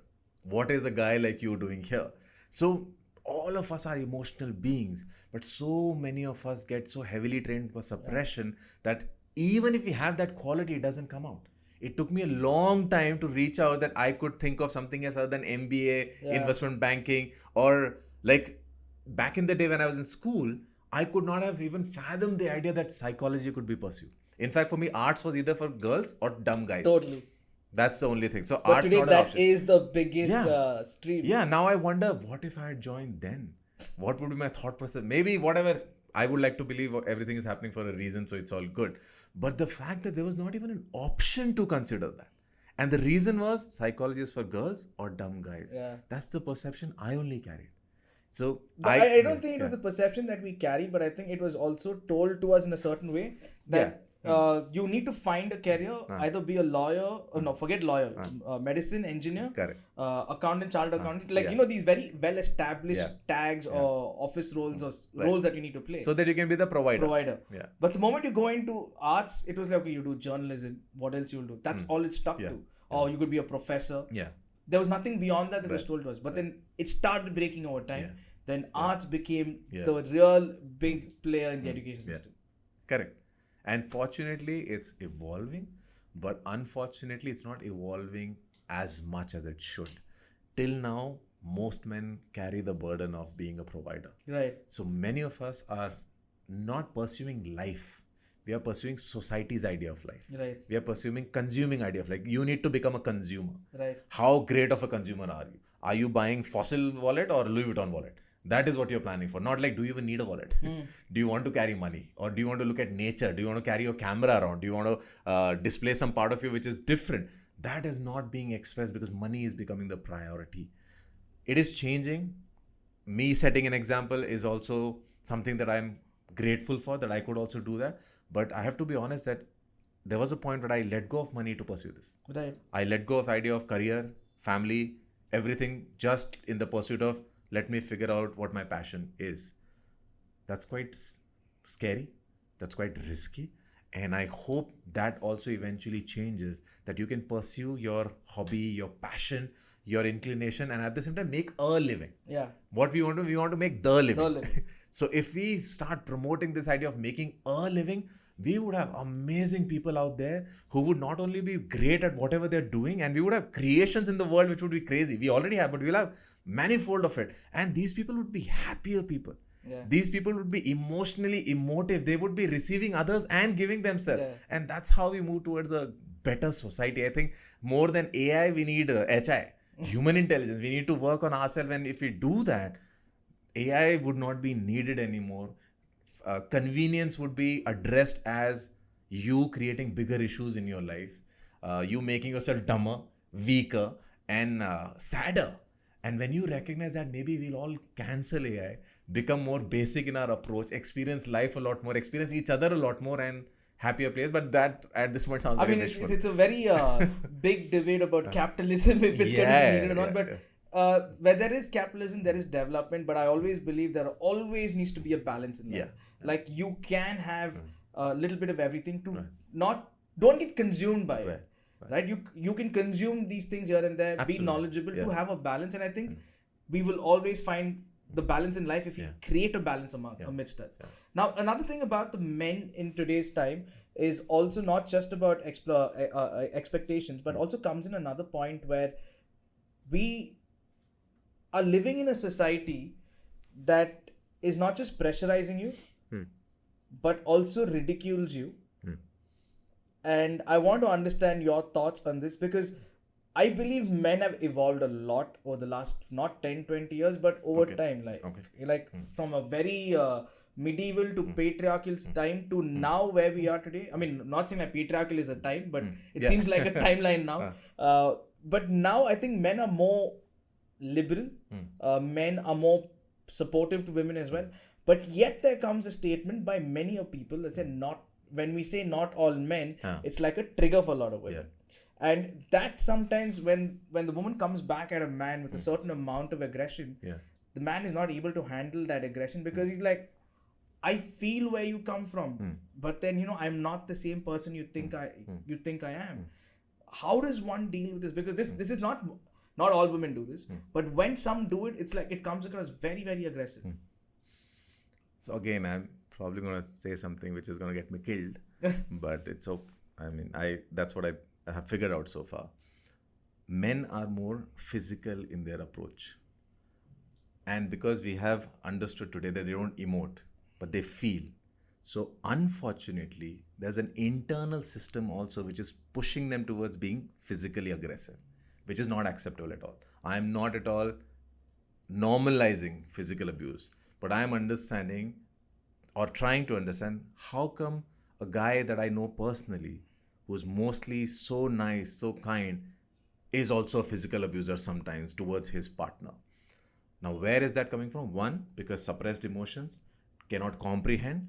What is a guy like you doing here? So all of us are emotional beings, but so many of us get so heavily trained for suppression that even if we have that quality, it doesn't come out. It took me a long time to reach out that I could think of something else other than MBA, investment banking, or like back in the day when I was in school, I could not have even fathomed the idea that psychology could be pursued. In fact, for me, arts was either for girls or dumb guys. Totally. That's the only thing. So but arts today not that an option. is the biggest stream. Yeah, now I wonder, what if I had joined then? What would be my thought process? Maybe whatever, I would like to believe everything is happening for a reason, so it's all good. But the fact that there was not even an option to consider that. And the reason was psychology is for girls or dumb guys. That's the perception I only carried. So I don't think it was the perception that we carried, but I think it was also told to us in a certain way that you need to find a career, either be a lawyer, or forget lawyer, medicine, engineer, accountant, chartered accountant, like these very well established tags or office roles or roles that you need to play. So that you can be the provider. But the moment you go into arts, it was like, okay, you do journalism, what else you'll do? That's all it stuck to. Or you could be a professor. There was nothing beyond that was told to us. But then it started breaking over time. Then arts became the real big player in the education system. Correct. And fortunately, it's evolving, but unfortunately, it's not evolving as much as it should. Till now, most men carry the burden of being a provider. Right. So many of us are not pursuing life. We are pursuing society's idea of life. Right. We are pursuing consuming idea of life. You need to become a consumer. Right. How great of a consumer are you? Are you buying Fossil wallet or Louis Vuitton wallet? That is what you're planning for. Not like, do you even need a wallet? Do you want to carry money? Or do you want to look at nature? Do you want to carry your camera around? Do you want to display some part of you which is different? That is not being expressed because money is becoming the priority. It is changing. Me setting an example is also something that I'm grateful for, that I could also do that. But I have to be honest that there was a point where I let go of money to pursue this. Right. I let go of the idea of career, family, everything just in the pursuit of let me figure out what my passion is. That's quite scary. That's quite risky. And I hope that also eventually changes, that you can pursue your hobby, your passion, your inclination, and at the same time make a living. Yeah. What we want to make the living. So if we start promoting this idea of making a living, we would have amazing people out there who would not only be great at whatever they're doing, and we would have creations in the world which would be crazy. We already have, but we'll have manifold of it. And these people would be happier people. Yeah. These people would be emotionally emotive. They would be receiving others and giving themselves. Yeah. And that's how we move towards a better society. I think more than AI, we need HI, human intelligence. We need to work on ourselves. And if we do that, AI would not be needed anymore. Convenience would be addressed as you creating bigger issues in your life, you making yourself dumber, weaker, and sadder. And when you recognize that, maybe we'll all cancel AI, become more basic in our approach, experience life a lot more, experience each other a lot more, and happier place. But that at this point sounds very wishful. It's a very big debate about capitalism, if it's going to be needed or not. But where there is capitalism, there is development. But I always believe there always needs to be a balance in life. Like you can have a little bit of everything to don't get consumed by it. Right? You can consume these things here and there, be knowledgeable, to have a balance. And I think we will always find the balance in life if we create a balance amidst us. Now, another thing about the men in today's time is also not just about expectations, but also comes in another point where we are living in a society that is not just pressurizing you, but also ridicules you. And I want to understand your thoughts on this, because I believe men have evolved a lot over the last not 10-20 years, but over time, from a very medieval to patriarchal time to now where we are today. I mean, not saying that patriarchal is a time, but it seems like a timeline now. But now I think men are more liberal, men are more supportive to women as well. But yet there comes a statement by many of people that say when we say not all men, it's like a trigger for a lot of women. And that sometimes when the woman comes back at a man with a certain amount of aggression, the man is not able to handle that aggression, because he's like, I feel where you come from, but then I'm not the same person you think I am. How does one deal with this? Because this is not all women do this, but when some do it, it's like it comes across very, very aggressive. So again, I'm probably going to say something which is going to get me killed, but it's okay. I mean, that's what I have figured out so far. Men are more physical in their approach. And because we have understood today that they don't emote, but they feel. So unfortunately, there's an internal system also which is pushing them towards being physically aggressive, which is not acceptable at all. I am not at all normalizing physical abuse, but I am understanding or trying to understand how come a guy that I know personally, who's mostly so nice, so kind, is also a physical abuser sometimes towards his partner. Now, where is that coming from? One, because suppressed emotions cannot comprehend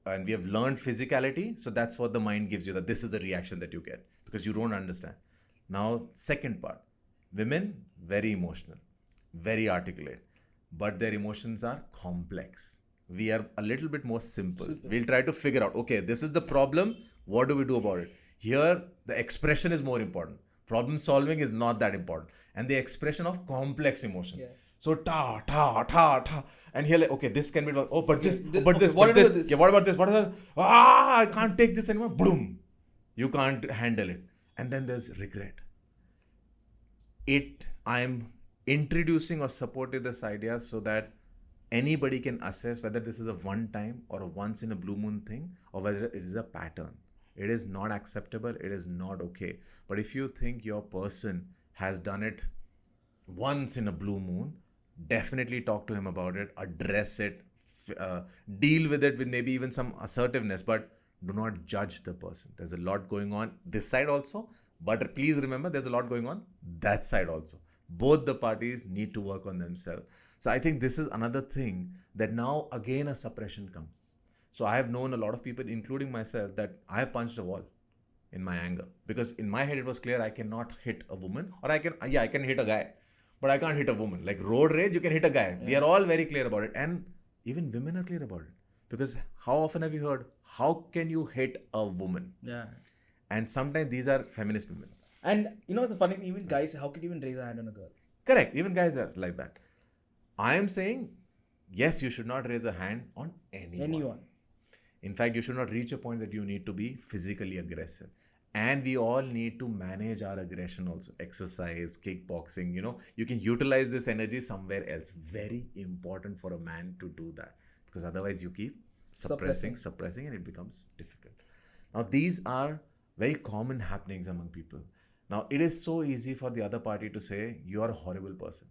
and we have learned physicality, so that's what the mind gives you, that this is the reaction that you get because you don't understand. Now, second part, women, very emotional, very articulate, but their emotions are complex. We are a little bit more simple. We'll try to figure out, okay, this is the problem. What do we do about it? Here, the expression is more important. Problem solving is not that important. And the expression of complex emotion. Yeah. So, and here, like, okay, this can be, oh, but this, but this, but this. Yeah, what about this? What is that? I can't take this anymore. Boom. You can't handle it. And then there's regret. I am introducing or supporting this idea so that anybody can assess whether this is a one time or a once in a blue moon thing, or whether it is a pattern. It is not acceptable. It is not okay. But if you think your person has done it once in a blue moon, definitely talk to him about it, address it, deal with it with maybe even some assertiveness, but do not judge the person. There's a lot going on this side also, but please remember there's a lot going on that side also. Both the parties need to work on themselves. So I think this is another thing that now again a suppression comes. So I have known a lot of people, including myself, that I have punched a wall in my anger. Because in my head it was clear I cannot hit a woman, or I can hit a guy, but I can't hit a woman. Like road rage, you can hit a guy. Yeah. We are all very clear about it. And even women are clear about it. Because how often have you heard, how can you hit a woman? Yeah. And sometimes these are feminist women. And the funny thing, even guys, how could you even raise a hand on a girl? Correct. Even guys are like that. I am saying, yes, you should not raise a hand on anyone. In fact, you should not reach a point that you need to be physically aggressive. And we all need to manage our aggression also. Exercise, kickboxing, you can utilize this energy somewhere else. Very important for a man to do that, because otherwise you keep suppressing, and it becomes difficult. Now, these are very common happenings among people. Now, it is so easy for the other party to say, you are a horrible person.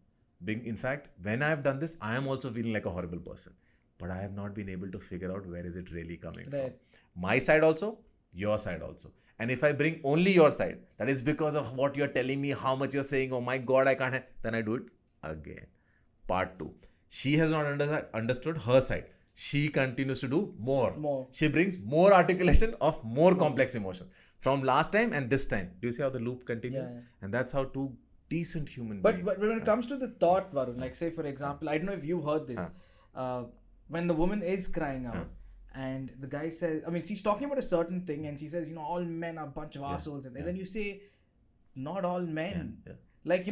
In fact, when I have done this, I am also feeling like a horrible person. But I have not been able to figure out where is it really coming from. My side also, your side also. And if I bring only your side, that is because of what you're telling me, how much you're saying, oh my God, I can't, then I do it again. Part 2. She has not understood her side. She continues to do more. She brings more articulation of more complex emotion from last time and this time. Do you see how the loop continues? Yeah. And that's how two decent human beings. But when it comes to the thought, Varun, like say for example, I don't know if you heard this, when the woman is crying out and the guy says, I mean, she's talking about a certain thing and she says, all men are a bunch of assholes. And then you say, not all men. Like,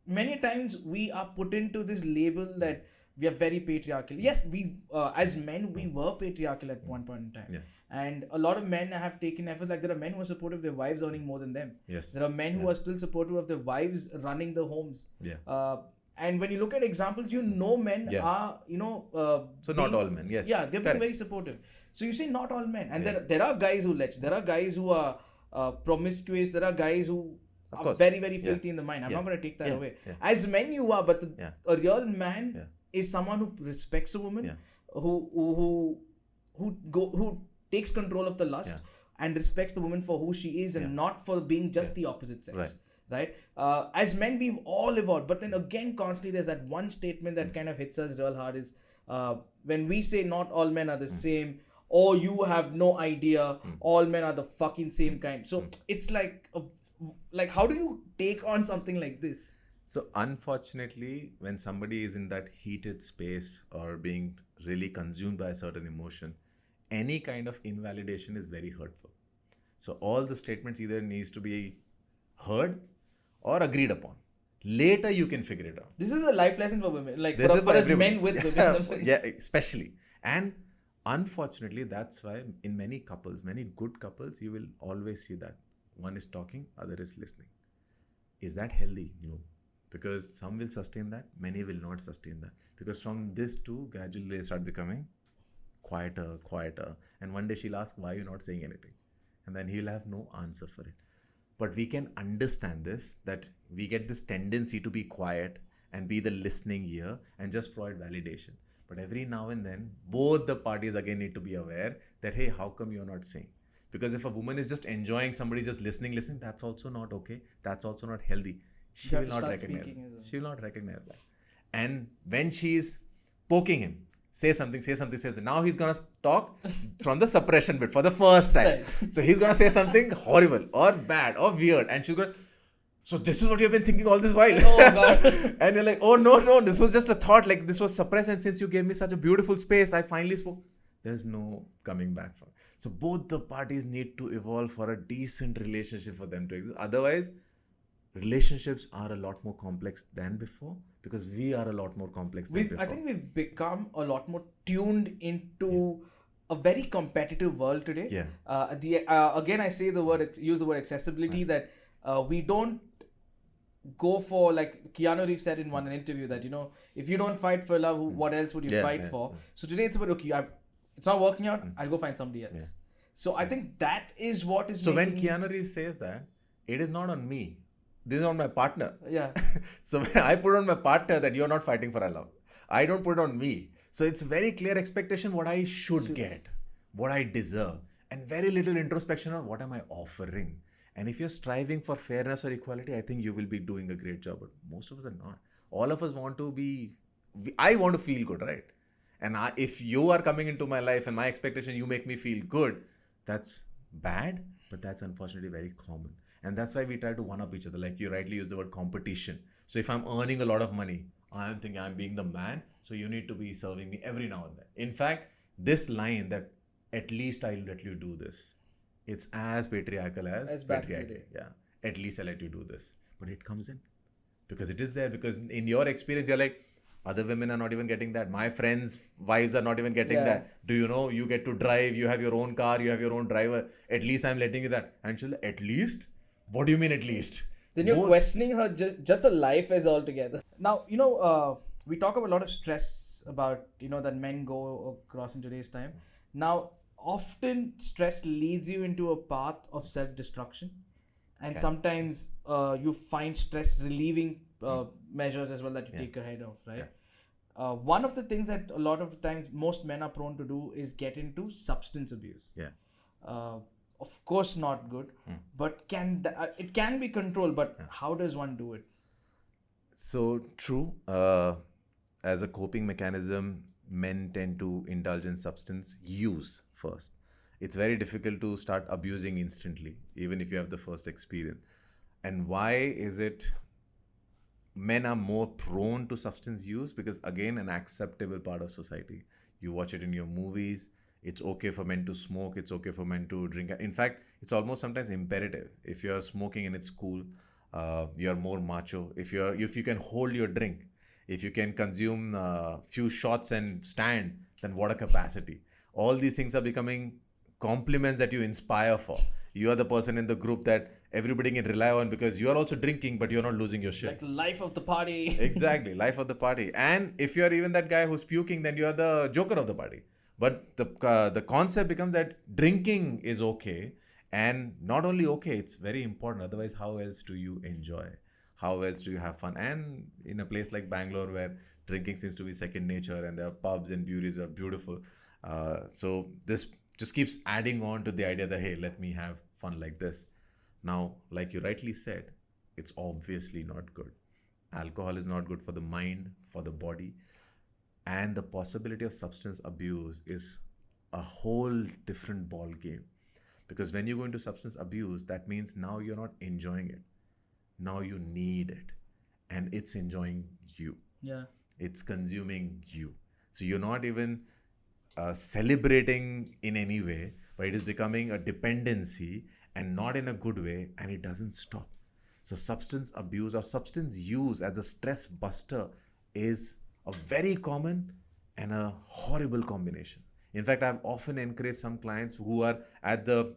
many times we are put into this label that we are very patriarchal. Yes, we as men, we were patriarchal at one point in time. Yeah. And a lot of men have taken efforts. Like there are men who are supportive of their wives earning more than them. Yes. There are men who are still supportive of their wives running the homes. Yeah. And when you look at examples, men are, so not all men, yes. Yeah, they're being very supportive. So you say not all men. And there are guys who lech. There are guys who are promiscuous. There are guys who are very, very filthy in the mind. I'm not going to take that away. Yeah. As men you are, but a real man is someone who respects a woman, who takes control of the lust and respects the woman for who she is and not for being just the opposite sex. Right? As men, we've all evolved. But then again, constantly, there's that one statement that kind of hits us real hard is when we say not all men are the same, or you have no idea, all men are the fucking same kind. So it's like how do you take on something like this? So unfortunately, when somebody is in that heated space or being really consumed by a certain emotion, any kind of invalidation is very hurtful. So all the statements either needs to be heard or agreed upon. Later you can figure it out. This is a life lesson for women, like for us men with women themselves. Yeah, especially. And unfortunately, that's why in many good couples, you will always see that one is talking, other is listening. Is that healthy? No. Because some will sustain that, many will not sustain that. Because from this too, gradually they start becoming quieter. And one day she'll ask, why are you not saying anything? And then he'll have no answer for it. But we can understand this, that we get this tendency to be quiet and be the listening ear and just provide validation. But every now and then, both the parties again need to be aware that, hey, how come you're not saying? Because if a woman is just enjoying somebody just listening, that's also not okay. That's also not healthy. She will not recognize it. Well. She will not recognize that. And when she's poking him, say something. Now he's going to talk from the suppression bit for the first time. Right. So he's going to say something horrible or bad or weird. And she's going to, so this is what you've been thinking all this while? Oh, God. And you're like, oh, no, this was just a thought. Like this was suppressed. And since you gave me such a beautiful space, I finally spoke. There's no coming back from it. So both the parties need to evolve for a decent relationship for them to exist. Otherwise, relationships are a lot more complex than before because we are a lot more complex than before. I think we've become a lot more tuned into a very competitive world today. Yeah. Again, I say use the word accessibility, that we don't go for, like Keanu Reeves said in one interview, that if you don't fight for love, what else would you fight for? So today it's about, okay, it's not working out, I'll go find somebody else. Yeah. So I think that is what is. So when Keanu Reeves says that, it is not on me. This is on my partner. Yeah. So I put on my partner that you're not fighting for our love. I don't put it on me. So it's very clear expectation what I should get, what I deserve, and very little introspection on what am I offering. And if you're striving for fairness or equality, I think you will be doing a great job. But most of us are not. All of us want to be, I want to feel good, right? And if you are coming into my life and my expectation, you make me feel good, that's bad, but that's unfortunately very common. And that's why we try to one-up each other. Like you rightly used the word competition. So if I'm earning a lot of money, I'm thinking I'm being the man, so you need to be serving me every now and then. In fact, this line that at least I'll let you do this, it's as patriarchal as patriarchy. Yeah, at least I'll let you do this. But it comes in because it is there. Because in your experience, you're like, Other women are not even getting that. My friends' wives are not even getting Yeah. that. Do you know you get to drive, you have your own car, you have your own driver. At least I'm letting you that. And she'll, at least? What do you mean at least? Then you're More. questioning her just a life as altogether. Now, we talk about a lot of stress about, that men go across in today's time. Now, often stress leads you into a path of self-destruction. And Okay. sometimes you find stress relieving measures as well that you take ahead of, right? One of the things that a lot of the times most men are prone to do is get into substance abuse. Yeah. Uh, of course, not good, but it can be controlled. But how does one do it? So true. As a coping mechanism, men tend to indulge in substance use first. It's very difficult to start abusing instantly, even if you have the first experience. And why is it men are more prone to substance use? Because again, an acceptable part of society. You watch it in your movies. It's okay for men to smoke. It's okay for men to drink. In fact, it's almost sometimes imperative. If you're smoking and it's cool, you're more macho. If you can hold your drink, if you can consume a few shots and stand, then what a capacity. All these things are becoming compliments that you inspire for. You are the person in the group that everybody can rely on because you are also drinking, but you're not losing your shit. Like the life of the party. Exactly, life of the party. And if you're even that guy who's puking, then you're the joker of the party. But the concept becomes that drinking is okay, and not only okay, it's very important. Otherwise, how else do you enjoy? How else do you have fun? And in a place like Bangalore, where drinking seems to be second nature, and their pubs and breweries are beautiful, so this just keeps adding on to the idea that, hey, let me have fun like this. Now, like you rightly said, it's obviously not good. Alcohol is not good for the mind, for the body, and the possibility of substance abuse is a whole different ball game. Because when you go into substance abuse, that means now you're not enjoying it. Now you need it, and it's enjoying you. Yeah. It's consuming you. So you're not even celebrating in any way, but it is becoming a dependency, and not in a good way, and it doesn't stop. So substance abuse or substance use as a stress buster is a very common and a horrible combination. In fact, I've often encouraged some clients who are at the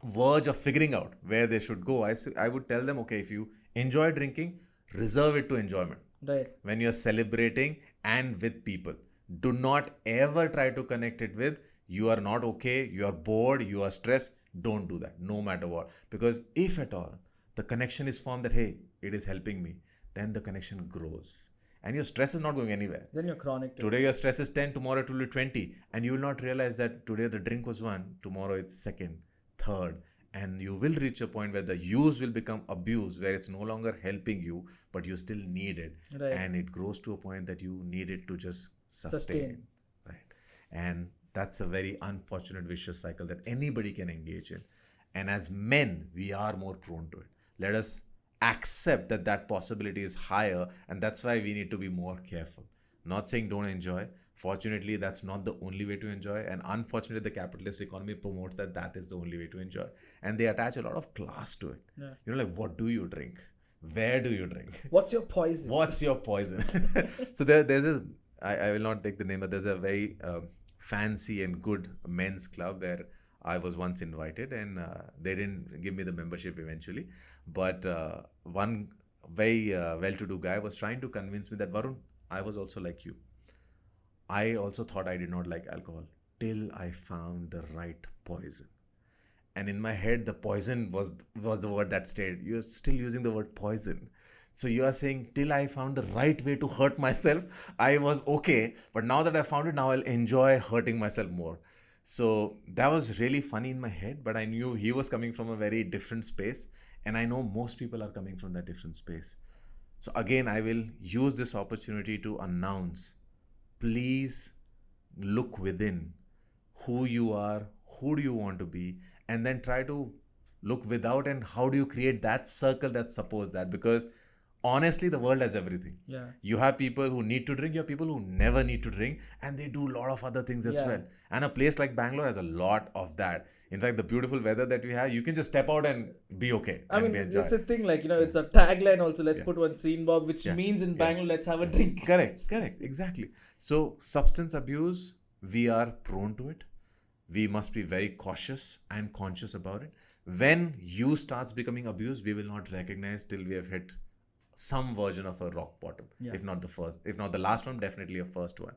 verge of figuring out where they should go. I would tell them, okay, if you enjoy drinking, reserve it to enjoyment. Right. When you're celebrating and with people, do not ever try to connect it with you are not okay, you are bored, you are stressed. Don't do that, no matter what. Because if at all the connection is formed that, hey, it is helping me, then the connection grows. And your stress is not going anywhere. Then you're chronic too. Today your stress is 10, tomorrow it will be 20. And you will not realize that today the drink was 1, tomorrow it's second, third. And you will reach a point where the use will become abuse, where it's no longer helping you, but you still need it. Right. And it grows to a point that you need it to just sustain. Right. And that's a very unfortunate vicious cycle that anybody can engage in. And as men, we are more prone to it. Let us accept that that possibility is higher, and that's why we need to be more careful. Not saying don't enjoy. Fortunately, that's not the only way to enjoy, and unfortunately the capitalist economy promotes that that is the only way to enjoy, and they attach a lot of class to it. Yeah. Like, what do you drink, where do you drink, What's your poison? what's your poison? So there's this, I will not take the name, but there's a very fancy and good men's club where I was once invited, and they didn't give me the membership eventually. But one very well-to-do guy was trying to convince me that, Varun, I was also like you. I also thought I did not like alcohol till I found the right poison. And in my head, the poison was the word that stayed. You're still using the word poison. So you are saying, till I found the right way to hurt myself, I was okay. But now that I found it, now I'll enjoy hurting myself more. So that was really funny in my head, but I knew he was coming from a very different space. And I know most people are coming from that different space. So again, I will use this opportunity to announce, please look within who you are, who do you want to be, and then try to look without and how do you create that circle that supports that. Because honestly, the world has everything. Yeah. You have people who need to drink, you have people who never need to drink, and they do a lot of other things as well. And a place like Bangalore has a lot of that. In fact, the beautiful weather that we have, you can just step out and be okay. I mean, enjoy. it's a thing, like, it's a tagline also. Let's put one scene, Bob, which means in Bangalore, let's have a drink. Correct, exactly. So, substance abuse, we are prone to it. We must be very cautious and conscious about it. When use starts becoming abuse, we will not recognize till we have hit some version of a rock bottom. If not the first, if not the last one, definitely a first one.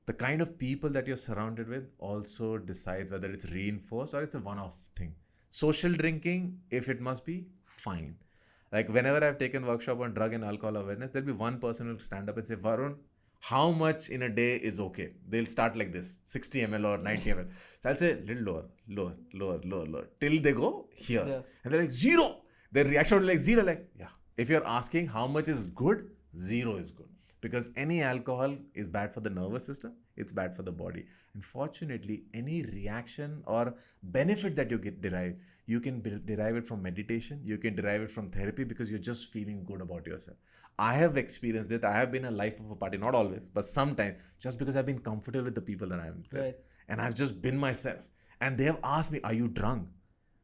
The kind of people that you're surrounded with also decides whether it's reinforced or it's a one-off thing. Social drinking, if it must be, fine. Like whenever I've taken workshop on drug and alcohol awareness, there'll be one person who will stand up and say, Varun, how much in a day is okay? They'll start like this, 60 ml or 90 ml. So I'll say, little lower, till they go here. Yeah. And they're like, 0. Their reaction will be like 0, like, yeah. If you're asking how much is good, 0 is good. Because any alcohol is bad for the nervous system, it's bad for the body. And fortunately, any reaction or benefit that you derive, you can derive it from meditation, you can derive it from therapy, because you're just feeling good about yourself. I have experienced it. I have been a life of a party, not always, but sometimes, just because I've been comfortable with the people that I'm with. Right. And I've just been myself. And they have asked me, are you drunk?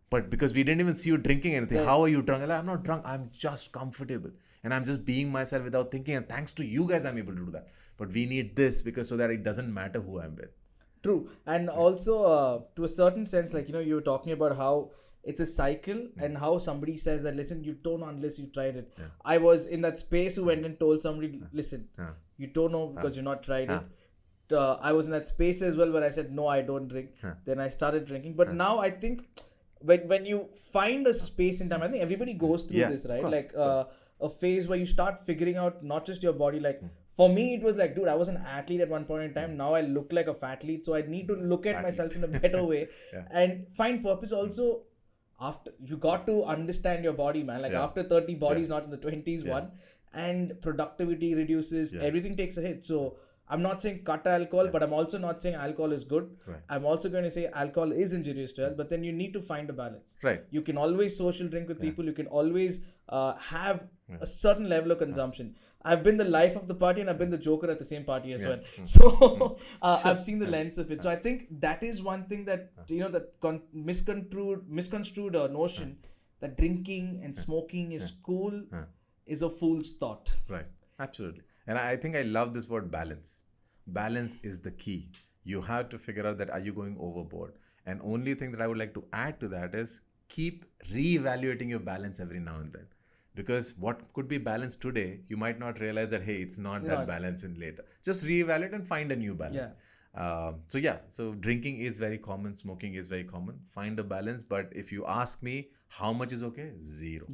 But because we didn't even see you drinking anything, how are you drunk? I'm not drunk. I'm just comfortable. And I'm just being myself without thinking. And thanks to you guys, I'm able to do that. But we need this because so that it doesn't matter who I'm with. True. And also, to a certain sense, like, you were talking about how it's a cycle and how somebody says that, listen, you don't know unless you tried it. Yeah. I was in that space who went and told somebody, listen, you don't know because you've not tried it. I was in that space as well where I said, no, I don't drink. Then I started drinking. But now I think when you find a space in time, I think everybody goes through this, right? Course, like a phase where you start figuring out not just your body. Like for me, it was like, dude, I was an athlete at one point in time. Now I look like a fathlete. So I need to look at myself in a better way and find purpose also. After you got to understand your body, man. Like after 30, body's not in the 20s one, and productivity reduces, everything takes a hit. So I'm not saying cut alcohol, but I'm also not saying alcohol is good. Right. I'm also going to say alcohol is injurious to health, but then you need to find a balance. Right. You can always social drink with people. You can always have a certain level of consumption. I've been the life of the party and I've been the joker at the same party as well. So I've seen the lens of it. So I think that is one thing that, that misconstrued notion that drinking and smoking is cool is a fool's thought. Right. Absolutely. And I think I love this word balance. Balance is the key. You have to figure out that are you going overboard? And only thing that I would like to add to that is keep reevaluating your balance every now and then. Because what could be balanced today, you might not realize that, hey, it's not that balanced in later. Just reevaluate and find a new balance. So drinking is very common, smoking is very common. Find a balance, but if you ask me how much is okay, 0.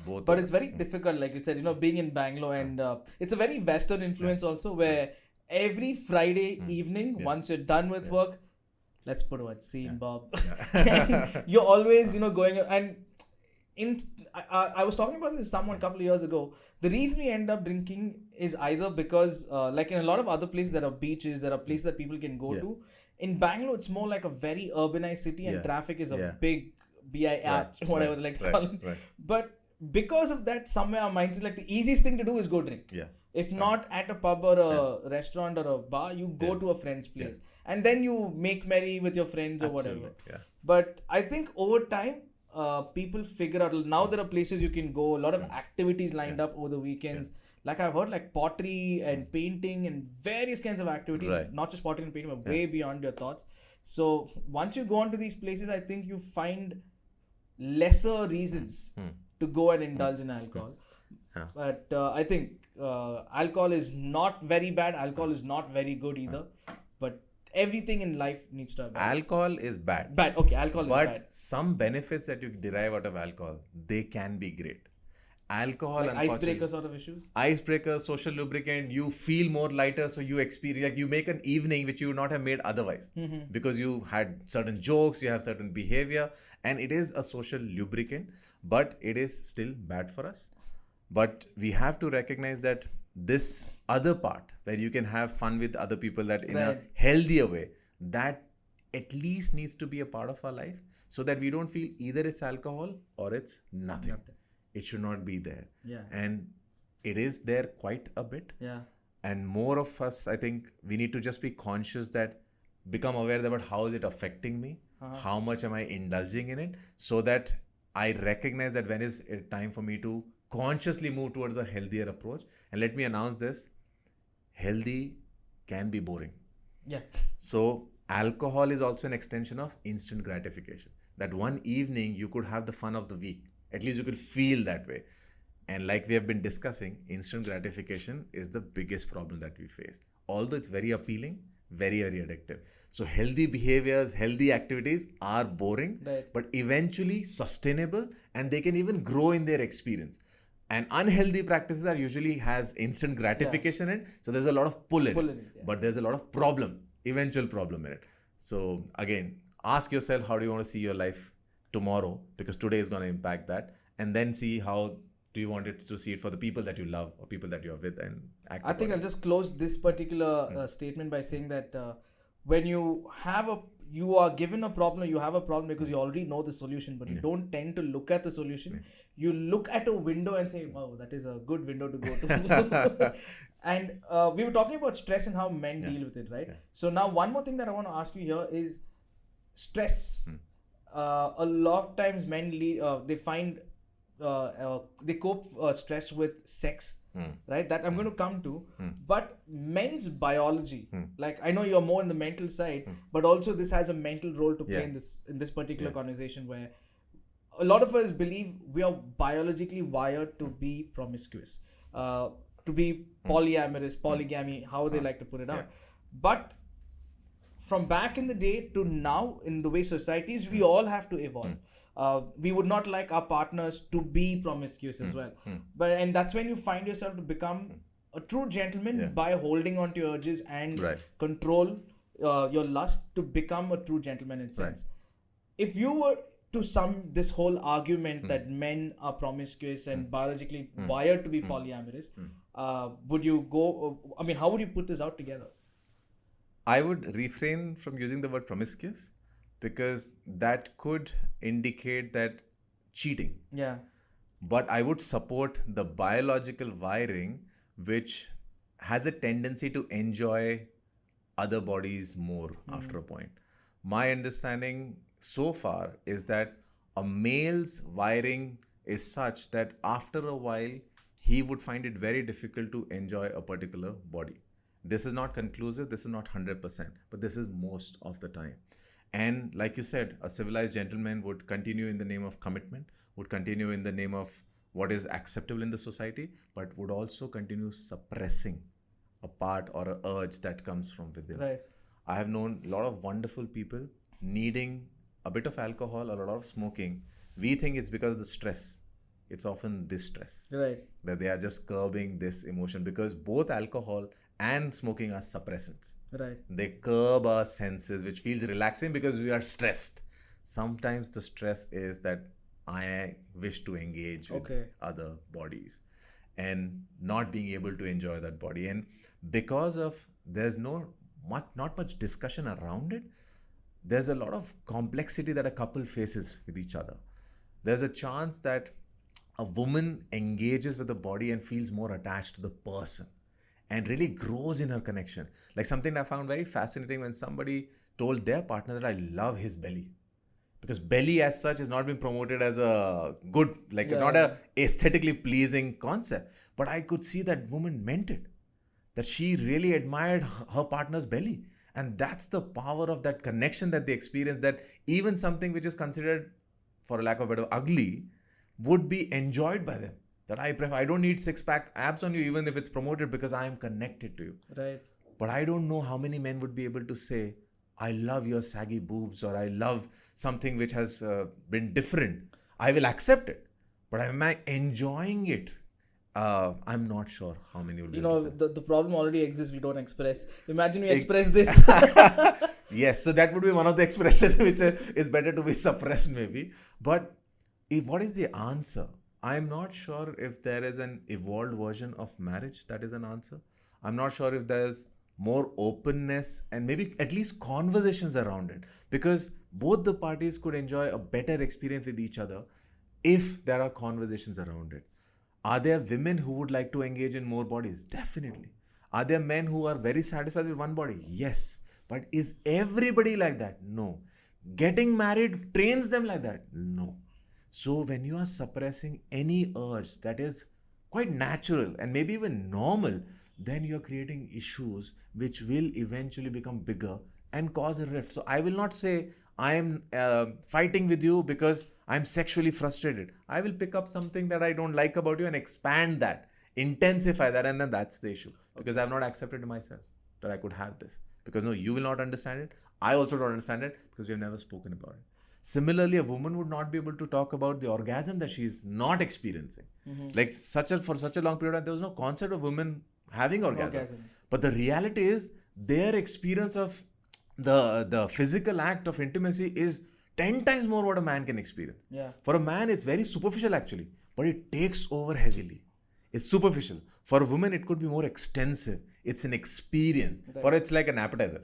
Both. But it's very difficult, like you said, being in Bangalore, and it's a very Western influence also, where every Friday evening, once you're done with work, let's put one scene, Bob. You're always, going, and I was talking about this with someone a couple of years ago. The reason we end up drinking is either because, like in a lot of other places, there are beaches, there are places that people can go to. In Bangalore, it's more like a very urbanized city, and traffic is a big BIR, whatever they like to call it. But because of that, somewhere our minds is like the easiest thing to do is go drink. If not at a pub or a restaurant or a bar, you go to a friend's place. And then you make merry with your friends or whatever. But I think over time, people figure out, now there are places you can go, a lot of activities lined up over the weekends. Like I've heard, like pottery and painting and various kinds of activities, not just pottery and painting, but way beyond your thoughts. So once you go on to these places, I think you find lesser reasons to go and indulge in alcohol. But I think alcohol is not very bad. Alcohol is not very good either. But everything in life needs to have balance. Alcohol is bad. Alcohol is bad. But some benefits that you derive out of alcohol, they can be great. Alcohol, like icebreaker sort of issues? Icebreaker, social lubricant, you feel more lighter, so you experience, like you make an evening which you would not have made otherwise. Because you had certain jokes, you have certain behavior, and it is a social lubricant, but it is still bad for us. But we have to recognize that this other part where you can have fun with other people, that in a healthier way, that at least needs to be a part of our life, so that we don't feel either it's alcohol or it's nothing. It should not be there. And it is there quite a bit. Yeah. And more of us, I think we need to just be conscious that become aware about how is it affecting me, how much am I indulging in it, so that I recognize that when is it time for me to consciously move towards a healthier approach. And let me announce this, healthy can be boring. Yeah. So alcohol is also an extension of instant gratification. That one evening you could have the fun of the week. At least you could feel that way. And like we have been discussing, instant gratification is the biggest problem that we face. Although it's very appealing, very, very addictive. So healthy behaviors, healthy activities are boring, right, but eventually sustainable, and they can even grow in their experience. And unhealthy practices are usually has instant gratification in it. So there's a lot of pull in it. Yeah. But there's a lot of eventual problem in it. So again, ask yourself, how do you want to see your life tomorrow? Because today is going to impact that. And then see how do you want it to see it for the people that you love or people that you are with, and act. I think I'll just close this particular statement by saying that when you are given a problem, you have a problem because you already know the solution, but you don't tend to look at the solution. You look at a window and say, wow, that is a good window to go to. And we were talking about stress and how men deal with it, right? So now one more thing that I want to ask you here is stress. A lot of times men they find they cope stress with sex, right? That I'm going to come to. But men's biology, like I know you're more in the mental side, but also this has a mental role to play in this particular conversation, where a lot of us believe we are biologically wired to be promiscuous, to be polyamorous, polygamy, how they like to put it out. But from back in the day to now, in the way societies, we all have to evolve. We would not like our partners to be promiscuous as well. And that's when you find yourself to become a true gentleman by holding on to your urges and control your lust to become a true gentleman in sense. If you were to sum this whole argument that men are promiscuous and biologically wired to be polyamorous, would you go, how would you put this out together? I would refrain from using the word promiscuous, because that could indicate that cheating. Yeah. But I would support the biological wiring, which has a tendency to enjoy other bodies more after a point. My understanding so far is that a male's wiring is such that after a while, he would find it very difficult to enjoy a particular body. This is not conclusive, this is not 100%, but this is most of the time. And like you said, a civilized gentleman would continue in the name of commitment, would continue in the name of what is acceptable in the society, but would also continue suppressing a part or an urge that comes from within. Right. I have known a lot of wonderful people needing a bit of alcohol or a lot of smoking. We think it's because of the stress. It's often this stress. Right. That they are just curbing this emotion, because both alcohol and smoking are suppressants. Right. They curb our senses, which feels relaxing because we are stressed. Sometimes the stress is that I wish to engage with other bodies and not being able to enjoy that body. And because of there's not much discussion around it, there's a lot of complexity that a couple faces with each other. There's a chance that a woman engages with the body and feels more attached to the person and really grows in her connection. Like something I found very fascinating when somebody told their partner that I love his belly. Because belly as such has not been promoted as a good, not a aesthetically pleasing concept. But I could see that woman meant it. That she really admired her partner's belly. And that's the power of that connection that they experience, that even something which is considered, for a lack of a better, ugly, would be enjoyed by them. That I don't need six-pack abs on you even if it's promoted, because I am connected to you. Right. But I don't know how many men would be able to say, I love your saggy boobs, or I love something which has been different. I will accept it. But am I enjoying it? I'm not sure how many will be able to say. The problem already exists. We don't express. Imagine we express this. Yes, so that would be one of the expressions which is better to be suppressed maybe. But what is the answer? I'm not sure if there is an evolved version of marriage that is an answer. I'm not sure if there's more openness and maybe at least conversations around it. Because both the parties could enjoy a better experience with each other if there are conversations around it. Are there women who would like to engage in more bodies? Definitely. Are there men who are very satisfied with one body? Yes. But is everybody like that? No. Getting married trains them like that? No. So when you are suppressing any urge that is quite natural and maybe even normal, then you're creating issues which will eventually become bigger and cause a rift. So I will not say I am fighting with you because I'm sexually frustrated. I will pick up something that I don't like about you and expand that, intensify that, and then that's the issue. Because I've not accepted myself that I could have this. Because no, you will not understand it. I also don't understand it because we have never spoken about it. Similarly, a woman would not be able to talk about the orgasm that she is not experiencing. Like for such a long period of time, there was no concept of women having orgasm. But the reality is their experience of the physical act of intimacy is 10 times more what a man can experience. For a man, it's very superficial actually, but it takes over heavily. It's superficial. For a woman, it could be more extensive. It's an experience. For it's like an appetizer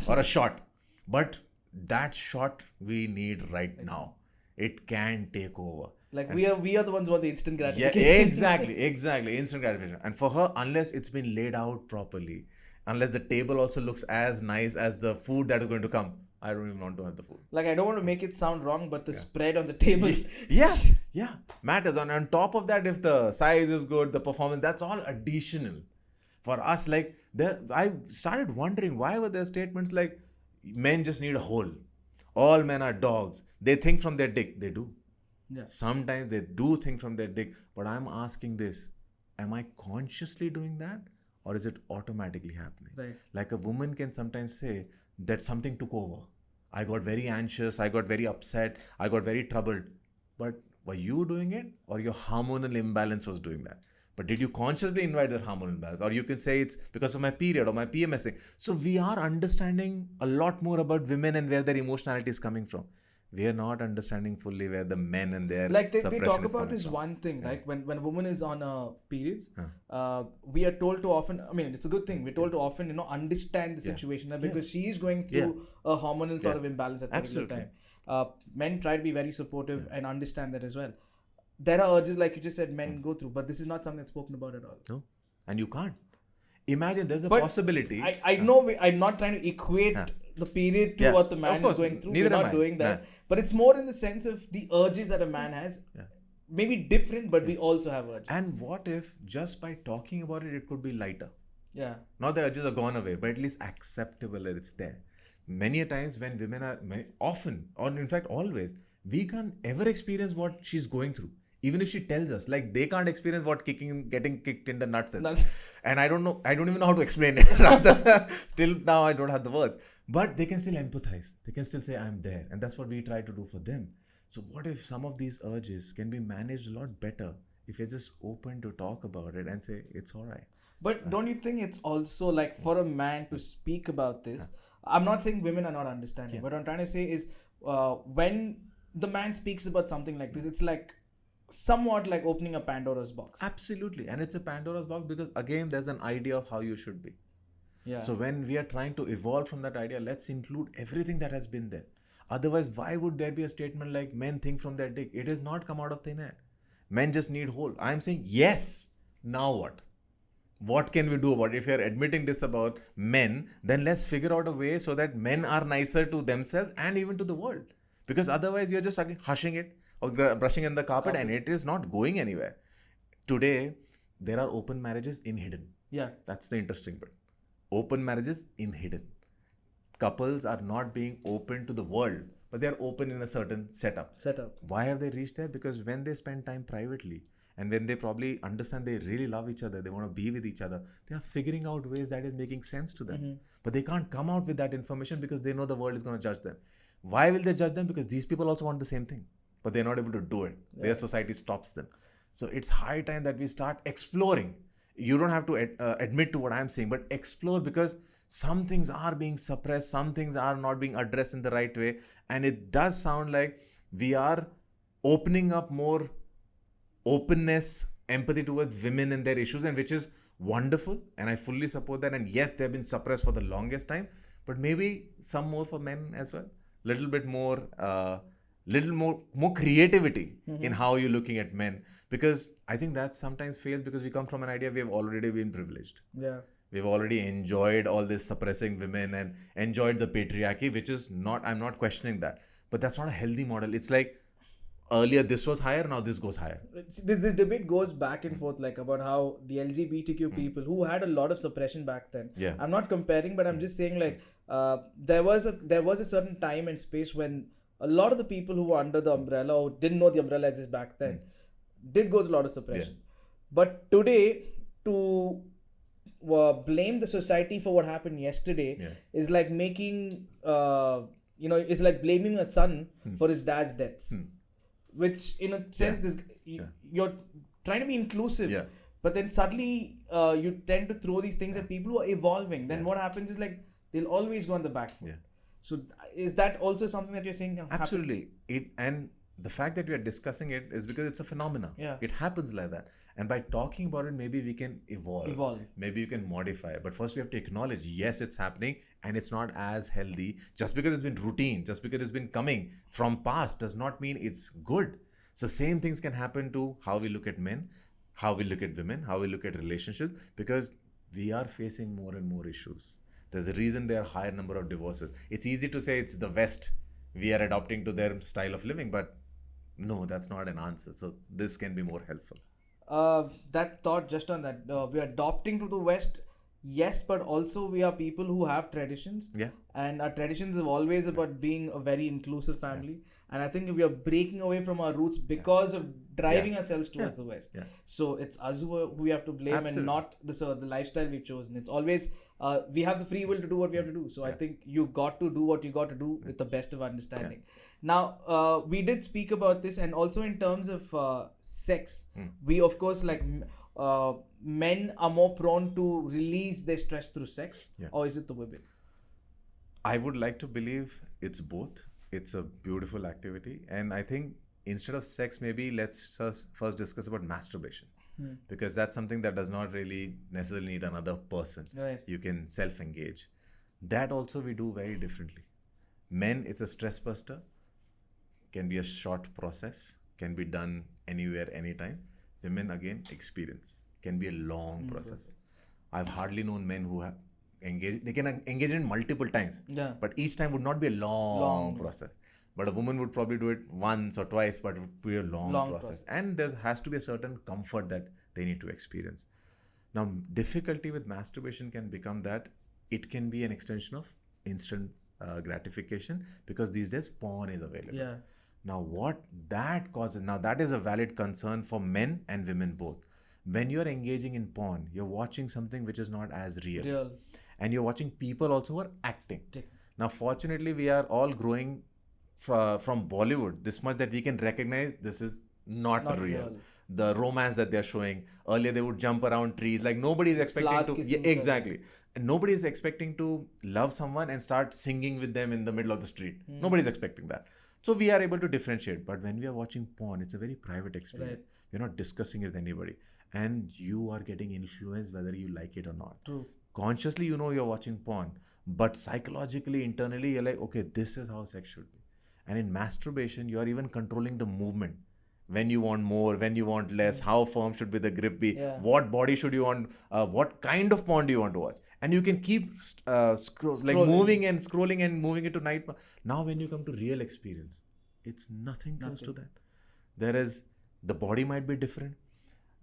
or a shot. But that shot we need right now. It can take over. Like and we are the ones who want the instant gratification. Yeah, exactly. Instant gratification. And for her, unless it's been laid out properly, unless the table also looks as nice as the food that is going to come, I don't even want to have the food. Like, I don't want to make it sound wrong, but the spread on the table. Yeah. Matters. On top of that, if the size is good, the performance, that's all additional. For us, like, I started wondering why were there statements like, men just need a hole. All men are dogs. They think from their dick. They do. Yeah. Sometimes they do think from their dick. But I'm asking this, am I consciously doing that? Or is it automatically happening? Right. Like a woman can sometimes say that something took over. I got very anxious. I got very upset. I got very troubled. But were you doing it? Or your hormonal imbalance was doing that? But did you consciously invite that hormonal imbalance? Or you can say it's because of my period or my PMSing. So we are understanding a lot more about women and where their emotionality is coming from. We are not understanding fully where the men and their like they talk is about this from. one thing, like when a woman is on periods, we are told to often, I mean, it's a good thing, we're told to often, understand the situation, that because she is going through a hormonal sort of imbalance at that particular time. Men try to be very supportive and understand that as well. There are urges, like you just said, men go through, but this is not something that's spoken about at all. No, and you can't. Imagine there's a possibility. I know I'm not trying to equate the period to what the man is going through. We're not doing that. But it's more in the sense of the urges that a man has. Maybe different, but we also have urges. And what if just by talking about it, it could be lighter? Yeah. Not that urges are gone away, but at least acceptable that it's there. Many a times when women are, often, or in fact always, we can't ever experience what she's going through. Even if she tells us, like they can't experience what getting kicked in the nuts is. And I don't even know how to explain it. Still now I don't have the words. But they can still empathize. They can still say, I'm there. And that's what we try to do for them. So what if some of these urges can be managed a lot better if you're just open to talk about it and say, it's all right. But don't you think it's also like for a man to speak about this? I'm not saying women are not understanding. What I'm trying to say is when the man speaks about something like this, it's like somewhat like opening a Pandora's box. Absolutely. And it's a Pandora's box because again, there's an idea of how you should be. Yeah. So when we are trying to evolve from that idea, let's include everything that has been there. Otherwise, why would there be a statement like men think from their dick? It has not come out of thin air. Men just need hole. I'm saying, yes. Now what? What can we do about it? If you're admitting this about men, then let's figure out a way so that men are nicer to themselves and even to the world. Because otherwise, you're just hushing it or brushing in the carpet and it is not going anywhere. Today, there are open marriages in hidden. Yeah. That's the interesting bit. Open marriages in hidden. Couples are not being open to the world, but they are open in a certain setup. Why have they reached there? Because when they spend time privately and when they probably understand they really love each other, they want to be with each other, they are figuring out ways that is making sense to them. But they can't come out with that information because they know the world is going to judge them. Why will they judge them? Because these people also want the same thing, but they're not able to do it. Their society stops them. So it's high time that we start exploring. You don't have to admit to what I'm saying, but explore, because some things are being suppressed, some things are not being addressed in the right way. And it does sound like we are opening up more openness, empathy towards women and their issues, and which is wonderful. And I fully support that. And yes, they've been suppressed for the longest time, but maybe some more for men as well. Little bit more little more creativity in how you're looking at men, because I think that sometimes fails because we come from an idea we have already been privileged. Yeah. We've already enjoyed all this suppressing women and enjoyed the patriarchy, which is not, I'm not questioning that, but that's not a healthy model. It's like earlier this was higher, now this goes higher. This debate goes back and forth, like about how the LGBTQ people who had a lot of suppression back then. Yeah. I'm not comparing, but I'm just saying, like, there was a certain time and space when a lot of the people who were under the umbrella or didn't know the umbrella existed back then did go through a lot of suppression. But today, to blame the society for what happened yesterday is like making is like blaming a son for his dad's deaths. Which in a sense you're trying to be inclusive, but then suddenly you tend to throw these things at people who are evolving. Then what happens is like they'll always go on the back foot. So is that also something that you're saying absolutely happens? And the fact that we are discussing it is because it's a phenomenon. It happens like that, and by talking about it, maybe we can evolve. Maybe you can modify it. But first we have to acknowledge, yes, it's happening and it's not as healthy. Just because it's been routine, just because it's been coming from past, does not mean it's good. So same things can happen to how we look at men, how we look at women, how we look at relationships, because we are facing more and more issues. There's a reason there are higher number of divorces. It's easy to say it's the West, we are adopting to their style of living, but no, that's not an answer. So this can be more helpful. That thought just on that, we are adopting to the West, yes, but also we are people who have traditions. And our traditions are always about being a very inclusive family. And I think we are breaking away from our roots because of driving ourselves towards the West. So it's us who we have to blame. Absolutely. And not the lifestyle we've chosen. It's always we have the free will to do what we have to do. So I think you got to do what you got to do with the best of understanding. Now, we did speak about this, and also in terms of sex, we of course like men are more prone to release their stress through sex, or is it the women? I would like to believe it's both. It's a beautiful activity, and I think instead of sex, maybe let's first discuss about masturbation, because that's something that does not really necessarily need another person. You can self-engage. That also we do very differently. Men, it's a stress buster, can be a short process, can be done anywhere, anytime. Women, again, experience, can be a long process. I've hardly known men who have engaged, they can engage in multiple times, but each time would not be a long process. But a woman would probably do it once or twice, but it would be a long process. And there has to be a certain comfort that they need to experience. Now, difficulty with masturbation can become that it can be an extension of instant gratification, because these days porn is available. Now, what that causes, now that is a valid concern for men and women both. When you're engaging in porn, you're watching something which is not as real. And you're watching people also who are acting. Now, fortunately, we are all growing from Bollywood this much that we can recognize this is not real. The romance that they're showing. Earlier, they would jump around trees. Like, nobody is expecting to... Yeah, exactly. And nobody is expecting to love someone and start singing with them in the middle of the street. Nobody's expecting that. So we are able to differentiate. But when we are watching porn, it's a very private experience. We're not discussing it with anybody. And you are getting influenced whether you like it or not. Consciously, you know you're watching porn. But psychologically, internally, you're like, okay, this is how sex should be. And in masturbation, you are even controlling the movement. When you want more, when you want less, how firm should be the grip be, what body should you want, what kind of porn do you want to watch. And you can keep moving and scrolling and moving it to night. Now when you come to real experience, it's nothing close to that. There is, the body might be different,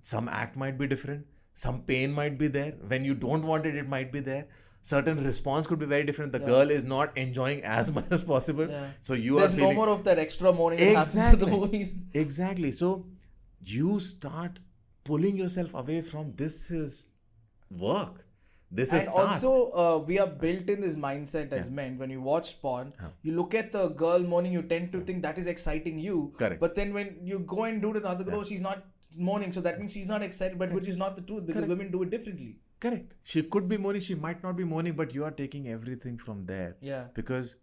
some act might be different, some pain might be there. When you don't want it, it might be there. Certain response could be very different. The girl is not enjoying as much as possible. So there's no more of that extra moaning that happens in the movies. Exactly. So you start pulling yourself away from this is work. This is task. Also, we are built in this mindset as men. When you watch porn, you look at the girl moaning, you tend to think that is exciting you. Correct. But then when you go and do it with the other girl, she's not moaning. So that means she's not excited, but which is not the truth, because women do it differently. Correct. She could be moaning, she might not be moaning, but you are taking everything from there. Because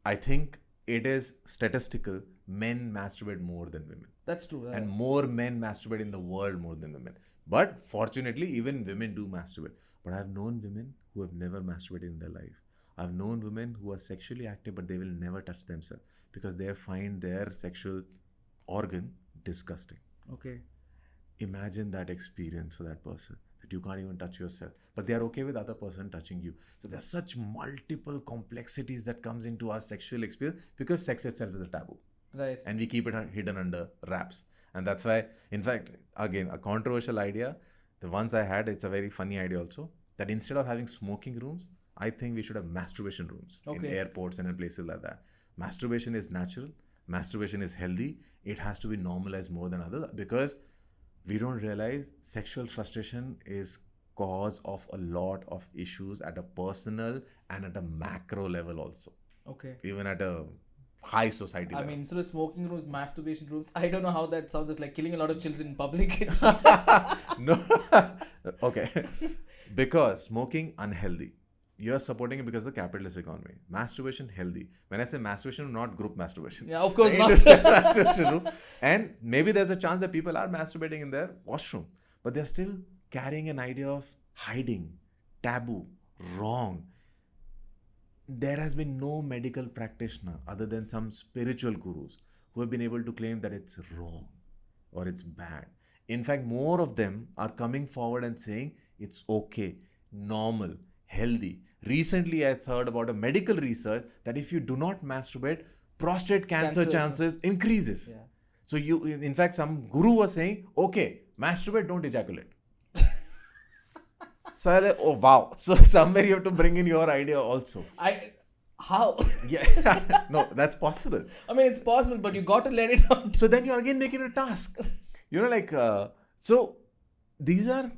I think it is statistical, men masturbate more than women. That's true. And more men masturbate in the world more than women. But fortunately, even women do masturbate. But I've known women who have never masturbated in their life. I've known women who are sexually active, but they will never touch themselves because they find their sexual organ disgusting. Okay. Imagine that experience for that person, that you can't even touch yourself, but they are okay with other person touching you. So there's such multiple complexities that comes into our sexual experience because sex itself is a taboo. Right. And we keep it hidden under wraps. And that's why, in fact, again, a controversial idea, the ones I had, it's a very funny idea also, that instead of having smoking rooms, I think we should have masturbation rooms in airports and in places like that. Masturbation is natural. Masturbation is healthy. It has to be normalized more than others because we don't realize sexual frustration is cause of a lot of issues at a personal and at a macro level also. Okay. Even at a high society level. I mean, instead of smoking rooms, masturbation rooms. I don't know how that sounds. It's like killing a lot of children in public. No. Okay. Because smoking, unhealthy. You're supporting it because of the capitalist economy. Masturbation, healthy. When I say masturbation, not group masturbation. Yeah, of course not. Masturbation room. And maybe there's a chance that people are masturbating in their washroom. But they're still carrying an idea of hiding, taboo, wrong. There has been no medical practitioner other than some spiritual gurus who have been able to claim that it's wrong or it's bad. In fact, more of them are coming forward and saying it's okay, normal, healthy. Recently, I heard about a medical research that if you do not masturbate, prostate cancer chances increases. Yeah. So in fact, some guru was saying, okay, masturbate, don't ejaculate. So I like, oh wow. So somewhere you have to bring in your idea also. How? Yeah. No, that's possible. I mean, it's possible, but you got to let it out. So then you're again making it a task. So these are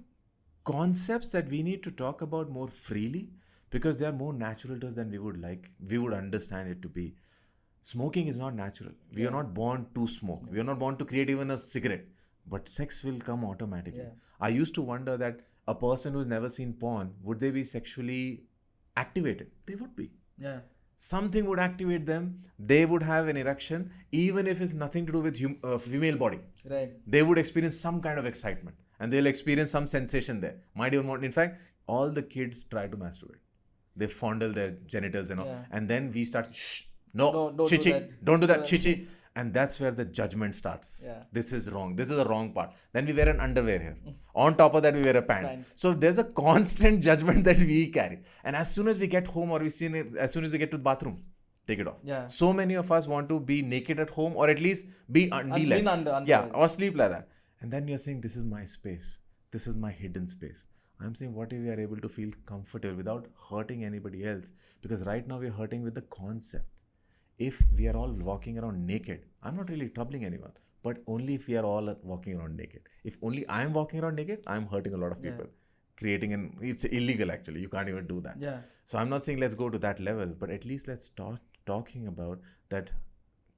concepts that we need to talk about more freely because they are more natural to us than we would understand it to be. Smoking is not natural. We are not born to smoke. We are not born to create even a cigarette. But sex will come automatically. Yeah. I used to wonder that a person who's never seen porn, would they be sexually activated? They would be. Yeah. Something would activate them. They would have an erection, even if it's nothing to do with female body. Right. They would experience some kind of excitement and they'll experience some sensation there. Might even want, in fact, all the kids try to masturbate. They fondle their genitals and all. Yeah. And then we start, don't chichi, do that. don't do that, chichi. And that's where the judgment starts. Yeah. This is wrong. This is the wrong part. Then we wear an underwear here. On top of that, we wear a pant. So there's a constant judgment that we carry. And as soon as we get home or as soon as we get to the bathroom, take it off. Yeah. So many of us want to be naked at home or at least be undressed. Yeah, or sleep like that. And then you're saying, this is my space. This is my hidden space. I'm saying, what if we are able to feel comfortable without hurting anybody else? Because right now we're hurting with the concept. If we are all walking around naked, I'm not really troubling anyone, but only if we are all walking around naked. If only I'm walking around naked, I'm hurting a lot of people. It's illegal actually. You can't even do that. Yeah. So I'm not saying let's go to that level, but at least let's start talking about that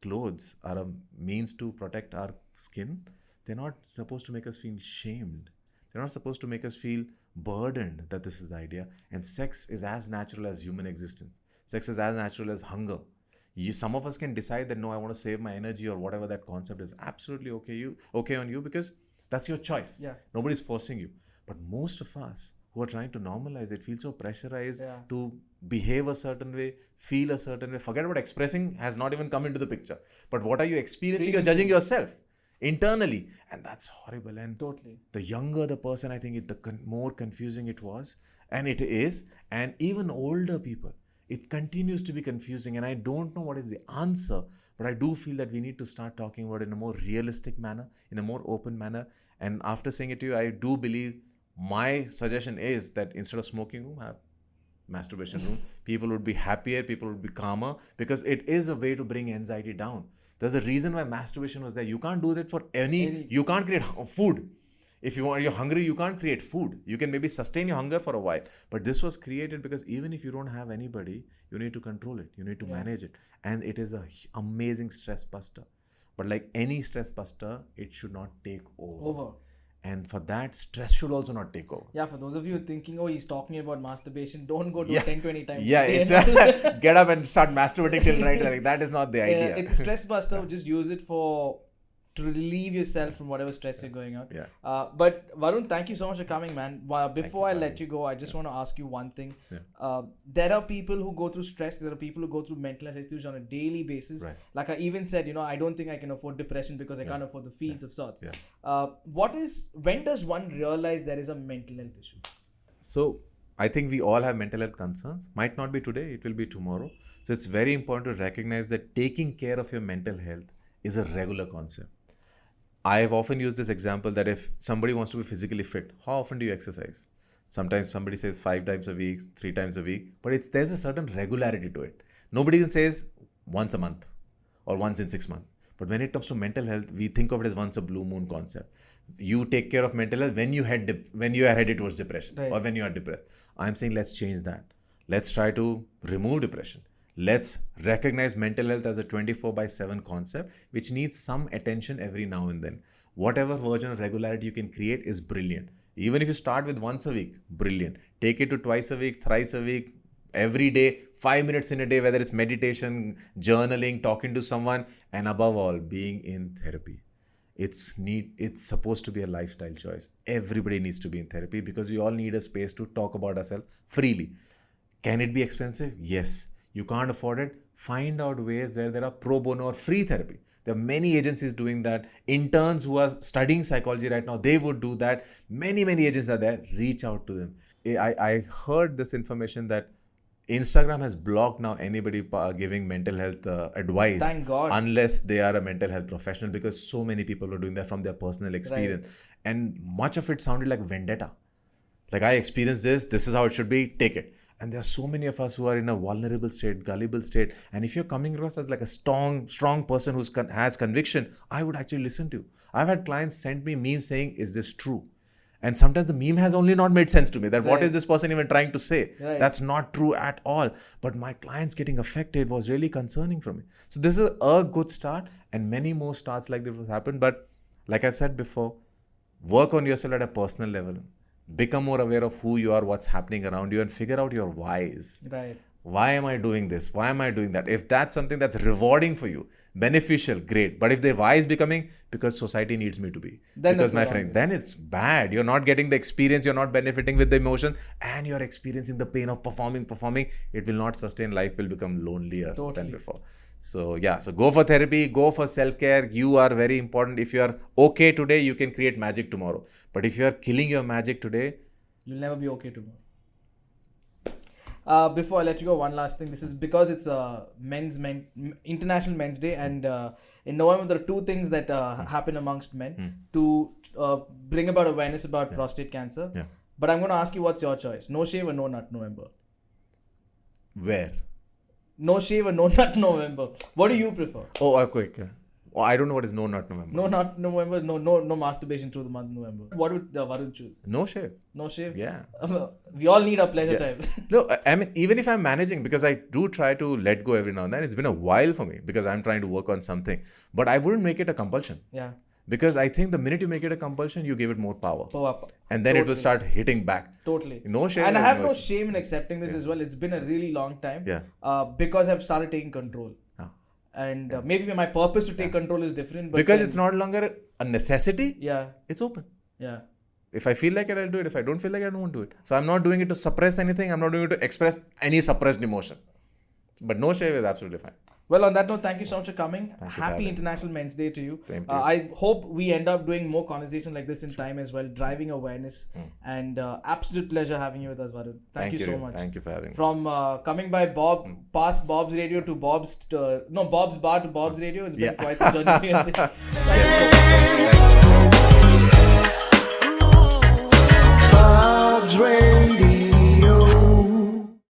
clothes are a means to protect our skin. They're not supposed to make us feel shamed. They're not supposed to make us feel burdened that this is the idea. And sex is as natural as human existence. Sex is as natural as hunger. Some of us can decide that no, I want to save my energy or whatever that concept is. Absolutely okay on you because that's your choice. Yeah. Nobody's forcing you. But most of us who are trying to normalize it feel so pressurized to behave a certain way, feel a certain way. Forget about expressing has not even come into the picture. But what are you experiencing? You're judging yourself internally. And that's horrible. And totally. The younger the person, I think the more confusing it was. And it is. And even older people. It continues to be confusing and I don't know what is the answer, but I do feel that we need to start talking about it in a more realistic manner, in a more open manner. And after saying it to you, I do believe my suggestion is that instead of smoking room, have masturbation room. People would be happier, people would be calmer because it is a way to bring anxiety down. There's a reason why masturbation was there. You can't do that for you can't create food. If you're hungry, you can't create food. You can maybe sustain your hunger for a while. But this was created because even if you don't have anybody, you need to control it. You need to manage it. And it is an amazing stress buster. But like any stress buster, it should not take over. And for that, stress should also not take over. Yeah, for those of you thinking, oh, he's talking about masturbation, don't go to 10-20 times. Yeah, it's get up and start masturbating till night. Like, that is not the idea. It's a stress buster. Just use it for to relieve yourself from whatever stress you're going on. Yeah. But Varun, thank you so much for coming, man. Before I let you go, I just want to ask you one thing. There are people who go through stress. There are people who go through mental health issues on a daily basis. Right. Like I even said, I don't think I can afford depression because I can't afford the fees of sorts. Yeah. When does one realize there is a mental health issue? So I think we all have mental health concerns. Might not be today, it will be tomorrow. So it's very important to recognize that taking care of your mental health is a regular concept. I have often used this example that if somebody wants to be physically fit, how often do you exercise? Sometimes somebody says 5 times a week, 3 times a week, but there's a certain regularity to it. Nobody says once a month or once in 6 months. But when it comes to mental health, we think of it as once a blue moon concept. You take care of mental health when you are headed towards depression, right, or when you are depressed. I'm saying let's change that. Let's try to remove depression. Let's recognize mental health as a 24/7 concept, which needs some attention every now and then. Whatever version of regularity you can create is brilliant. Even if you start with once a week, brilliant. Take it to twice a week, thrice a week, every day, 5 minutes in a day, whether it's meditation, journaling, talking to someone, and above all, being in therapy. It's supposed to be a lifestyle choice. Everybody needs to be in therapy because we all need a space to talk about ourselves freely. Can it be expensive? Yes. You can't afford it? Find out ways where there are pro bono or free therapy. There are many agencies doing that. Interns who are studying psychology right now, they would do that. Many agencies are there. Reach out to them. I heard this information that Instagram has blocked now anybody giving mental health advice. Thank God. Unless they are a mental health professional, because so many people are doing that from their personal experience. Right. And much of it sounded like vendetta. Like, I experienced this is how it should be, take it. And there are so many of us who are in a vulnerable state, gullible state. And if you're coming across as like a strong person who has conviction, I would actually listen to you. I've had clients send me memes saying, is this true? And sometimes the meme has only not made sense to me. That what is this person even trying to say? Right. That's not true at all. But my clients getting affected was really concerning for me. So this is a good start, and many more starts like this will happen. But like I've said before, work on yourself at a personal level. Become more aware of who you are, what's happening around you, and figure out your whys. Right. Why am I doing this? Why am I doing that? If that's something that's rewarding for you, beneficial, great. But if the why is becoming because society needs me to be, then because my friend, then it's bad. You're not getting the experience, you're not benefiting with the emotion, and you're experiencing the pain of performing. It will not sustain. Life will become lonelier than before. So so go for therapy, go for self-care. You are very important. If you are okay today, you can create magic tomorrow. But if you are killing your magic today, you'll never be okay tomorrow. Before I let you go, one last thing. This is because it's International Men's Day, and in November there are 2 things that happen amongst men to bring about awareness about prostate cancer. Yeah. But I'm going to ask you, what's your choice? No shave or no nut November? Where? No shave or no nut November. What do you prefer? Oh, okay. Oh, I don't know what is no nut November. No nut November, no masturbation through the month of November. What would Varun choose? No shave. No shave? Yeah. We all need our pleasure time. No, I mean, even if I'm managing, because I do try to let go every now and then, it's been a while for me because I'm trying to work on something. But I wouldn't make it a compulsion. Yeah. Because I think the minute you make it a compulsion, you give it more power. And then it will start hitting back. Totally. No shame. And I have no shame in accepting this as well. It's been a really long time. Yeah. Because I've started taking control. And maybe my purpose to take control is different. But because it's not longer a necessity. Yeah. It's open. Yeah. If I feel like it, I'll do it. If I don't feel like it, I won't do it. So I'm not doing it to suppress anything. I'm not doing it to express any suppressed emotion. But no shave is absolutely fine. Well, on that note, thank you so much for coming. Happy International Men's Day to you. I hope we end up doing more conversation like this in time as well, driving awareness. And absolute pleasure having you with us, Varun. Thank you so much. Thank you for having me. From coming by past Bob's Radio to Bob's Bar to Bob's Radio, it's been quite a journey. Thank you so much.